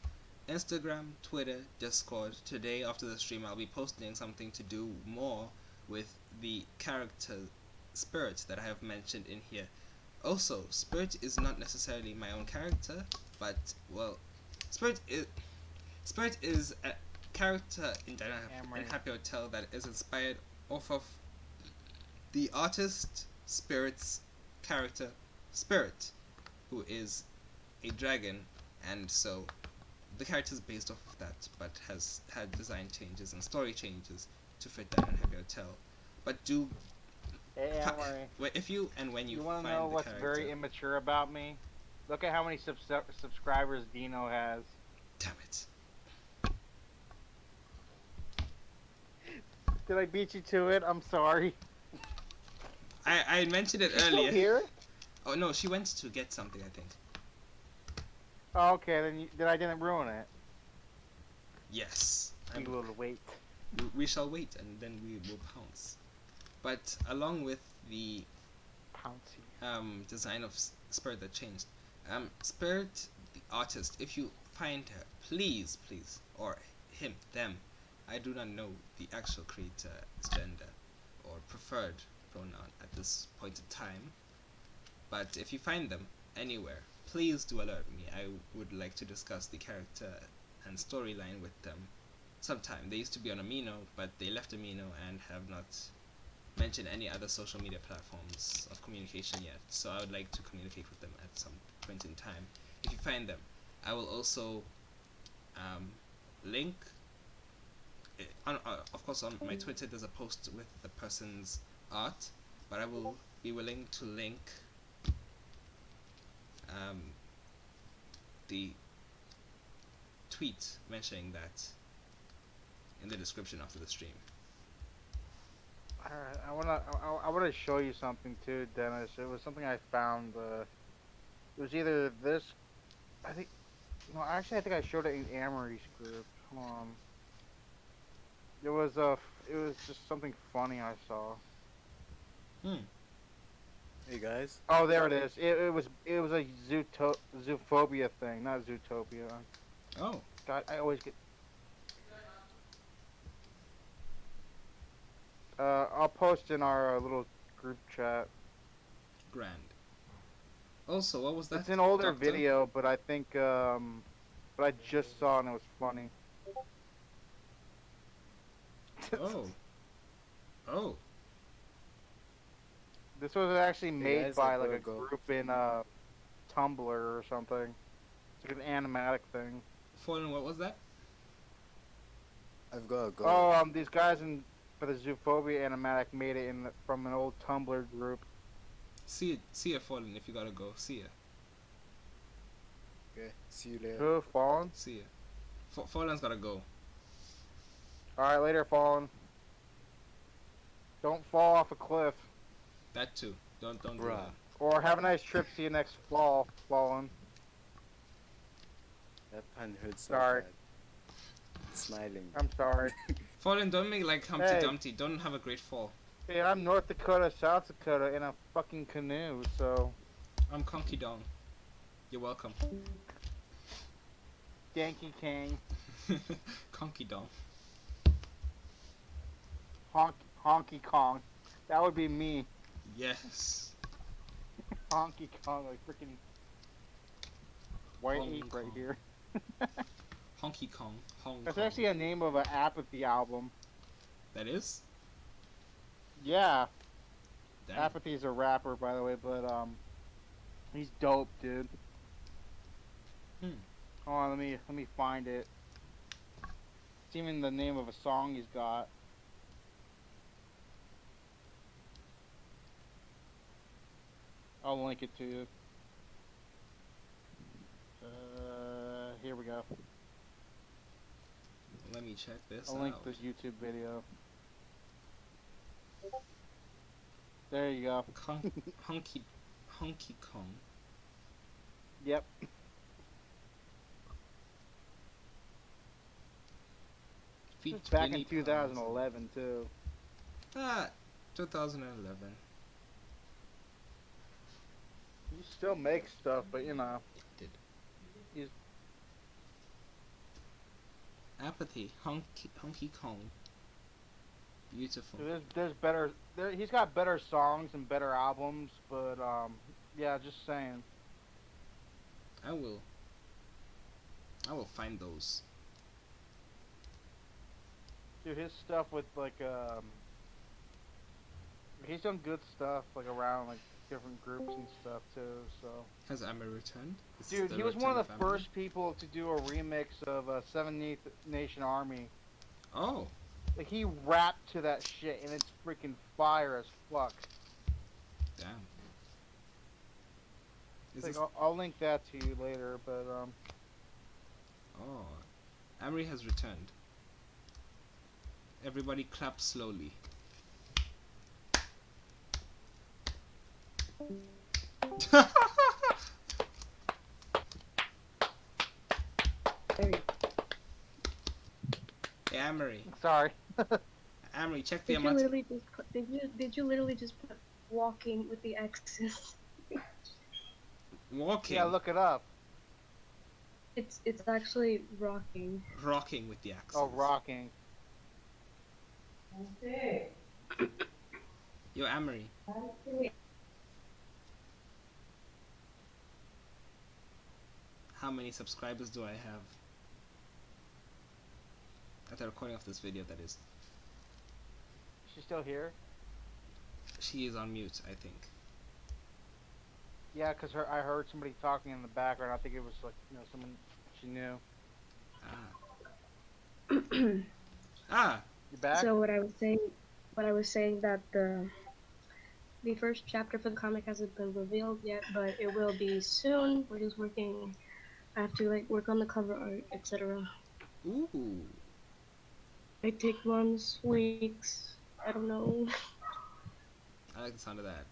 Instagram, Twitter, Discord. Today after the stream I'll be posting something to do more with the character Spirit that I have mentioned in here. Also, Spirit is not necessarily my own character, but well, Spirit is a character in Dino in Happy Hotel that is inspired off of the artist Spirit's character Spirit, who is a dragon, and so the character is based off of that, but has had design changes and story changes to fit Dino and Happy Hotel. But do
Hey, Amerie.
if you and when you
want to
find
know
the
what's
character,
very immature about me? Look at how many subscribers Dino has.
damn it.
Did I beat you to it? I'm sorry.
I mentioned it
Still
earlier.
here?
Oh no, she went to get something, I think.
Oh, okay, then I didn't ruin it.
Yes.
You will wait.
We shall wait and then we will pounce. But along with the
Pouncy.
design of Spirit that changed, Spirit the artist, if you find her, please, or him, them, I do not know the actual creator's gender or preferred pronoun at this point in time, but if you find them anywhere, please do alert me. I would like to discuss the character and storyline with them sometime. They used to be on Amino, but they left Amino and have not mentioned any other social media platforms of communication yet, so I would like to communicate with them at some point in time. If you find them, I will also link of course on my Twitter there's a post with the person's art, but I will be willing to link the tweet mentioning that in the description after the stream.
Alright, I wanna show you something too, Dennis. It was something I found. It was either this. I think. No, actually, I think I showed it in Amerie's group. Hold on. It was just something funny I saw.
Hey guys.
Oh, there it is. It was a zoophobia thing, not Zootopia.
Oh.
God, I always get. I'll post in our little group chat.
Grand. Also, what was that?
It's an older
Doctor?
video, but I think but I just saw and it was funny.
Oh. Oh.
This was actually
Hey
made
guys,
by
I
like
gotta
a
go.
group in Tumblr or something. It's like an animatic thing.
Fallen, what was that?
I've gotta go.
Oh, these guys for the Zoophobia animatic made it from an old Tumblr group.
See ya, Fallen, if you gotta go. See ya.
Okay, see you later.
Who? Fallen?
See ya. Fallen's gotta go.
Alright, later, Fallen. Don't fall off a cliff.
That too. Don't do
Bruh.
that.
Or have a nice trip to your next fall, Fallen.
That pun hurt so
Sorry.
bad. Smiling.
I'm sorry.
Fallen, don't make like Humpty
Hey.
Dumpty. Don't have a great fall.
Hey, I'm North Dakota, South Dakota in a fucking canoe, so...
I'm Conky Dong. You're welcome.
Yankee King.
Conky Dong.
Honky Kong. That would be me.
Yes.
Honky Kong, like freaking white
Hong
ink right
Kong.
here.
Honky Kong. Hong
That's
Kong.
actually a name of an Apathy album.
That is?
Yeah,
Damn.
Apathy's a rapper, by the way, but he's dope, dude. Hold on, let me find it. It's even the name of a song he's got. I'll link it to you. Here we go.
Let me check this
I'll
out.
link this YouTube video. There you go.
Honky Kong.
Yep.
Feet
It's back
20
in 2011 too.
Ah, 2011.
He still makes stuff, but you know,
Did
he's
apathy, honky Kong, beautiful.
there's better. He's got better songs and better albums, but yeah, just saying.
I will. I will find those.
Dude, his stuff with like he's done good stuff like around like different groups and stuff too. So,
Has Amerie returned? This is
dude,
the
he was one
return
of the
Amerie?
first people to do a remix of 17th Nation Army.
Oh,
Like he rapped to that shit, and it's freaking fire as fuck.
damn. Is
Like
this?
I'll link that to you later, but
Oh, Amerie has returned. Everybody clap slowly.
Very.
Hey, Amerie.
sorry.
Amerie, check the
Did you
amount.
literally just put? Did you literally just put walking with the X's?
Walking.
Yeah, look it up.
It's actually rocking.
Rocking with the axes.
Oh, rocking.
Okay.
Yo, Amerie. How many subscribers do I have? At the recording of this video, that is.
She's still here.
She is on mute, I think.
Yeah, cause I heard somebody talking in the background. I think it was like someone she knew.
Ah.
You back?
So what I was saying that the first chapter for the comic hasn't been revealed yet, but it will be soon. We're just working. I have to like work on the cover art, etc.
Ooh.
It take months, weeks. I don't know.
I like the sound of that.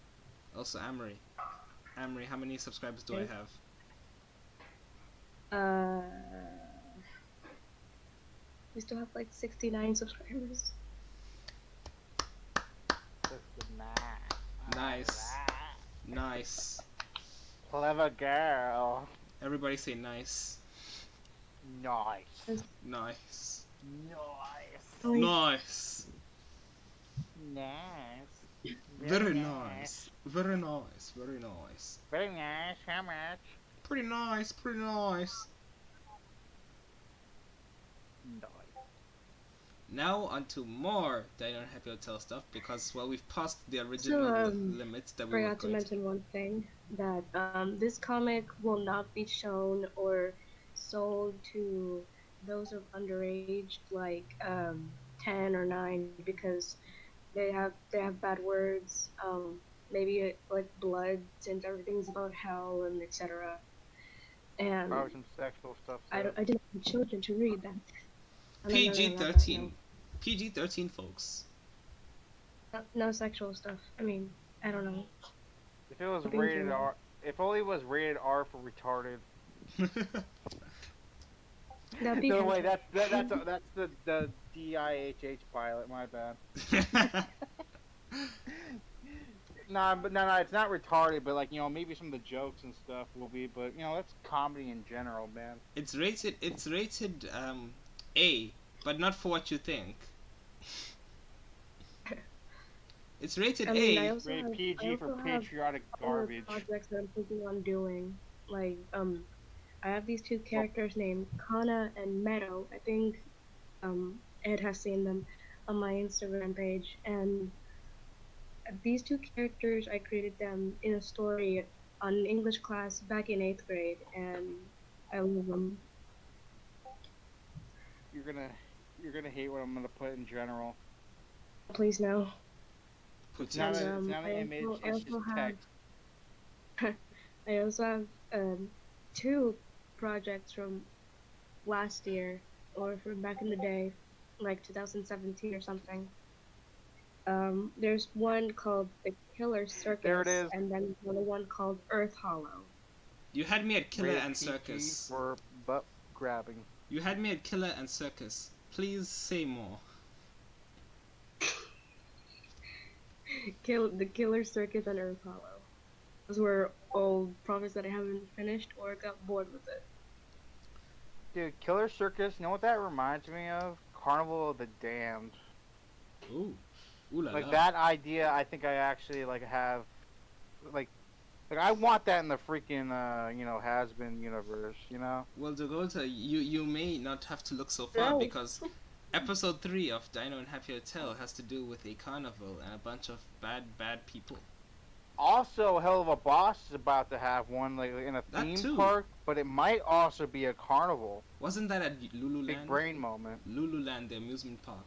Also, Amerie. Amerie, how many subscribers do I have?
We still have like 69 subscribers.
Nice. Nice.
Clever girl.
Everybody say nice.
Nice.
Nice.
Nice.
Nice.
Nice.
Very nice. Very nice. Very nice.
Very nice. How much?
Pretty nice. Pretty nice.
Nice.
Now onto more Dino Happy Hotel stuff because well we've passed the original limits that we were
Forgot to
going
mention one thing that this comic will not be shown or sold to those of underage, like 10 or 9, because they have bad words. Maybe like blood, since everything's about hell and etc. And
Probably some sexual stuff.
I didn't want children to read that.
PG-13. PG-13, folks.
No sexual stuff. I mean, I don't know.
If it was
Being
rated
general.
R, if only it was rated R for retarded.
That'd be
No way,
hentai.
that's the DIHH pilot. My bad. Nah, but no, it's not retarded. But like maybe some of the jokes and stuff will be. But that's comedy in general, man.
It's rated A, but not for what you think. It's rated
I mean, I
A.
also
Rated
have,
PG
I
for
also have
patriotic
other
garbage.
projects that I'm thinking on doing. Like, I have these two characters named Kana and Meadow. I think, Ed has seen them on my Instagram page. And these two characters, I created them in a story on English class back in 8th grade, and I love them.
You're gonna hate what I'm gonna put in general.
Please no.
It's not,
And,
it's not an image.
I
It's
also
just
have
text.
I also have 2 projects from last year, or from back in the day, like 2017 or something. There's one called The Killer Circus,
There it is.
and then another one called Earth Hollow.
You had me at Killer
Rated
and
PG
Circus.
for butt grabbing.
You had me at Killer and Circus. Please say more.
The Killer Circus and Earth Hollow. Those were old projects that I haven't finished or got bored with it.
Dude, Killer Circus. You know what that reminds me of? Carnival of the Damned.
Ooh, ooh la
Like
la.
that idea, I think I actually like have like I want that in the freaking has been universe. You know?
Well, Dakota, you may not have to look so far
No.
because episode 3 of Dino and Happy Hotel has to do with a carnival and a bunch of bad people.
Also, Hell of a Boss is about to have one like in a
That
theme
too.
park, but it might also be a carnival.
Wasn't that at
Big
Lululand?
brain moment.
Lululand, the amusement park.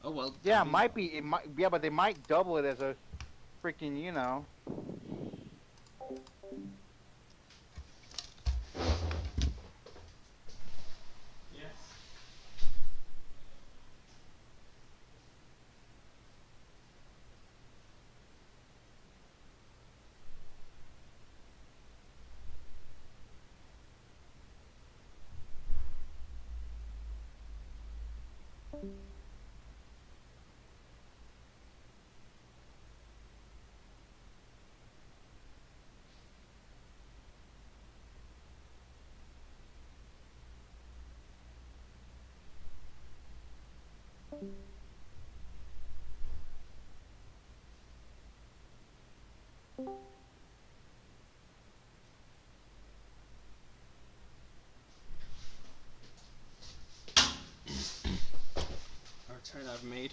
Oh well, I
Yeah, it
mean,
might be. It might. Yeah, but they might double it as a freaking.
our turn I've made.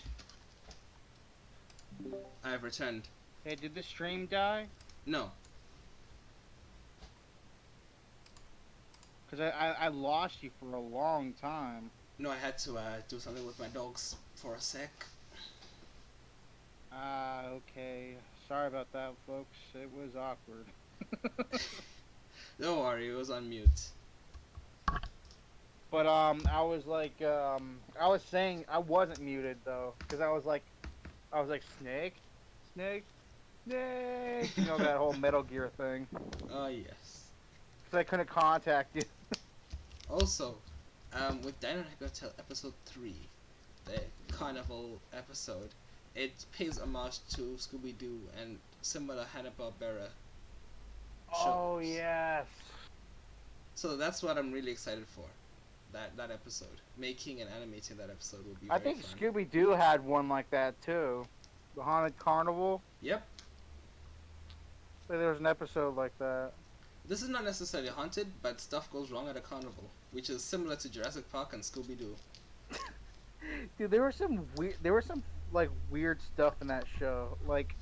I've returned.
Hey, did the stream die?
No,
Cause I lost you for a long time.
no, I had to do something with my dogs for a sec.
Ah, okay. Sorry about that, folks. It was awkward.
Don't worry, it was on mute.
But I was like, I was saying I wasn't muted though, cause I was like, snake, snake, snake. You know that whole Metal Gear thing.
Oh yes.
Cause I couldn't contact you.
Also, with Dino and Happy Hotel episode 3, the carnival episode, it pays homage to Scooby Doo and similar Hanna-Barbera
Oh
shows.
yes.
So that's what I'm really excited for. That episode. Making and animating that episode will be
I
very
think
fun.
Scooby Doo had one like that too. The Haunted Carnival.
Yep.
Like, there was an episode like that.
This is not necessarily haunted, but stuff goes wrong at a carnival, which is similar to Jurassic Park and Scooby Doo.
Dude, there was some like weird stuff in that show. Like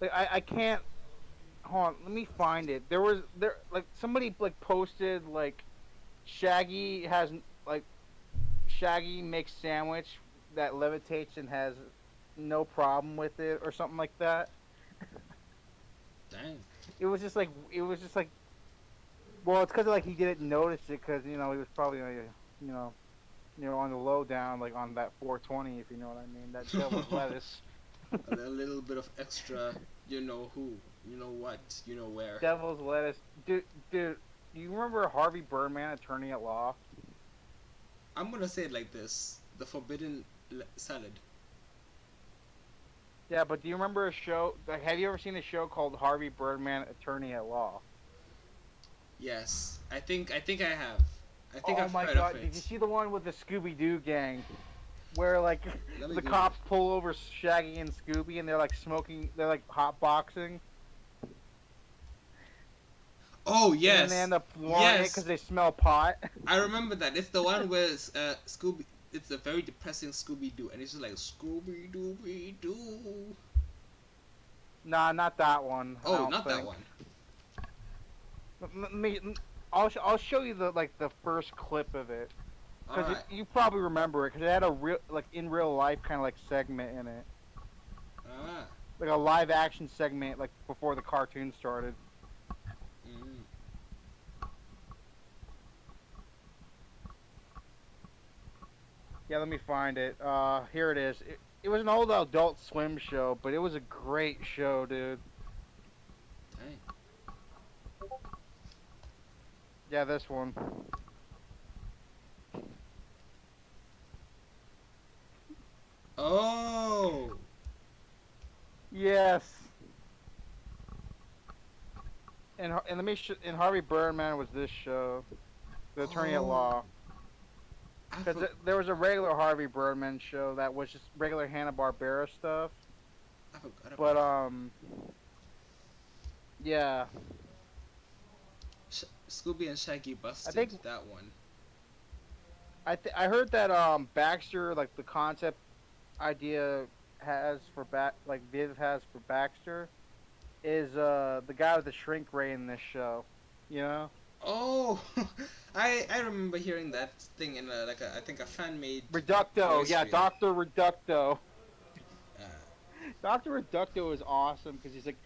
I can't. Hold on, let me find it. There like somebody like posted like Shaggy has like Shaggy makes sandwich that levitates and has no problem with it or something like that.
Dang.
It was just like well, it's because like he didn't notice it because he was probably you know on the low down like on that 420 if you know what I mean, that devil's lettuce.
A little bit of extra, you know who, you know what, you know where.
Devil's lettuce, dude. You remember Harvey Birdman, attorney at law?
I'm gonna say it like this: the forbidden salad.
Yeah, but do you remember a show? Like, have you ever seen a show called Harvey Birdman, Attorney at Law?
Yes, I think I have. I think
Oh
I've
my
heard
god!
of
Did you
it.
see the one with the Scooby Doo gang, where like
Let me
the
Google.
cops pull over Shaggy and Scooby, and they're like smoking, they're like hot boxing,
Oh
and then
yes,
they end up wanting it
yes.
because they smell pot.
I remember that. It's the one where Scooby. It's a very depressing Scooby Doo, and it's just like Scooby Dooby Doo.
Nah, not that one. I
Oh,
don't
not that
think.
one.
Let me. I'll show you the first clip of it.
All
Because
right.
you probably remember it, because it had a real, like, in real life kind of, like, segment in it.
Ah.
Like, a live action segment, like, before the cartoon started.
Mm.
Yeah, let me find it. Here it is. It was an old Adult Swim show, but it was a great show, dude.
Dang.
Yeah, this one.
Oh.
Yes. And Harvey Birdman was this show, the Attorney at
Oh,
Law.
I
Because
for,
there was a regular Harvey Birdman show that was just regular Hanna-Barbera stuff.
I forgot about
But
that.
yeah,
Scooby and Shaggy
I
busted
think
that one.
I heard that Baxter, like the concept idea Viv has for Baxter is the guy with the shrink ray in this show. You know?
Oh, I remember hearing that thing in I think a fan made
Reducto,
voice
yeah,
reel.
Doctor Reducto.
Uh,
Doctor Reducto is awesome because he's like,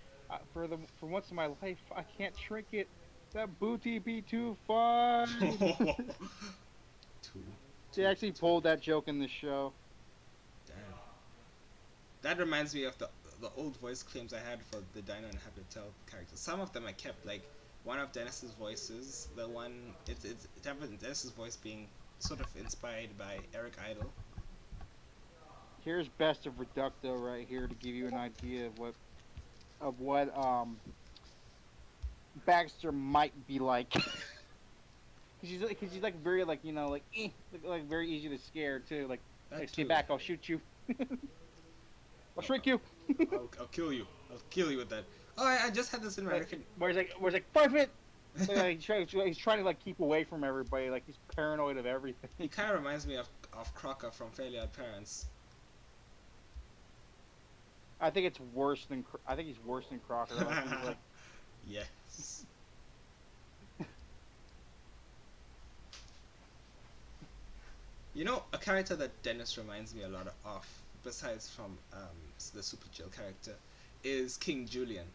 for once in my life, I can't shrink it. That booty be too fun.
two,
They
two,
actually
two.
pulled that joke in the show.
Damn. That reminds me of the old voice claims I had for the Dino and Happy Tell characters. Some of them I kept, like one of Dennis's voices. The one it's Dennis's voice being sort of inspired by Eric Idle.
Here's Best of Reducto right here to give you an idea of what Baxter might be like. Cause he's like very like like very easy to scare too.
That
Stay
too.
back, I'll shoot you. I'll shrink you.
I'll kill you. I'll kill you with that. Oh, I just had this in American.
Where he's like perfect. Like, he's trying to like keep away from everybody. Like he's paranoid of everything.
He kind of reminds me of Crocker from Fairly Odd Parents.
I think he's worse than Crocker. Like, he's like,
Yes. You know, a character that Dennis reminds me a lot of, besides from the Super Jill character, is King Julian,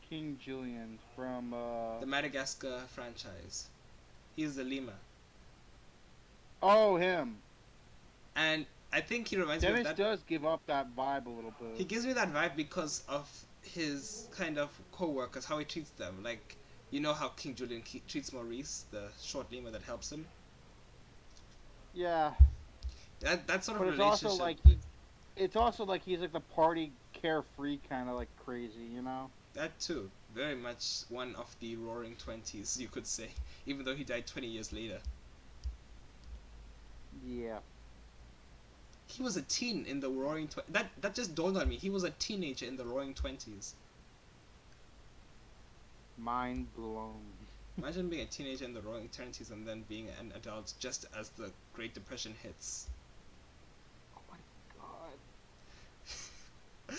King Julian from
the Madagascar franchise. He's the lemur,
oh, him.
and I think he reminds me
Dennis
of that.
does give up that vibe a little bit.
He gives me that vibe because of his kind of co-workers, how he treats them. Like, you know how King Julian treats Maurice, the short lemur that helps him.
Yeah,
That sort of
but it's
relationship.
also like he's like the party carefree kind of like crazy, you know?
That too, very much one of the Roaring 20s, you could say, even though he died 20 years later.
Yeah.
He was a teen in the Roaring 20s. That just dawned on me. He was a teenager in the Roaring 20s.
Mind blown.
Imagine being a teenager in the Roaring 20s and then being an adult just as the Great Depression hits.
Oh my god.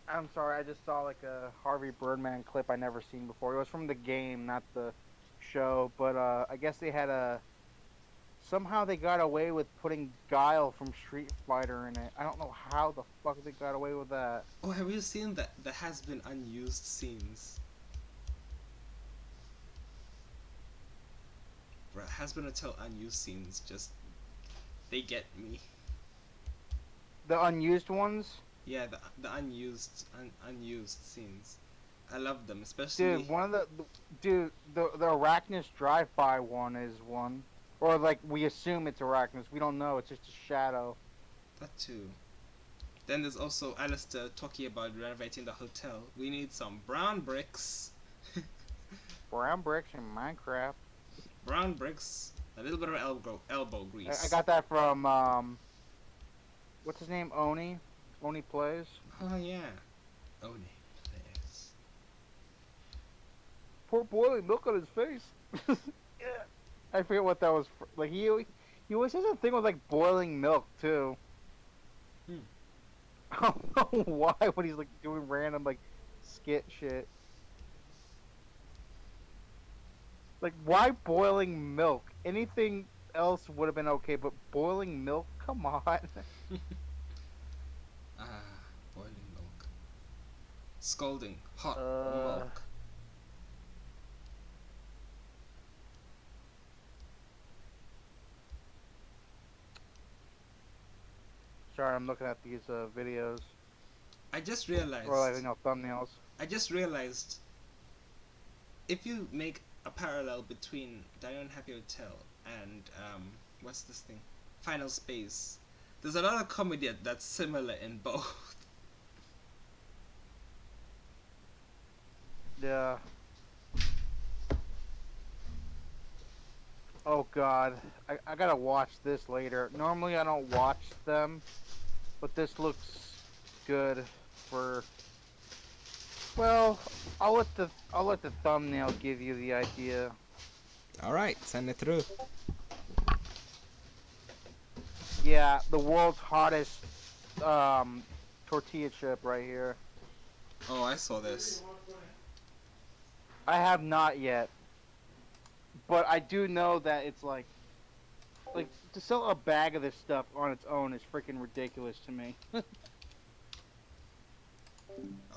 I'm sorry, I just saw like a Harvey Birdman clip I never seen before. It was from the game, not the show, but I guess they had somehow they got away with putting Guile from Street Fighter in it. I don't know how the fuck they got away with that.
Oh, have you seen that? There has been unused scenes. Bruh, has been until unused scenes just they get me.
The unused ones?
Yeah, the unused scenes. I love them, especially.
Dude, the Arachnus drive-by one is one. Or like we assume it's Arachnus. We don't know, it's just a shadow.
That too. Then there's also Alistair talking about renovating the hotel. We need some brown bricks.
Brown bricks in Minecraft.
Brown bricks, a little bit of elbow grease.
I got that from what's his name? Oni? Oni Plays?
Oh yeah. Oni players.
Pour boiling milk on his face. Yeah. I forget what that was for. Like he always has a thing with like boiling milk too. I don't know why when he's like doing random like skit shit. Like why boiling milk? Anything else would have been okay, but boiling milk? Come on.
Boiling milk. Scalding hot
Uh.
milk.
Sorry, I'm looking at these videos.
I just realized.
Or like, thumbnails.
I just realized. If you make a parallel between Dino and Happy Hotel and what's this thing? Final Space. There's a lot of comedy that's similar in both.
Yeah. Oh God, I gotta watch this later. Normally I don't watch them, but this looks good for. Well, I'll let the thumbnail give you the idea.
All right, send it through.
Yeah, the world's hottest um tortilla chip right here.
Oh, I saw this.
I have not yet, but I do know that it's like to sell a bag of this stuff on its own is freaking ridiculous to me.
I'll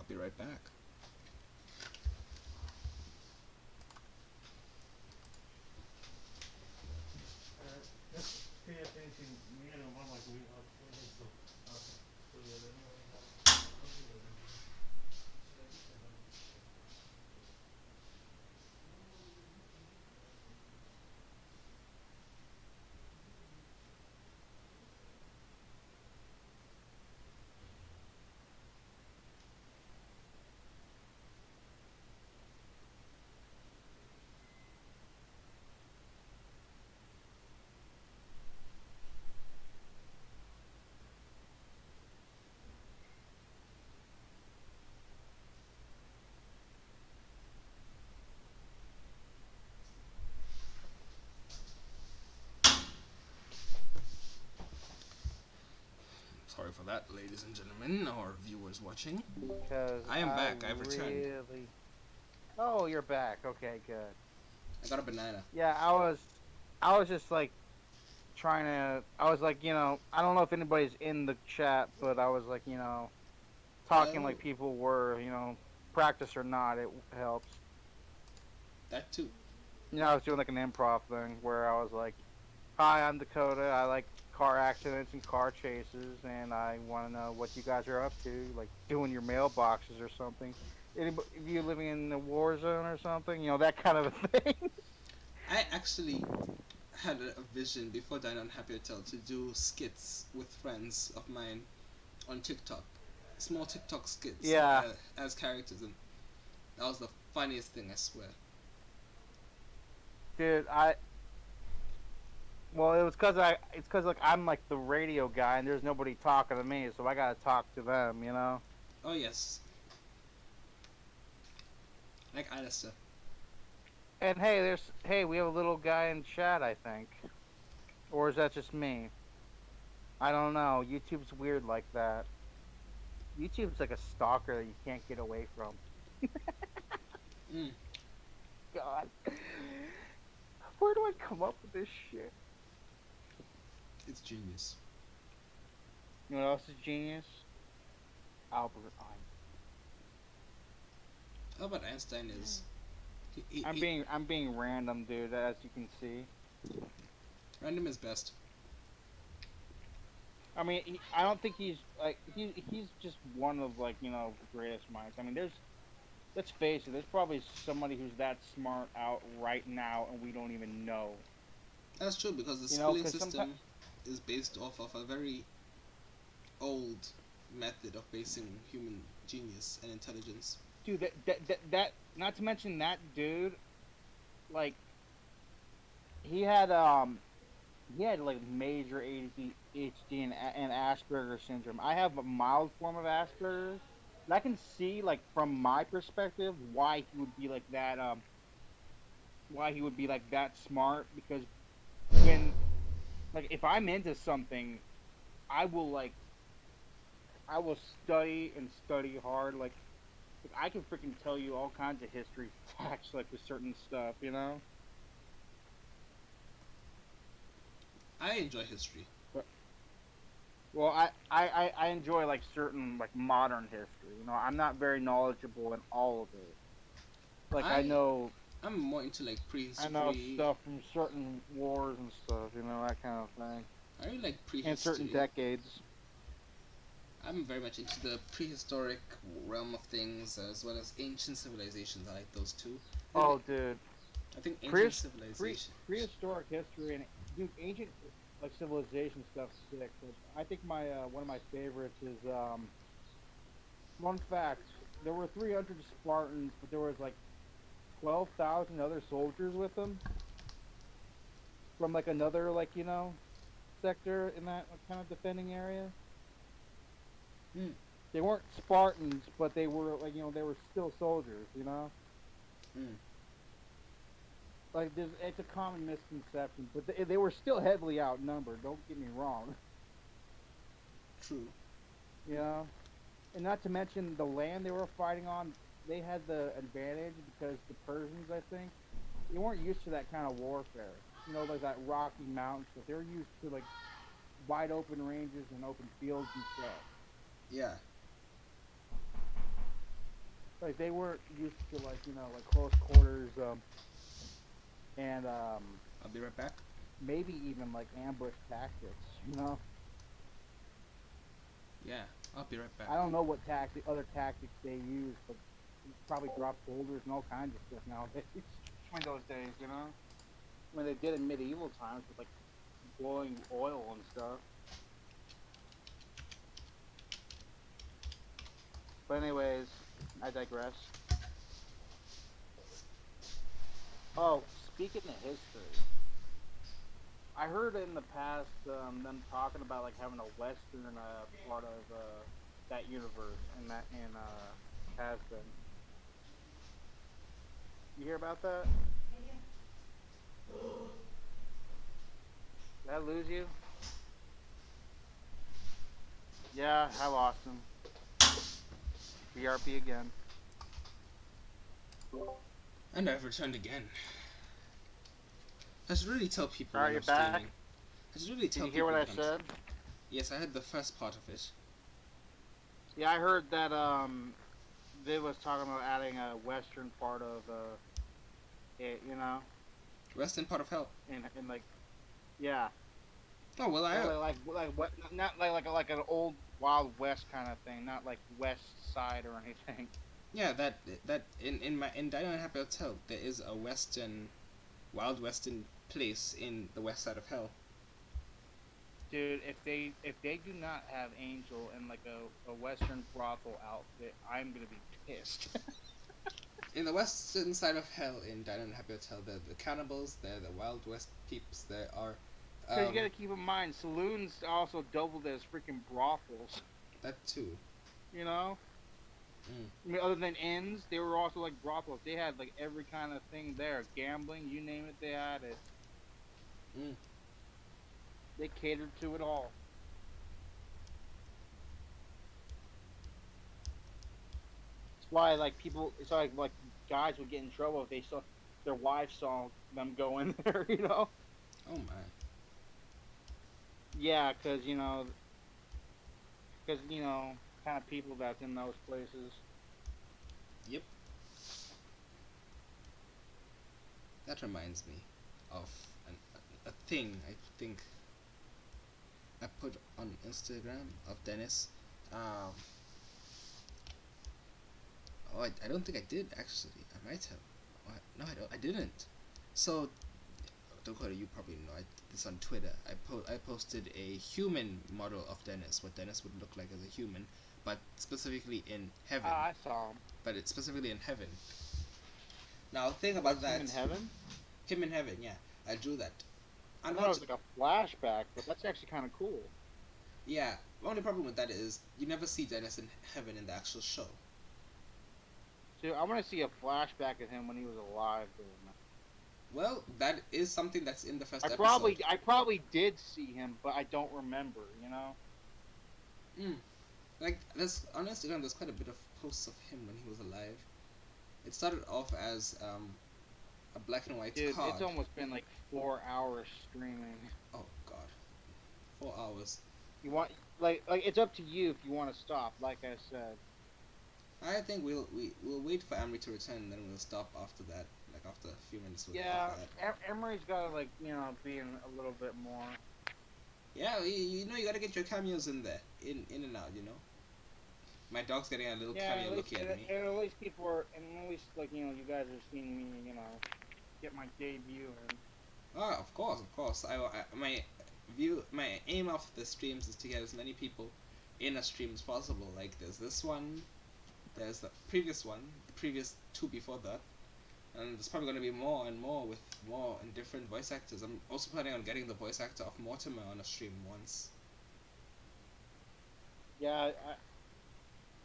be right back. Sorry for that, ladies and gentlemen, or viewers watching.
Cause
I am back. I've returned.
really. Oh, you're back. Okay, good.
I got a banana.
Yeah, I was just like trying to. I was like, I don't know if anybody's in the chat, but I was like, talking
Hello.
like people were, practice or not, it helps.
That too.
I was doing like an improv thing where I was like, "Hi, I'm Dakota. I like car accidents and car chases, and I want to know what you guys are up to, like doing your mailboxes or something. Anybody, you living in a war zone or something, that kind of a thing."
I actually had a vision before Dino Happy Hotel to do skits with friends of mine on TikTok. Small TikTok skits
Yeah,
as characters, and that was the funniest thing, I swear.
dude. Well, it's cause like I'm like the radio guy, and there's nobody talking to me, so I gotta talk to them.
Oh, yes. Like Alistair.
And hey, we have a little guy in chat, I think, or is that just me? I don't know. YouTube's weird like that. YouTube's like a stalker that you can't get away from.
Mm,
God, where do I come up with this shit?
it's genius.
You know what else is genius? Albert Einstein.
Albert Einstein is. He,
I'm being random, dude. As you can see.
random is best.
I mean, I don't think he's like he's just one of like the greatest minds. I mean, let's face it, there's probably somebody who's that smart out right now, and we don't even know.
That's true because the
You know,
schooling
because
system is based off of a very old method of basing human genius and intelligence.
dude, that not to mention that dude, like he had like major ADHD and Asperger's syndrome. I have a mild form of Asperger's. And I can see like from my perspective why he would be like that. Why he would be like that smart because when like if I'm into something, I will like I will study and study hard. Like I can freaking tell you all kinds of history facts like with certain stuff.
I enjoy history.
But, well, I enjoy like certain like modern history. I'm not very knowledgeable in all of it. Like I
I
know
I'm more into like
I know
prehistory.
stuff from certain wars and stuff. That kind of thing.
I really like
And certain
prehistory.
decades.
I'm very much into the prehistoric realm of things as well as ancient civilizations. I like those too.
Oh, dude.
I think ancient
Prehis-
civilization.
Prehistoric history and dude, ancient like civilization stuff sick. But I think my one of my favorites is fun fact. There were 300 Spartans, but there was like 12,000 other soldiers with them. from like another sector in that kind of defending area.
Hmm.
They weren't Spartans, but they were they were still soldiers.
Hmm.
Like it's a common misconception, but they were still heavily outnumbered. Don't get me wrong.
True.
You know, and not to mention the land they were fighting on. They had the advantage because the Persians, I think, they weren't used to that kind of warfare. Like that Rocky Mountain stuff. They were used to like wide open ranges and open fields and stuff.
Yeah.
Like they weren't used to like close quarters, and
I'll be right back.
maybe even like ambush tactics.
Yeah, I'll be right back.
I don't know what other tactics they use, but probably drop boulders and all kinds of stuff nowadays. In those days, when they did in medieval times with like blowing oil and stuff. But anyways, I digress. Oh, speaking of history, I heard in the past them talking about like having a western part of that universe and that in has been. You hear about that? Did I lose you? Yeah, I lost him. BRP again.
And I've returned again. I should really tell people
Alright,
when
you're
I'm
back.
streaming. I should really
Did
tell
you hear
people
what I
when
said?
Yes, I heard the first part of it.
Yeah, I heard that they was talking about adding a western part of it,
Western part of hell.
in like yeah,
Oh well, I
like what not like an old Wild West kind of thing, not like West Side or anything.
yeah that in Dino and Happy Hotel there is a western, wild western place in the west side of hell.
Dude, if they do not have Angel in like a Western brothel outfit, I'm gonna be pissed.
In the western side of hell in Dino and Happy Hotel, there are the cannibals, there are the Wild West peeps, there are
Because you gotta keep in mind, saloons also doubled as freaking brothels.
that too.
You know,
Mm.
I mean, other than inns, they were also like brothels. They had like every kind of thing there, gambling, you name it, they had it.
Mm.
They catered to it all. That's why like people, it's like guys would get in trouble if they saw their wives saw them go in there.
Oh my.
Yeah, because kind of people that's in those places.
Yep. That reminds me of a thing I think I put on Instagram of Dennis. Um, oh, I don't think I did actually. I might have. No, I don't. I didn't. So, Dakota, you probably know. I did this on Twitter. I posted a human model of Dennis, what Dennis would look like as a human, but specifically in heaven.
I saw him.
But it's specifically in heaven. Now, think about
What's
that.
him in heaven?
Him in heaven, yeah. I drew that.
I thought it was like a flashback, but that's actually kind of cool.
Yeah, the only problem with that is you never see Dennis in heaven in the actual show.
So I want to see a flashback of him when he was alive.
Well, that is something that's in the first
I
episode.
probably did see him, but I don't remember.
Like, there's on Instagram, there's quite a bit of posts of him when he was alive. It started off as a black and white
Dude,
card.
it's almost been like 4 hours streaming.
Oh God, 4 hours.
You want like it's up to you if you want to stop. Like I said.
I think we'll wait for Amerie to return, and then we'll stop after that. Like after a few minutes.
Yeah,
that.
Emery's got to be in a little bit more.
Yeah, you gotta get your cameos in there, in and out. My dog's getting a little cameo looking at me.
At least people are, and at least you guys are seeing me, get my debut in.
Oh, of course. My aim of the streams is to get as many people in a stream as possible. Like there's this one, there's the previous one, the previous two before that, and there's probably going to be more and more with more and different voice actors. I'm also planning on getting the voice actor of Mortimer on a stream once.
Yeah,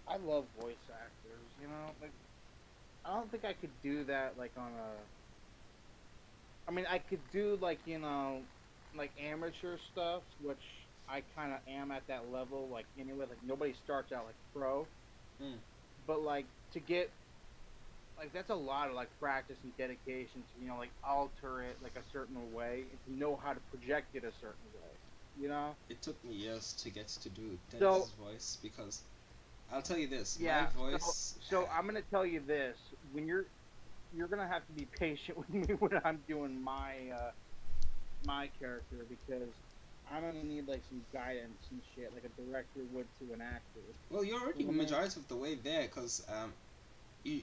I love voice actors. You know, like I don't think I could do that like on a. I mean, I could do like like amateur stuff, which I kind of am at that level. Like anyway, like nobody starts out like pro,
Mm.
but like to get like that's a lot of like practice and dedication to like alter it like a certain way and to know how to project it a certain way. You know.
It took me years to get to do
So
Dennis's voice because I'll tell you this, my
yeah,
voice.
so I'm gonna tell you this: when you're gonna have to be patient with me when I'm doing my character because I'm gonna need like some guidance and shit, like a director would to an actor.
Well, you're already
You know?
majority of the way there because you,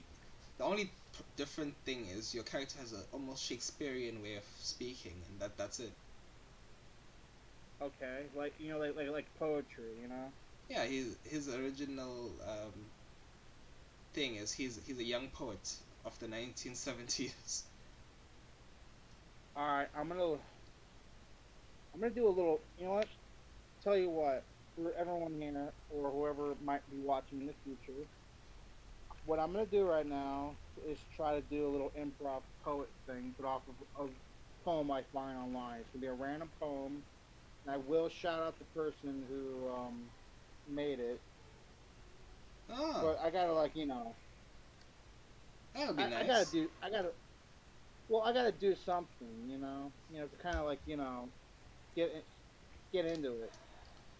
the only different thing is your character has a almost Shakespearean way of speaking, and that's it.
Okay, like like poetry, you know.
Yeah, his original thing is he's a young poet of the 1970s.
All right, I'm gonna do a little. You know what? Tell you what, for everyone here or whoever might be watching in the future, what I'm gonna do right now is try to do a little improv poet thing, but off of a poem I find online. It's gonna be a random poem, and I will shout out the person who made it.
Oh,
But I gotta like
that would be
I gotta
nice.
do I gotta do something, to kind of like get get into it.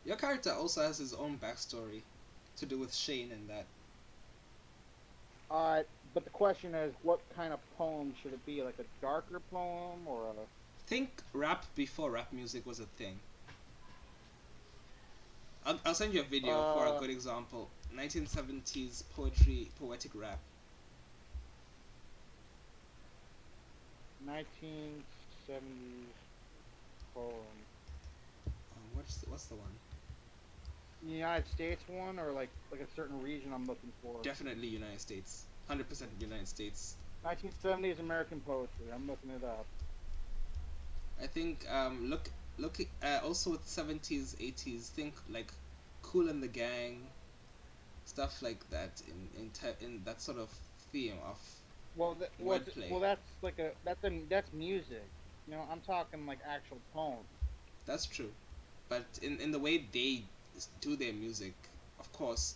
Your character also has his own backstory to do with Shane and that.
But the question is, what kind of poem should it be? Like a darker poem or a
Think rap before rap music was a thing. I'll send you a video for a
uh
good example. 1970s poetry, poetic rap.
1970s poem?
What's the one?
United States one or like a certain region I'm looking for?
Definitely United States. 100% United States.
1970s American poetry. I'm looking it up.
I think look also with 70s 80s think like Cool and the Gang, stuff like that in that sort of theme of wordplay.
That's like that's music. I'm talking like actual poems.
That's true, but in the way they do their music, of course,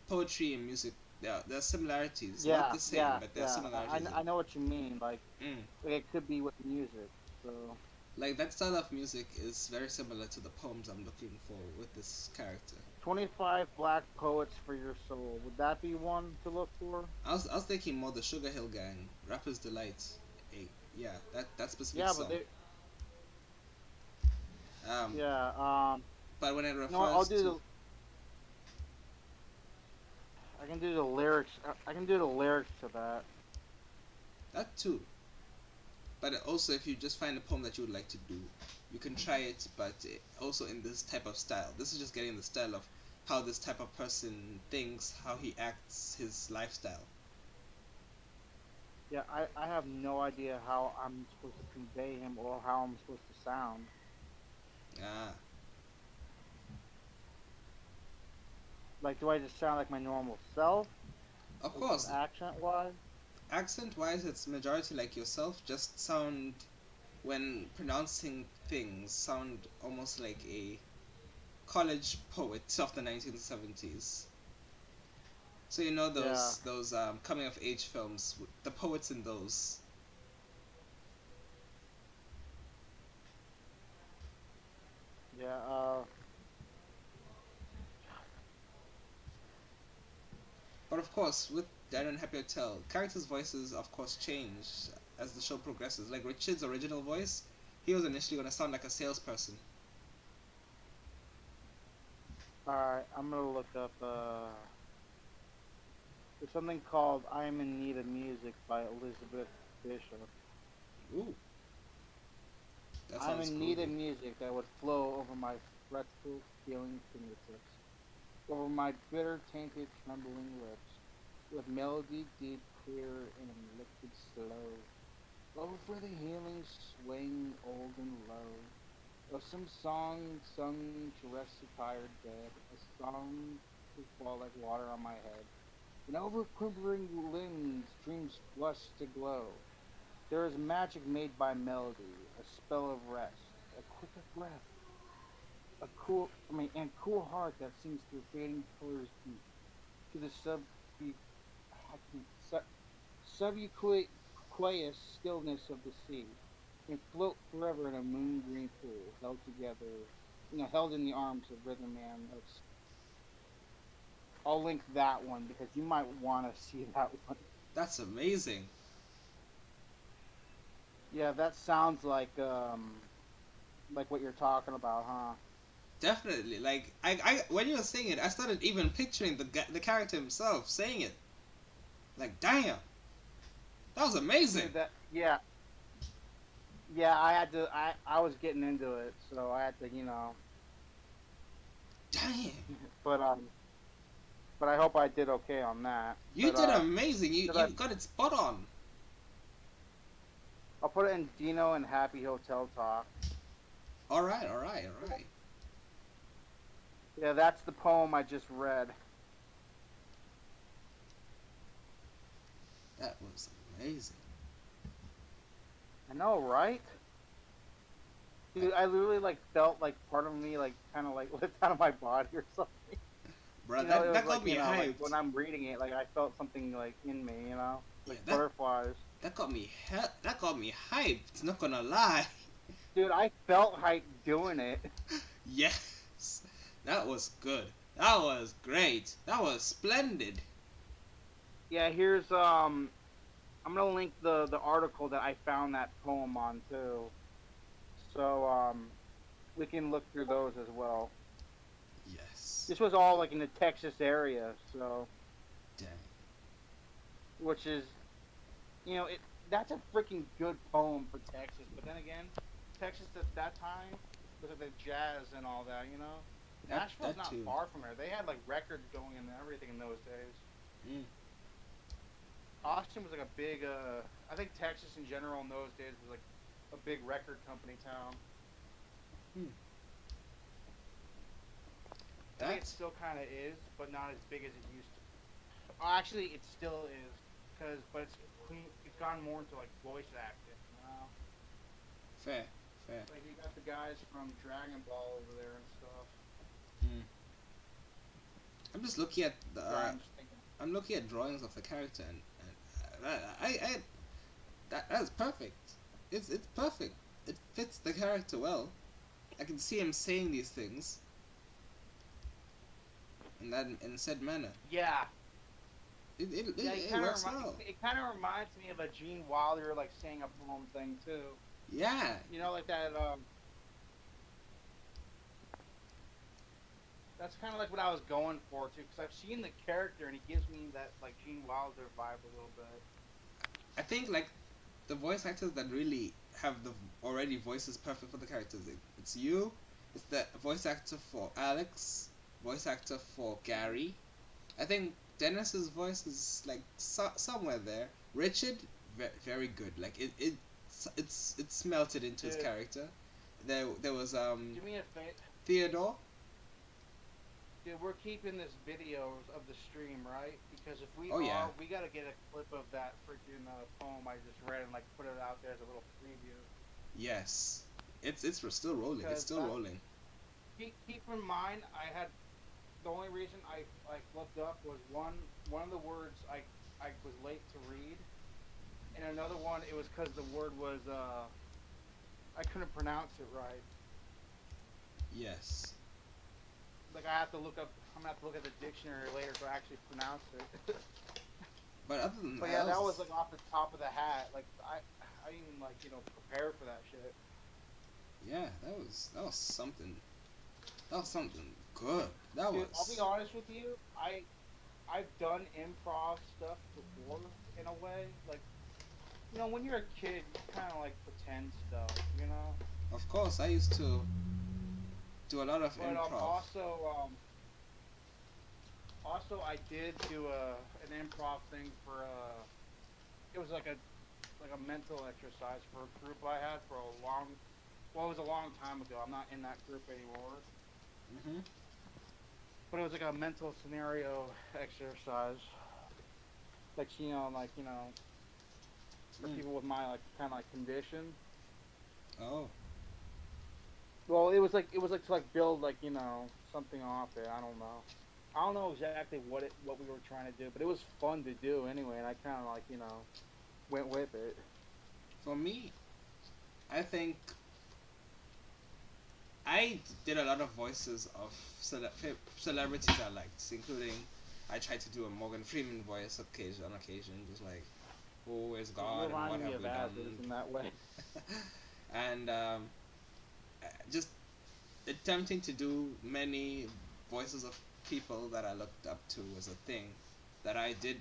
poetry and music there are similarities, not
Yeah,
the same,
yeah,
but there are
yeah.
similarities
I know what you mean.
mm.
Like it could be with music. So
Like that style of music is very similar to the poems I'm looking for with this character.
25 black poets for your soul. Would that be one to look for?
I was thinking more the Sugar Hill Gang, Rapper's Delight. Hey, yeah, that specific
Yeah, but
song.
they.
Um,
Yeah.
but when it
I'll
refers
do
to
I can do the lyrics. I can do the lyrics to that.
that too, but also if you just find a poem that you would like to do, you can try it, but also in this type of style. This is just getting the style of how this type of person thinks, how he acts, his lifestyle.
Yeah, I have no idea how I'm supposed to convey him or how I'm supposed to sound.
Ah,
Like, do I just sound like my normal self,
of
like
course,
accent wise?
accent wise, it's majority like yourself. Just sound when pronouncing things sound almost like a college poet of the 1970s. So you know
Yeah,
those coming of age films, the poets in those.
yeah.
But of course, with Dino and Happy Hotel, characters' voices of course change as the show progresses. Like Richard's original voice, he was initially gonna sound like a salesperson.
All right, I'm gonna look up. There's something called "I'm in Need of Music" by Elizabeth Bishop.
Ooh, that
I'm
sounds
in need of
groovy.
music that would flow over my fretful, feeling fingertips, over my bitter, tainted, trembling lips, with melody deep clear and liquid slow. Over the healing swing old and low. Of some song sung to rest the tired dead, a song to fall like water on my head. And over quivering limbs dreams flush to glow. There is magic made by melody, a spell of rest, a quicker breath, and cool heart that sings through fading colors deep to the subaqueous stillness of the sea, and float forever in a moon green pool, held together, held in the arms of rhythm and of. I'll link that one because you might want to see that one.
That's amazing.
Yeah, that sounds like what you're talking about, huh?
Definitely. Like I when you were saying it, I started even picturing the character himself saying it. Like, damn, that was amazing.
Dude, yeah, yeah. I had to. I was getting into it, so I had to,
Damn,
But but I hope I did okay on that.
you
But
did amazing.
should
You got it spot on.
I'll put it in Dino and Happy Hotel Talk.
All right, all right, all right.
Yeah, that's the poem I just read.
That was amazing.
I know, right? Dude, I literally like felt like part of me like kind of like lifted out of my body or something.
Bro,
It
that
was
got
like,
me hyped.
like when I'm reading it, like I felt something like in me, like
Yeah,
butterflies.
that got me that got me hyped. Not gonna lie.
Dude, I felt hype doing it.
Yes, that was good. That was great. That was splendid.
Yeah, here's I'm gonna link the article that I found that poem on too. So we can look through those as well.
Yes.
This was all like in the Texas area, so
Dang.
which is it that's a freaking good poem for Texas. But then again, Texas at that time was like the jazz and all that. Nashville's not
too.
far from there. They had like records going and everything in those days.
Mm.
Austin was like a big I think Texas in general in those days was like a big record company town.
Hmm.
I think it
That's
still kind of is, but not as big as it used to. Actually, it still is, but it's gone more into like voice acting.
fair. Fair.
Like you got the guys from Dragon Ball over there and stuff.
Mm. I'm just looking at the.
I'm just thinking.
I'm looking at drawings of the character, and that's perfect. It's perfect. It fits the character well. I can see him saying these things in said manner.
Yeah,
It works well.
it kind of reminds me of a Gene Wilder like saying a poem thing too.
Yeah.
Like that. That's kind of like what I was going for too, because I've seen the character and he gives me that like Gene Wilder vibe a little bit.
I think like the voice actors that really have the already voices perfect for the characters. It's you. It's the voice actor for Alex. Voice actor for Gary. I think Dennis's voice is like somewhere there. Richard, very good. Like it's melted into his
Dude.
character. There was
Do me a favor.
Theodore.
Dude, we're keeping this video of the stream, right? Because if we
Oh, yeah.
we gotta get a clip of that freaking poem I just read and like put it out there as a little preview.
Yes, it's still rolling. It's
Because
still rolling.
Keep in mind, I had the only reason I flipped up was one of the words I was late to read, and another one it was because the word was I couldn't pronounce it right.
Yes.
Like I have to look up. I'm gonna have to look at the dictionary later to actually pronounce it.
But other than
But yeah, that was like off the top of the hat. Like I didn't even like prepare for that shit.
Yeah, that was something. That was something good. That
Dude,
was.
I'll be honest with you. I've done improv stuff before in a way. Like when you're a kid, you kind of like pretend stuff.
Of course, I used to do a lot of
But
improv.
also I did do an improv thing for it was like a mental exercise for a group I had for a long. Well, it was a long time ago. I'm not in that group anymore.
Mhm.
But it was like a mental scenario exercise. Like for
Mm.
people with my like kind of like condition.
Oh.
Well, it was like to like build like something off it. I don't know. I don't know exactly what we were trying to do, but it was fun to do anyway, and I kind of like went with it.
For me, I think I did a lot of voices of celebrities I liked, including I tried to do a Morgan Freeman voice on occasion, just like, who is
You
God and what
remind me
have
of
we
Ashes
done?
in that way.
And just attempting to do many voices of people that I looked up to was a thing that I did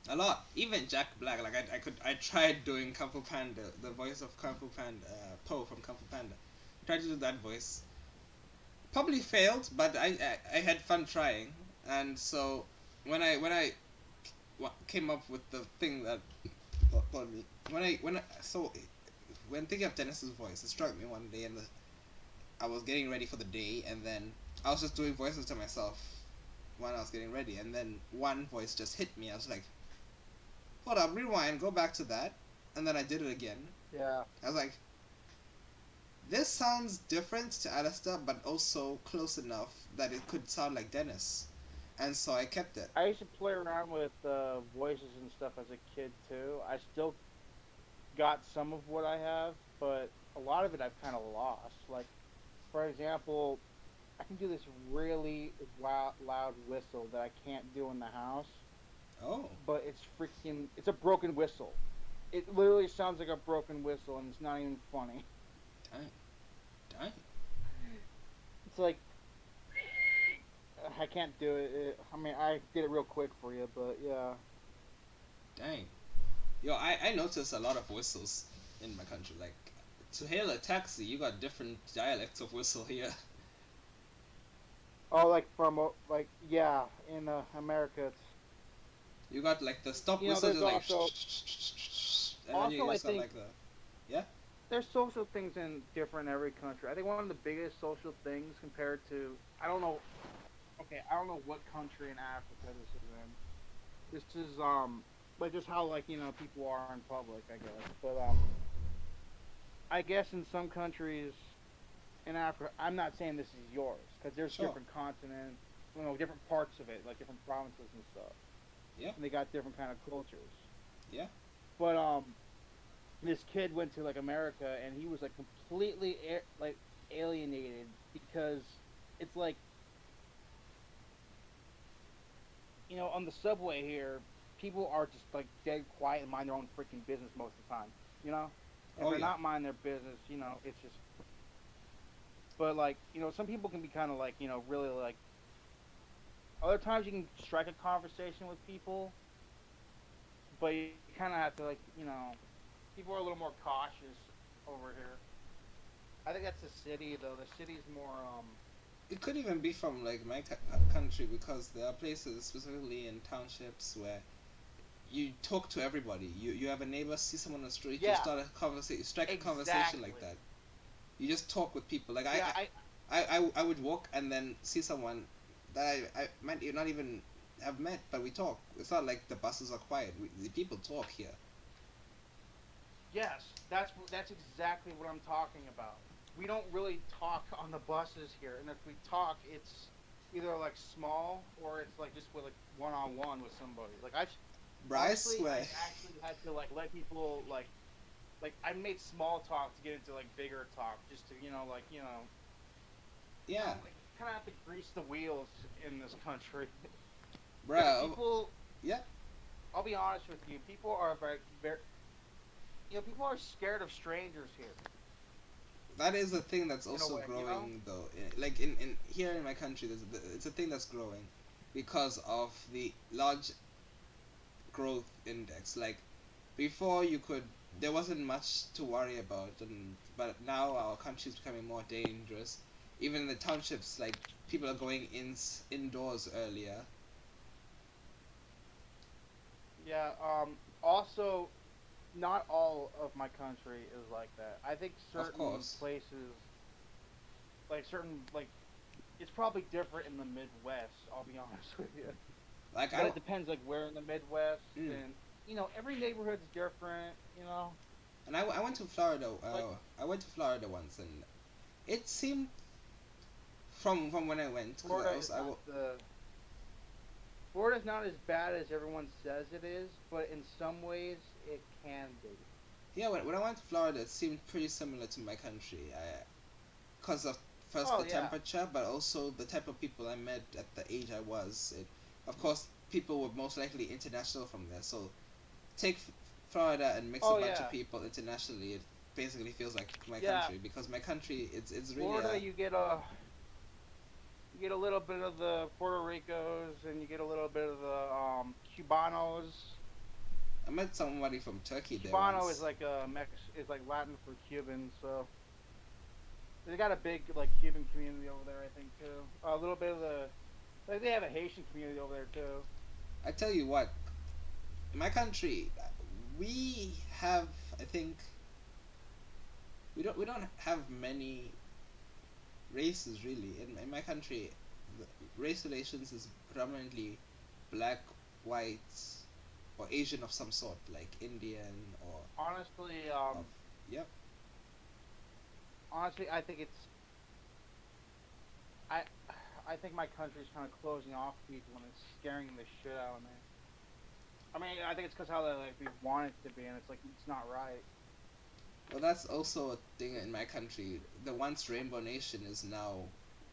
a lot. Even Jack Black, like I tried doing Kung Fu Panda, the voice of Kung Fu Panda, Po from Kung Fu Panda. Tried to do that voice. Probably failed, but I had fun trying. And so when I came up with the thing that got me, when thinking of Dennis's voice, it struck me one day, and I was getting ready for the day, and then I was just doing voices to myself when I was getting ready, and then one voice just hit me. I was like, hold up, rewind, go back to that, and then I did it again.
Yeah,
I was like, this sounds different to Alistair, but also close enough that it could sound like Dennis, and so I kept it.
I used to play around with voices and stuff as a kid too. I still got some of what I have, but a lot of it I've kind of lost. Like for example, I can do this really loud whistle that I can't do in the house,
Oh,
but it's a broken whistle. It literally sounds like a broken whistle, and it's not even funny.
dang, dang,
It's like I can't do it. I mean, I did it real quick for you, but yeah.
dang. Yo, I noticed a lot of whistles in my country. Like, to hail a taxi, you got different dialects of whistle here.
Oh, like like yeah, in America, it's
You got like the stop whistle,
there's
just like, and then you
also I
just got
think
like the, yeah.
there's social things in different every country. I think one of the biggest social things compared to I don't know. Okay, I don't know what country in Africa this is in. This is like just how like people are in public, I guess. But I guess in some countries in Africa, I'm not saying this is yours because there's
Sure.
different continents, different parts of it, like different provinces and stuff,
Yeah.
and they got different kind of cultures.
Yeah.
But this kid went to like America and he was like completely like alienated because it's like on the subway here, people are just like dead quiet and mind their own freaking business most of the time. You know, if
Oh
they're
yeah.
not mind their business, it's just. But like some people can be kind of like really like. Other times you can strike a conversation with people, but you kind of have to like people are a little more cautious over here. I think that's the city though. The city's more
It could even be from like my country, because there are places, specifically in townships, where you talk to everybody. You have a neighbor, see someone on the street, you
yeah,
start a conversation, strike a conversation like
exactly.
that. You just talk with people. Like
Yeah,
I would walk and then see someone that I might not even have met, but we talk. It's not like the buses are quiet. The people talk here.
yes, that's exactly what I'm talking about. We don't really talk on the buses here, and if we talk, it's either like small or it's like just with like one on one with somebody. Like
Bro, I
honestly,
swear.
I've actually had to like let people like I made small talk to get into like bigger talk, just to
Yeah,
like kind of have to grease the wheels in this country because
bro.
people.
Yeah,
I'll be honest with you, people are very people are scared of strangers here
that is a thing that's
in a
also
way.
growing though. Like in here in my country, it's a thing that's growing because of the large growth index. Like before, there wasn't much to worry about, but now our country is becoming more dangerous. Even in the townships, like people are going indoors earlier.
Yeah. Also, not all of my country is like that. I think
Of
certain
course.
places, like certain like, it's probably different in the Midwest. I'll be honest with you.
Like
But it depends, like where in the Midwest,
mm.
and every neighborhood's different.
And I went to Florida.
Like
I went to Florida once, and it seemed from when I went because
Florida is not the Florida's not as bad as everyone says it is, but in some ways it can be.
yeah, when I went to Florida, it seemed pretty similar to my country. Because of first
Oh
the
yeah,
temperature, but also the type of people I met at the age I was. Of course, people were most likely international from there. So take Florida and mix a
oh
bunch of
yeah,
people internationally. It basically feels like my
yeah.
country because my country it's really
Florida,
a.
you get a little bit of the Puerto Ricos, and you get a little bit of the Cubanos.
I met somebody from Turkey there
Cubano is
once.
like is like Latin for Cuban, so they got a big like Cuban community over there, I think too. A little bit of the like they have a Haitian community over there too.
I tell you what, in my country, we have I think we don't have many races really. In my country, the race relations is predominantly black, white, or Asian of some sort, like Indian or
Honestly,
of yep.
I think I I think my country's kind of closing off people and it's scaring the shit out of me. I mean, I think it's because how they like we want it to be, and it's like it's not right.
Well, that's also a thing in my country. The once rainbow nation is now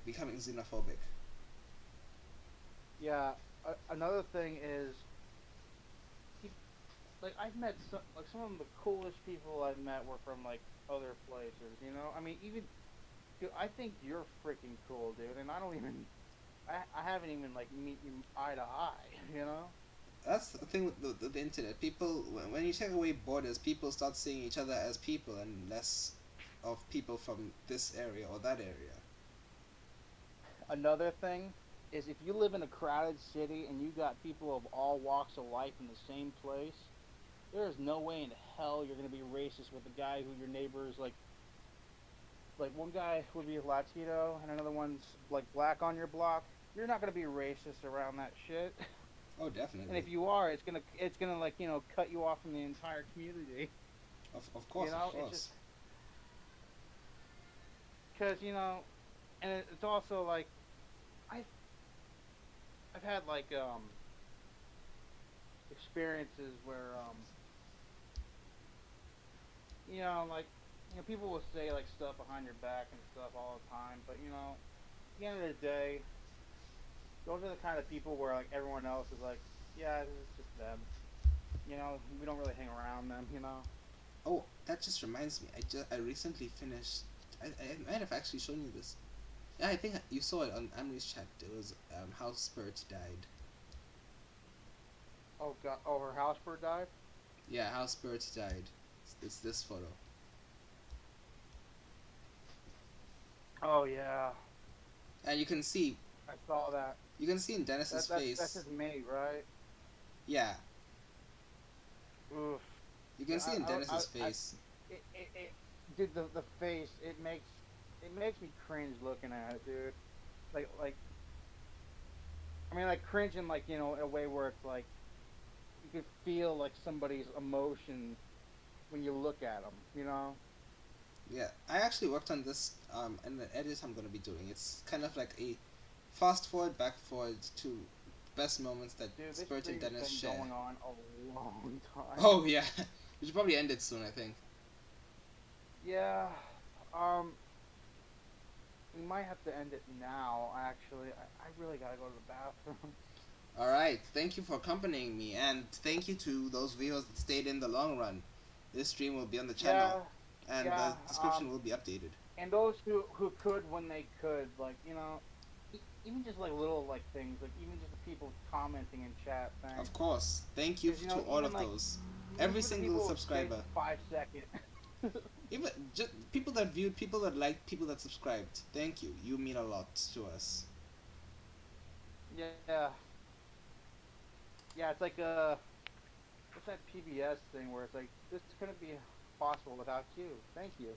becoming xenophobic.
Yeah. Another thing is, he, like I've met some of the coolest people I've met were from like other places. I mean, even dude, I think you're freaking cool, dude, and I don't even I haven't even like meet you eye to eye. You know.
That's the thing with the internet. People, when you take away borders, people start seeing each other as people and less of people from this area or that area.
Another thing is if you live in a crowded city and you got people of all walks of life in the same place, there is no way in hell you're gonna be racist with a guy who your neighbor is like one guy would be Latino and another one's like black on your block. You're not gonna be racist around that shit.
Oh,
And
definitely.
if you are, it's gonna like cut you off from the entire community.
Of course, of
It's just
course.
because and it's also like I I've had like experiences where like people will say like stuff behind your back and stuff all the time, but at the end of the day, those are the kind of people where like everyone else is like, yeah, this is just them. We don't really hang around them.
Oh, that just reminds me. I recently finished. I might have actually shown you this. Yeah, I think you saw it on Amerie's chat. It was how Spirit died.
Oh god, oh her housebird died.
Yeah, how Spirit died. It's this photo.
Oh yeah,
And
I saw that.
you can see in Dennis's
That's
face.
his mate, right?
Yeah,
Oof.
you
Yeah,
can see in Dennis's face.
it dude, the face, it makes me cringe looking at it, dude. Like I mean, like cringe in like in a way where it's like you can feel like somebody's emotion when you look at them.
Yeah, I actually worked on this in the edit I'm gonna be doing. It's kind of like a fast forward, back forward to best moments that
Dude, this
Spirit and
stream's
Dennis
been
share.
going on a long time.
Oh yeah, we should probably end it soon. I think.
Yeah. Um. We might have to end it now. Actually, I really gotta go to the bathroom.
All right, thank you for accompanying me, and thank you to those viewers that stayed in the long run. This stream will be on the channel,
Yeah.
and
Yeah.
the description will be updated.
And those who could when they could, like even just like little like things, like even just the people commenting in chat,
Of
thanks.
course, thank you
Because
to all
even
of
like
those,
even
every
for the
single
people who stayed
subscriber,
5 seconds.
even just people that viewed, people that liked, people that subscribed. Thank you. You mean a lot to us.
Yeah. Yeah, it's like It's that PBS thing where it's like this couldn't be possible without you. Thank you.